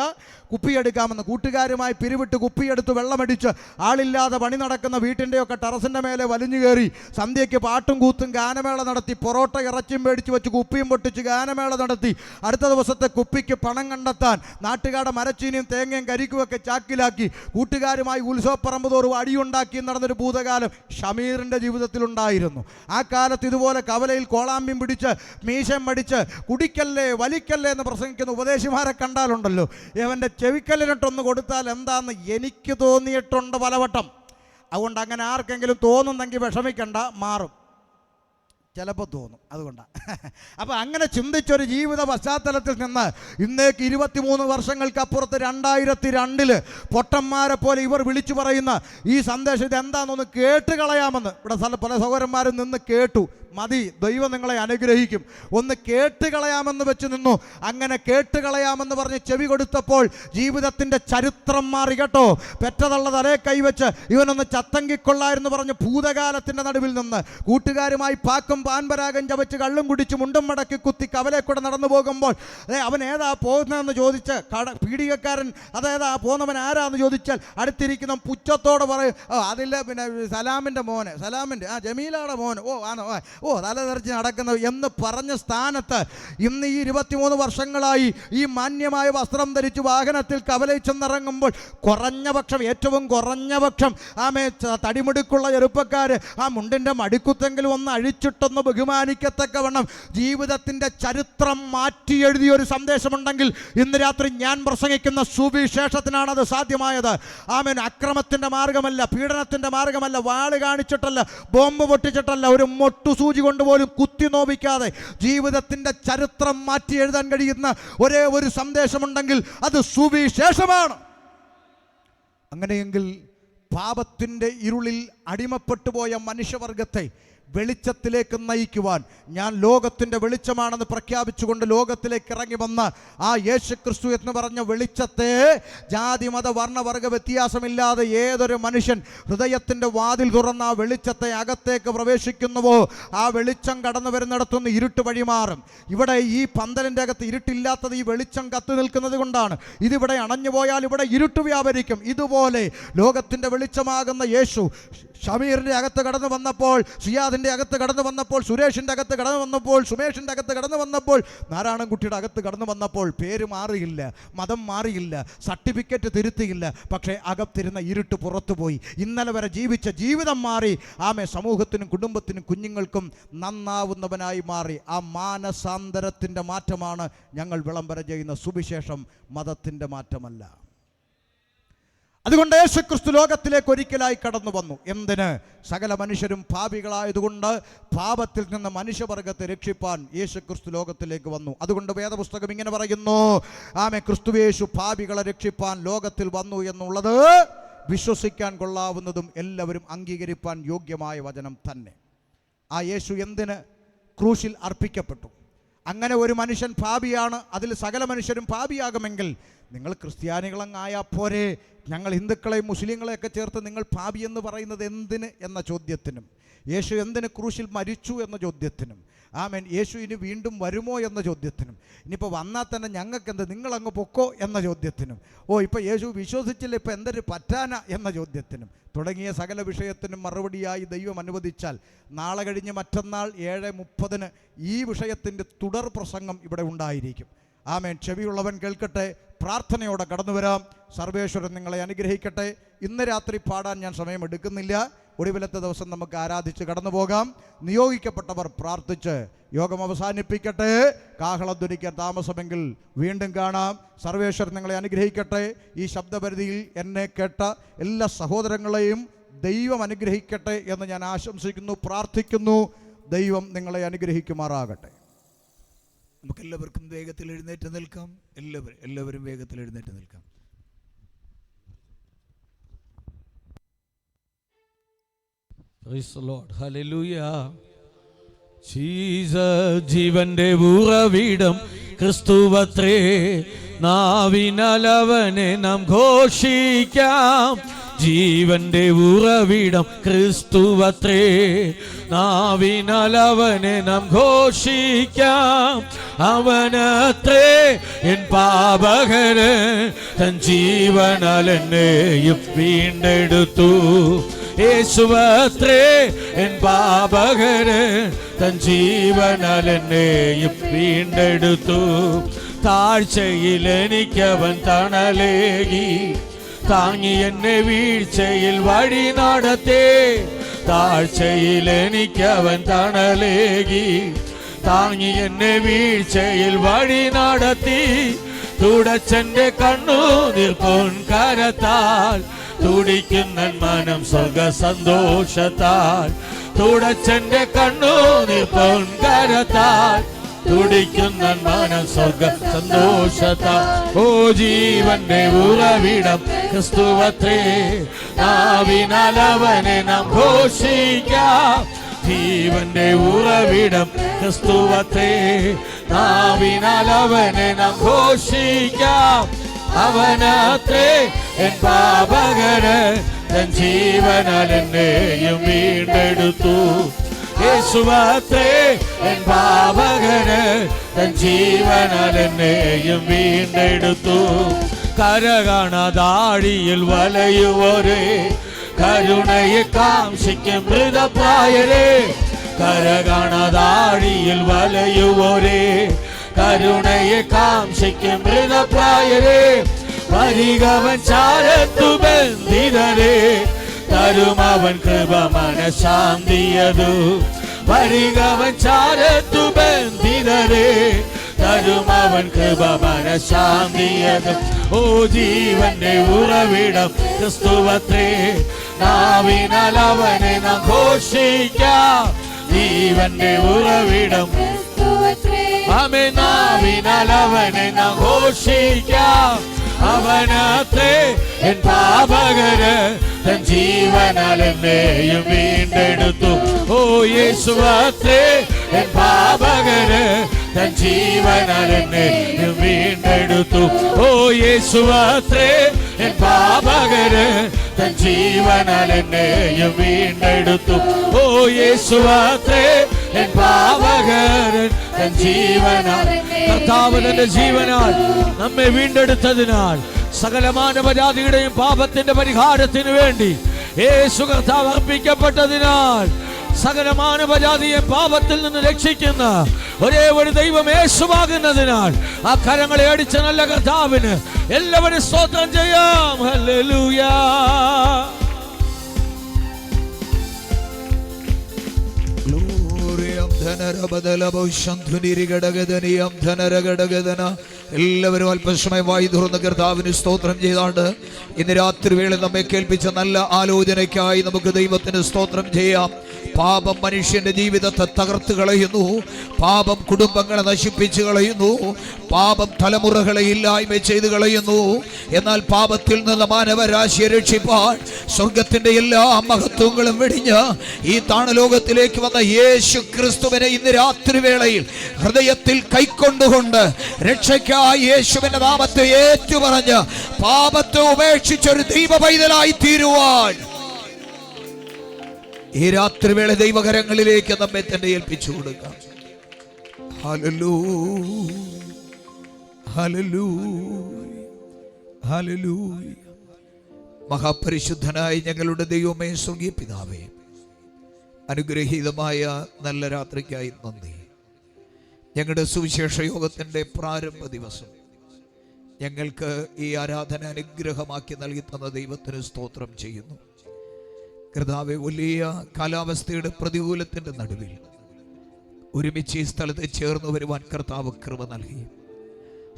S1: കുപ്പിയെടുക്കാമെന്ന്. കൂട്ടുകാരുമായി പിരിവിട്ട് കുപ്പിയെടുത്ത് വെള്ളമടിച്ച് ആളില്ലാതെ പണി നടക്കുന്ന വീട്ടിൻ്റെയൊക്കെ ടെറസിൻ്റെ മേലെ വലിഞ്ഞു കയറി സന്ധ്യയ്ക്ക് പാട്ടും കൂത്തും ഗാനമേള നടത്തി, പൊറോട്ട ഇറച്ചിയും മേടിച്ച് വെച്ച് കുപ്പിയും പൊട്ടിച്ച് ഗാനമേള നടത്തി. അടുത്ത ദിവസത്തെ കുപ്പിക്ക് പണം കണ്ടെത്താൻ നാട്ടുകാരുടെ മരച്ചീനിയും തേങ്ങയും കരിക്കുമൊക്കെ ചാക്കിലാക്കി കൂട്ടുകാരുമായി ഉത്സവപ്പറമ്പ് തോറും അടിയുണ്ടാക്കി നടന്നൊരു ഭൂതകാലം ഷമീറിൻ്റെ ജീവിതത്തിലുണ്ടായിരുന്നു. ആ കാലത്ത് ഇതുപോലെ കവലയിൽ കോളാമ്പ്യം പിടിച്ച് മീശം മടിച്ച് കുടിക്കല്ലേ വലിക്കല്ലേ എന്ന് പ്രസംഗിക്കുന്ന ഉപദേശിമാരെ കണ്ടാലുണ്ടല്ലോ, ഇവൻ്റെ ചെവിക്കല്ലിനിട്ടൊന്ന് കൊടുത്താൽ എന്താണെന്ന് എനിക്ക് തോന്നിയിട്ടുണ്ട് പലവട്ടം. അതുകൊണ്ട് അങ്ങനെ ആർക്കെങ്കിലും തോന്നുന്നെങ്കിൽ വിഷമിക്കണ്ട, മാറും. ചിലപ്പോൾ തോന്നും, അതുകൊണ്ടാണ്. അപ്പോൾ അങ്ങനെ ചിന്തിച്ചൊരു ജീവിത പശ്ചാത്തലത്തിൽ നിന്ന് ഇന്നേക്ക് 23 വർഷങ്ങൾക്കപ്പുറത്ത് 2002 പൊട്ടന്മാരെ പോലെ ഇവർ വിളിച്ചു പറയുന്ന ഈ സന്ദേശം ഇതെന്താണെന്നൊന്ന് കേട്ട് കളയാമെന്ന് ഇവിടെ പല സഹോദരന്മാരും നിന്ന് കേട്ടു. മതി, ദൈവം നിങ്ങളെ അനുഗ്രഹിക്കും, ഒന്ന് കേട്ടുകളയാമെന്ന് വെച്ച് നിന്നു. അങ്ങനെ കേട്ടുകളയാമെന്ന് പറഞ്ഞ് ചെവി കൊടുത്തപ്പോൾ ജീവിതത്തിൻ്റെ ചരിത്രം മാറി കേട്ടോ. പെറ്റതള്ള തലേ കൈവച്ച് ഇവനൊന്ന് ചത്തങ്കിക്കൊള്ളായിരുന്നു പറഞ്ഞ് ഭൂതകാലത്തിൻ്റെ നടുവിൽ നിന്ന് കൂട്ടുകാരുമായി പാക്കും പാൻപരാഗം ചവച്ച് കള്ളും കുടിച്ച് മുണ്ടും മടക്കി കുത്തി കവലെ കൂടെ നടന്നു പോകുമ്പോൾ അവൻ ഏതാ പോകുന്നതെന്ന് ചോദിച്ച് പീഡികക്കാരൻ അതേതാ പോകുന്നവൻ ആരാന്ന് ചോദിച്ചാൽ അടുത്തിരിക്കുന്ന പുച്ഛത്തോടെ പറയും, അതില്ല പിന്നെ സലാമിൻ്റെ മോന്, സലാമിൻ്റെ ജമീലയുടെ മോന്, തലതെറിച്ച് നടക്കുന്ന എന്ന് പറഞ്ഞ സ്ഥാനത്ത് ഇന്ന് ഈ 23 വർഷങ്ങളായി ഈ മാന്യമായ വസ്ത്രം ധരിച്ച് വാഹനത്തിൽ കവലയിച്ചെന്നിറങ്ങുമ്പോൾ ഏറ്റവും കുറഞ്ഞ പക്ഷം തടിമുടുക്കുള്ള ചെറുപ്പക്കാർ ആ മുണ്ടിൻ്റെ മടിക്കുത്തെങ്കിലും ഒന്ന് അഴിച്ചിട്ടൊന്ന് ബഹുമാനിക്കത്തക്കവണ്ണം ജീവിതത്തിൻ്റെ ചരിത്രം മാറ്റി എഴുതിയൊരു സന്ദേശമുണ്ടെങ്കിൽ ഇന്ന് രാത്രി ഞാൻ പ്രസംഗിക്കുന്ന സുവിശേഷത്തിനാണ് അത് സാധ്യമായത്. അക്രമത്തിൻ്റെ മാർഗമല്ല, പീഡനത്തിൻ്റെ മാർഗമല്ല, വാള് കാണിച്ചിട്ടല്ല, ബോംബ് പൊട്ടിച്ചിട്ടല്ല, ഒരു മൊട്ടുസൂചി കൊണ്ടുപോലും കുത്തി നോവിക്കാതെ ജീവിതത്തിൻ്റെ ചരിത്രം മാറ്റി എഴുതാൻ കഴിയുന്ന ഒരേ ഒരു സന്ദേശമുണ്ടെങ്കിൽ അത് സുവിശേഷമാണ്. അങ്ങനെയെങ്കിൽ പാപത്തിൻ്റെ ഇരുളിൽ അടിമപ്പെട്ടു പോയ മനുഷ്യവർഗത്തെ വെളിച്ചത്തിലേക്ക് നയിക്കുവാൻ ഞാൻ ലോകത്തിൻ്റെ വെളിച്ചമാണെന്ന് പ്രഖ്യാപിച്ചുകൊണ്ട് ലോകത്തിലേക്ക് ഇറങ്ങി വന്ന ആ യേശുക്രിസ്തു എന്ന് പറഞ്ഞ വെളിച്ചത്തെ ജാതി മത വർണ്ണവർഗ വ്യത്യാസമില്ലാതെ ഏതൊരു മനുഷ്യൻ ഹൃദയത്തിൻ്റെ വാതിൽ തുറന്ന ആ വെളിച്ചത്തെ അകത്തേക്ക് പ്രവേശിക്കുന്നുവോ ആ വെളിച്ചം കടന്നു വരുന്നിടത്തുനിന്ന് ഇരുട്ട് വഴിമാറും. ഇവിടെ ഈ പന്തലിൻ്റെ അകത്ത് ഇരുട്ടില്ലാത്തത് ഈ വെളിച്ചം കത്തി നിൽക്കുന്നത് കൊണ്ടാണ്. ഇതിവിടെ അണഞ്ഞു പോയാൽ ഇവിടെ ഇരുട്ട് വ്യാപരിക്കും. ഇതുപോലെ ലോകത്തിൻ്റെ വെളിച്ചമാകുന്ന യേശു ഷമീറിൻ്റെ അകത്ത് കടന്നു വന്നപ്പോൾ, സിയാദിൻ്റെ അകത്ത് കടന്നു വന്നപ്പോൾ, സുരേഷിൻ്റെ അകത്ത് കടന്നു വന്നപ്പോൾ, സുമേഷിൻ്റെ അകത്ത് കടന്നു വന്നപ്പോൾ, നാരായണൻകുട്ടിയുടെ അകത്ത് കടന്നു വന്നപ്പോൾ പേര് മാറിയില്ല, മതം മാറിയില്ല, സർട്ടിഫിക്കറ്റ് തിരുത്തിയില്ല, പക്ഷേ അകത്തിരുന്ന ഇരുട്ട് പുറത്തുപോയി. ഇന്നലെ വരെ ജീവിച്ച ജീവിതം മാറി. സമൂഹത്തിനും കുടുംബത്തിനും കുഞ്ഞുങ്ങൾക്കും നന്നാവുന്നവനായി മാറി. ആ മാനസാന്തരത്തിൻ്റെ മാറ്റമാണ് ഞങ്ങൾ വിളംബരം ചെയ്യുന്ന സുവിശേഷം, മതത്തിൻ്റെ മാറ്റമല്ല. അതുകൊണ്ട് യേശുക്രിസ്തു ലോകത്തിലേക്ക് ഒരിക്കലായി കടന്നു വന്നു. എന്തിന്? സകല മനുഷ്യരും പാപികളായതുകൊണ്ട് പാപത്തിൽ നിന്ന് മനുഷ്യവർഗത്തെ രക്ഷിപ്പാൻ യേശുക്രിസ്തു ലോകത്തിലേക്ക് വന്നു. അതുകൊണ്ട് വേദപുസ്തകം ഇങ്ങനെ പറയുന്നു, ക്രിസ്തുയേശു പാപികളെ രക്ഷിപ്പാൻ ലോകത്തിൽ വന്നു എന്നുള്ളത് വിശ്വസിക്കാൻ കൊള്ളാവുന്നതും എല്ലാവരും അംഗീകരിപ്പാൻ യോഗ്യമായ വചനം തന്നെ. ആ യേശു എന്തിന് ക്രൂശിൽ അർപ്പിക്കപ്പെട്ടു? അങ്ങനെ ഒരു മനുഷ്യൻ പാപിയാണ്, അതിൽ സകല മനുഷ്യരും പാപിയാകുമെങ്കിൽ നിങ്ങൾ ക്രിസ്ത്യാനികളങ്ങായാൽ പോരെ, ഞങ്ങൾ ഹിന്ദുക്കളെയും മുസ്ലിങ്ങളെയൊക്കെ ചേർത്ത് നിങ്ങൾ പാപി എന്ന് പറയുന്നത് എന്തിന് എന്ന ചോദ്യത്തിനും, യേശു എന്തിന് ക്രൂശിൽ മരിച്ചു എന്ന ചോദ്യത്തിനും, യേശു ഇനി വീണ്ടും വരുമോ എന്ന ചോദ്യത്തിനും, ഇനിയിപ്പോൾ വന്നാൽ തന്നെ ഞങ്ങൾക്കെന്ത്, നിങ്ങളങ്ങ് പൊക്കോ എന്ന ചോദ്യത്തിനും, ഇപ്പോൾ യേശു വിശ്വസിച്ചില്ല ഇപ്പോൾ എന്തൊരു പറ്റാന എന്ന ചോദ്യത്തിനും തുടങ്ങിയ സകല വിഷയത്തിനും മറുപടിയായി ദൈവം അനുവദിച്ചാൽ നാളെ കഴിഞ്ഞ് മറ്റന്നാൾ 7:30 ഈ വിഷയത്തിൻ്റെ തുടർ പ്രസംഗം ഇവിടെ ഉണ്ടായിരിക്കും. ചെവിയുള്ളവൻ കേൾക്കട്ടെ. പ്രാർത്ഥനയോടെ കടന്നു വരാം. സർവേശ്വരൻ നിങ്ങളെ അനുഗ്രഹിക്കട്ടെ. ഇന്ന് രാത്രി പാടാൻ ഞാൻ സമയമെടുക്കുന്നില്ല. ഒടുവിലത്തെ ദിവസം നമുക്ക് ആരാധിച്ച് കടന്നു പോകാം. നിയോഗിക്കപ്പെട്ടവർ പ്രാർത്ഥിച്ച് യോഗം അവസാനിപ്പിക്കട്ടെ. കാഹളധ്വനിക്കാൻ താമസമെങ്കിൽ വീണ്ടും കാണാം. സർവേശ്വരൻ നിങ്ങളെ അനുഗ്രഹിക്കട്ടെ. ഈ ശബ്ദപരിധിയിൽ എന്നെ കേട്ട എല്ലാ സഹോദരങ്ങളെയും ദൈവം അനുഗ്രഹിക്കട്ടെ എന്ന് ഞാൻ ആശംസിക്കുന്നു, പ്രാർത്ഥിക്കുന്നു. ദൈവം നിങ്ങളെ അനുഗ്രഹിക്കുമാറാകട്ടെ.
S3: നമുക്കെല്ലാവർക്കും വേഗത്തിൽ എഴുന്നേറ്റ് നിൽക്കാം. എല്ലാവരും വേഗത്തിൽ എഴുന്നേറ്റ് നിൽക്കാം.
S4: Praise the Lord. Hallelujah. Jesus ജീവന്റെ ഉറവിടം ക്രിസ്തുവത്രേ, നാവിനാലവനെ നാം ഘോഷിക്കാം. ജീവന്റെ ഉറവിടം ക്രിസ്തുവത്രേ, നാവിനാലവനെ നാം ഘോഷിക്കാം. അവനത്രേ എൻ പാപകരൻ, തൻ ജീവനാൽ എന്നെയും വീണ്ടെടുത്തു. യേശുവത്രേ എൻ പാപകരൻ, തൻ ജീവനാൽ എന്നെയും വീണ്ടെടുത്തു. താഴ്ചയിൽ എനിക്കവൻ തണലേകി, താങ്ങി എന്നെ വീഴ്ചയിൽ വഴി നടത്തേ. താഴ്ചയിൽ എനിക്കവൻ തണലേകി, താങ്ങി എന്നെ വീഴ്ചയിൽ വഴി നടത്തി. തുടച്ചെന്റെ കണ്ണുനീർ പൊൻകരത്താൽ, തുടിക്കുന്ന മനം സ്വർഗ സന്തോഷത്താൽ. തുടച്ചെന്റെ കണ്ണുനീർ പൊൻകരത്താൽ തുടിക്കുന്ന മനം സ്വർഗ സന്തോഷത്താൽ. ഓ ജീവന്റെ ഉറവിടം ക്രിസ്തുവത്രേ, നാവിനാൽ അവനെ നാം ഘോഷിക്കാം. ജീവന്റെ ഉറവിടം ക്രിസ്തുവത്രേ, നാവിനാൽ അവനെ നാം ഘോഷിക്കാം. അവനത്രേ എൻ പാപകരൻ, തൻ ജീവനാൽ എന്നെയും വീണ്ടെടുത്തു. യേശുവത്രേ എൻ പാപകരൻ, തൻ ജീവനാൽ എന്നെയും വീണ്ടെടുത്തു. കരകാണാതാഴിയിൽ വലയുവോരേ, കരുണയെ കാംക്ഷിക്കും മൃതപ്രായരേ. കരകാണാതാഴിയിൽ വലയുവോരേ, കരുണയെ കാംക്ഷിക്കും മൃതപ്രായരേ. വരികവൻ ചാരത്തു ബന്ധിതരേ, തരുമവൻ കൃപ മനഃശാന്തിയതു. വരികവൻ ചാരത്തു ബന്ധിതരേ, തരുമവൻ കൃപ മനഃശാന്തിയതു. ഓ ജീവന്റെ ഉറവിടം ക്രിസ്തുവത്രേ, നാവിനാൽ അവനെ നാം ഘോഷിക്കാം. ജീവന്റെ ഉറവിടം ആമേൻ, നാവിനാൽ അവനെ നാം ഘോഷിക്കാം. അവനത്രേ എൻ പാപകരൻ, തൻ ജീവനാൽ എന്നെയും വീണ്ടെടുത്തു. ഓ യേശുവത്രേ എൻ പാപകരൻ, തൻ ജീവനാൽ എന്നെയും വീണ്ടെടുത്തു. ഓ യേശുവത്രേ എൻ പാപകരൻ, തൻ ജീവനാൽ എന്നെയും വീണ്ടെടുത്തു. ഓ യേശുവത്രേ എൻ പാപകരൻ, തൻ ജീവനാൽ. കർത്താവ് തന്റെ ജീവനാൽ നമ്മെ വീണ്ടെടുത്തതിനാൽ സകല മാനവജാതിയുടെയും പാപത്തിന്റെ പരിഹാരത്തിന് വേണ്ടി യേശു കർത്താവ് അർപ്പിക്കപ്പെട്ടതിനാൽ സകല മാനവജാതിയെ പാപത്തിൽ നിന്ന് രക്ഷിക്കുന്ന ഒരേ ഒരു ദൈവം യേശുവാകുന്നതിനാൽ ആ കരങ്ങളെ അടിച്ച നല്ല കർത്താവിന് എല്ലാവരും സ്തോത്രം ചെയ്യാം. ഹല്ലേലൂയ.
S3: എല്ലാവരും അല്പസമയം വായി തുറന്ന് കർത്താവിന് സ്തോത്രം ചെയ്താണ്ട് ഇന്ന് രാത്രി വേള നമ്മെ കേൾപ്പിച്ച നല്ല ആലോചനയ്ക്കായി നമുക്ക് ദൈവത്തിന് സ്തോത്രം ചെയ്യാം. പാപം മനുഷ്യന്റെ ജീവിതത്തെ തകർത്ത് കളയുന്നു. പാപം കുടുംബങ്ങളെ നശിപ്പിച്ചു കളയുന്നു. പാപം തലമുറകളെ ഇല്ലായ്മ ചെയ്തു കളയുന്നു. എന്നാൽ പാപത്തിൽ നിന്ന് മാനവരാശിയെ രക്ഷിപ്പാൻ സ്വർഗത്തിന്റെ എല്ലാ മഹത്വങ്ങളും വെടിഞ്ഞ് ഈ താണലോകത്തിലേക്ക് വന്ന യേശു ക്രിസ്തുവിനെ ഇന്ന് രാത്രി വേളയിൽ ഹൃദയത്തിൽ കൈക്കൊണ്ടുകൊണ്ട് രക്ഷയ്ക്കായി യേശുവിന്റെ നാമത്തെ ഏറ്റുപറഞ്ഞ് പാപത്തെ ഉപേക്ഷിച്ചൊരു ദൈവ പൈതലായി തീരുവാൻ ഈ രാത്രി വേള ദൈവകരങ്ങളിലേക്ക് നമ്മെ തന്നെ ഏൽപ്പിച്ചു കൊടുക്കാം. Hallelujah, hallelujah, hallelujah. മഹാപരിശുദ്ധനായ ഞങ്ങളുടെ ദൈവമേ, സ്വർഗീയ പിതാവേ, അനുഗ്രഹീതമായ നല്ല രാത്രിക്കായി നന്ദി. ഞങ്ങളുടെ സുവിശേഷ യോഗത്തിൻ്റെ പ്രാരംഭ ദിവസം ഞങ്ങൾക്ക് ഈ ആരാധന അനുഗ്രഹമാക്കി നൽകി തന്ന ദൈവത്തിന് സ്തോത്രം ചെയ്യുന്നു. കർത്താവേ, വലിയ കാലാവസ്ഥയുടെ പ്രതികൂലത്തിൻ്റെ നടുവിൽ ഒരുമിച്ച് ഈ സ്ഥലത്ത് ചേർന്ന് വരുവാൻ കർത്താവ് കൃപ നൽകി.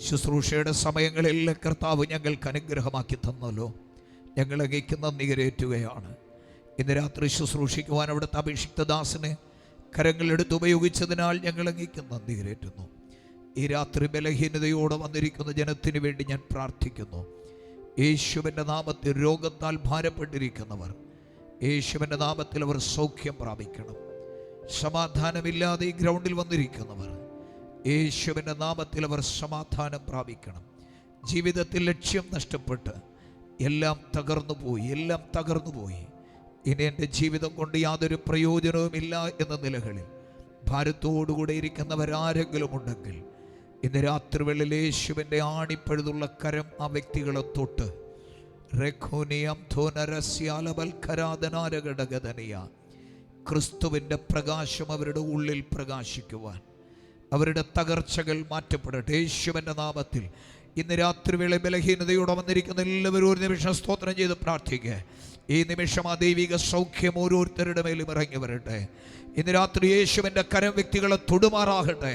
S3: ശുശ്രൂഷയുടെ സമയങ്ങളെല്ലാം കർത്താവ് ഞങ്ങൾക്ക് അനുഗ്രഹമാക്കി തന്നല്ലോ. ഞങ്ങൾ അങ്ങേക്ക് നന്ദി കരേറ്റുകയാണ്. ഇന്ന് രാത്രി ശുശ്രൂഷിക്കുവാൻ അവിടുത്തെ അഭിഷിക്തദാസനെ കരങ്ങളെടുത്ത് ഉപയോഗിച്ചതിനാൽ ഞങ്ങൾ അങ്ങേക്ക് നന്ദി കരേറ്റുന്നു. ഈ രാത്രി ബലഹീനതയോടെ വന്നിരിക്കുന്ന ജനത്തിന് വേണ്ടി ഞാൻ പ്രാർത്ഥിക്കുന്നു. യേശുവിൻ്റെ നാമത്തിൽ രോഗത്താൽ ഭാരപ്പെട്ടിരിക്കുന്നവർ യേശുവിൻ്റെ നാമത്തിൽ അവർ സൗഖ്യം പ്രാപിക്കണം. സമാധാനമില്ലാതെ ഈ ഗ്രൗണ്ടിൽ വന്നിരിക്കുന്നവർ യേശുവിൻ്റെ നാമത്തിൽ അവർ സമാധാനം പ്രാപിക്കണം. ജീവിതത്തിൽ ലക്ഷ്യം നഷ്ടപ്പെട്ട് എല്ലാം തകർന്നു പോയി ഇനി എൻ്റെ ജീവിതം കൊണ്ട് യാതൊരു പ്രയോജനവുമില്ല എന്ന നിലകളിൽ ഭാരത്തോടുകൂടെ ഇരിക്കുന്നവരാരെങ്കിലും ഉണ്ടെങ്കിൽ ഇന്ന് രാത്രി വേളയിൽ യേശുവിൻ്റെ ആണിപ്പഴുതുള്ള കരം ആ വ്യക്തികളെ തൊട്ട് ക്രിസ്തുവിൻ്റെ പ്രകാശം അവരുടെ ഉള്ളിൽ പ്രകാശിക്കുവാൻ, അവരുടെ തകർച്ചകൾ മാറ്റപ്പെടട്ടെ യേശുവിൻ്റെ നാമത്തിൽ. ഇന്ന് രാത്രി വേള ബലഹീനതയോടെ വന്നിരിക്കുന്ന എല്ലാവരും ഒരു നിമിഷം സ്തോത്രം ചെയ്ത് പ്രാർത്ഥിക്കുക. ഈ നിമിഷം ആ ദൈവിക സൗഖ്യം ഓരോരുത്തരുടെ മേലും ഇറങ്ങി വരട്ടെ. ഇന്ന് രാത്രി യേശുവിൻ്റെ കരം വ്യക്തികളെ തൊടുമാറാകട്ടെ.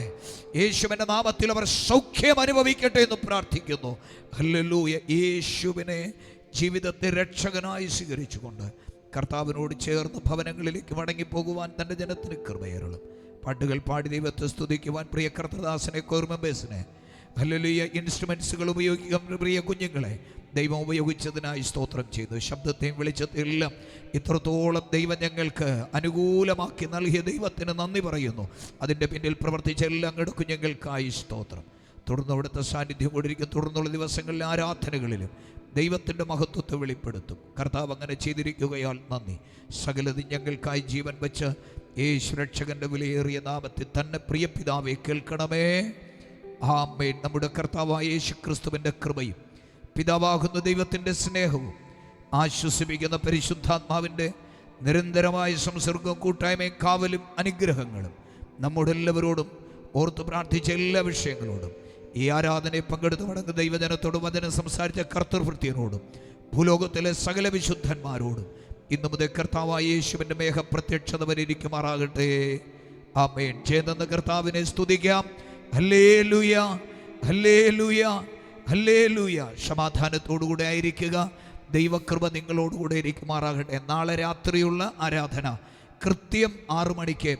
S3: യേശുവിൻ്റെ നാമത്തിൽ അവർ സൗഖ്യം അനുഭവിക്കട്ടെ എന്ന് പ്രാർത്ഥിക്കുന്നു. ഹല്ലേലൂയ. യേശുവിനെ ജീവിതത്തെ രക്ഷകനായി സ്വീകരിച്ചുകൊണ്ട് കർത്താവിനോട് ചേർന്ന് ഭവനങ്ങളിലേക്ക് മടങ്ങിപ്പോകുവാൻ തൻ്റെ ജനത്തിന് കൃപയേറും. പാട്ടുകൾ പാടി ദൈവത്തെ സ്തുതിക്കുവാൻ പ്രിയ കർത്തദാസനെ, കോർ മെമ്പേഴ്സിനെ, ഹല്ലേലൂയ, ഇൻസ്ട്രുമെൻസുകൾ ഉപയോഗിക്കാൻ പ്രിയ കുഞ്ഞുങ്ങളെ ദൈവം ഉപയോഗിച്ചതിനായി സ്തോത്രം ചെയ്തു. ശബ്ദത്തെയും വെളിച്ചത്തെയും എല്ലാം ഇത്രത്തോളം ദൈവം ഞങ്ങൾക്ക് അനുകൂലമാക്കി നൽകിയ ദൈവത്തിന് നന്ദി പറയുന്നു. അതിൻ്റെ പിന്നിൽ പ്രവർത്തിച്ച എല്ലാ അങ്ങയുടെ കുഞ്ഞുങ്ങൾക്കായി സ്തോത്രം. തുടർന്ന് അവിടുത്തെ സാന്നിധ്യം കൊണ്ടിരിക്കും. തുടർന്നുള്ള ദിവസങ്ങളിലെ ആരാധനകളിലും ദൈവത്തിൻ്റെ മഹത്വത്തെ വെളിപ്പെടുത്തും. കർത്താവ് അങ്ങനെ ചെയ്തിരിക്കുകയാൽ നന്ദി. സകലതും ഞങ്ങൾക്കായി ജീവൻ വെച്ച് യേശു രക്ഷകൻ്റെ വിലയേറിയ നാമത്തിൽ തന്നെ പ്രിയ പിതാവേ കേൾക്കണമേ. ആമേൻ. നമ്മുടെ കർത്താവായ യേശു ക്രിസ്തുവിൻ്റെ കൃപയും പിതാവാകുന്ന ദൈവത്തിൻ്റെ സ്നേഹവും ആശ്വസിപ്പിക്കുന്ന പരിശുദ്ധാത്മാവിൻ്റെ നിരന്തരമായ സംസർഗവും കൂട്ടായ്മയും കാവലും അനുഗ്രഹങ്ങളും നമ്മോടെല്ലാവരോടും ഓർത്ത് പ്രാർത്ഥിച്ച എല്ലാ വിഷയങ്ങളോടും ഈ ആരാധനയെ പങ്കെടുത്ത് മടങ്ങുന്ന ദൈവജനത്തോടും വചനം സംസാരിച്ച കർത്തൃഭൃത്യനോടും ഭൂലോകത്തിലെ സകല വിശുദ്ധന്മാരോടും ഇന്നു മുതൽ കർത്താവായ യേശുവിൻ്റെ മേഘപ്രത്യക്ഷത വരിയ്ക്കുമാറാകട്ടെ. ആമേൻ. ചേർന്ന കർത്താവിനെ സ്തുതിക്കാം. Hallelujah, hallelujah, hallelujah. സമാധാനത്തോടുകൂടെ ആയിരിക്കുക. ദൈവകൃപ നിങ്ങളോടുകൂടെ ഇരിക്കുമാറാകട്ടെ. നാളെ രാത്രിയുള്ള ആരാധന കൃത്യം 6 മണിക്ക്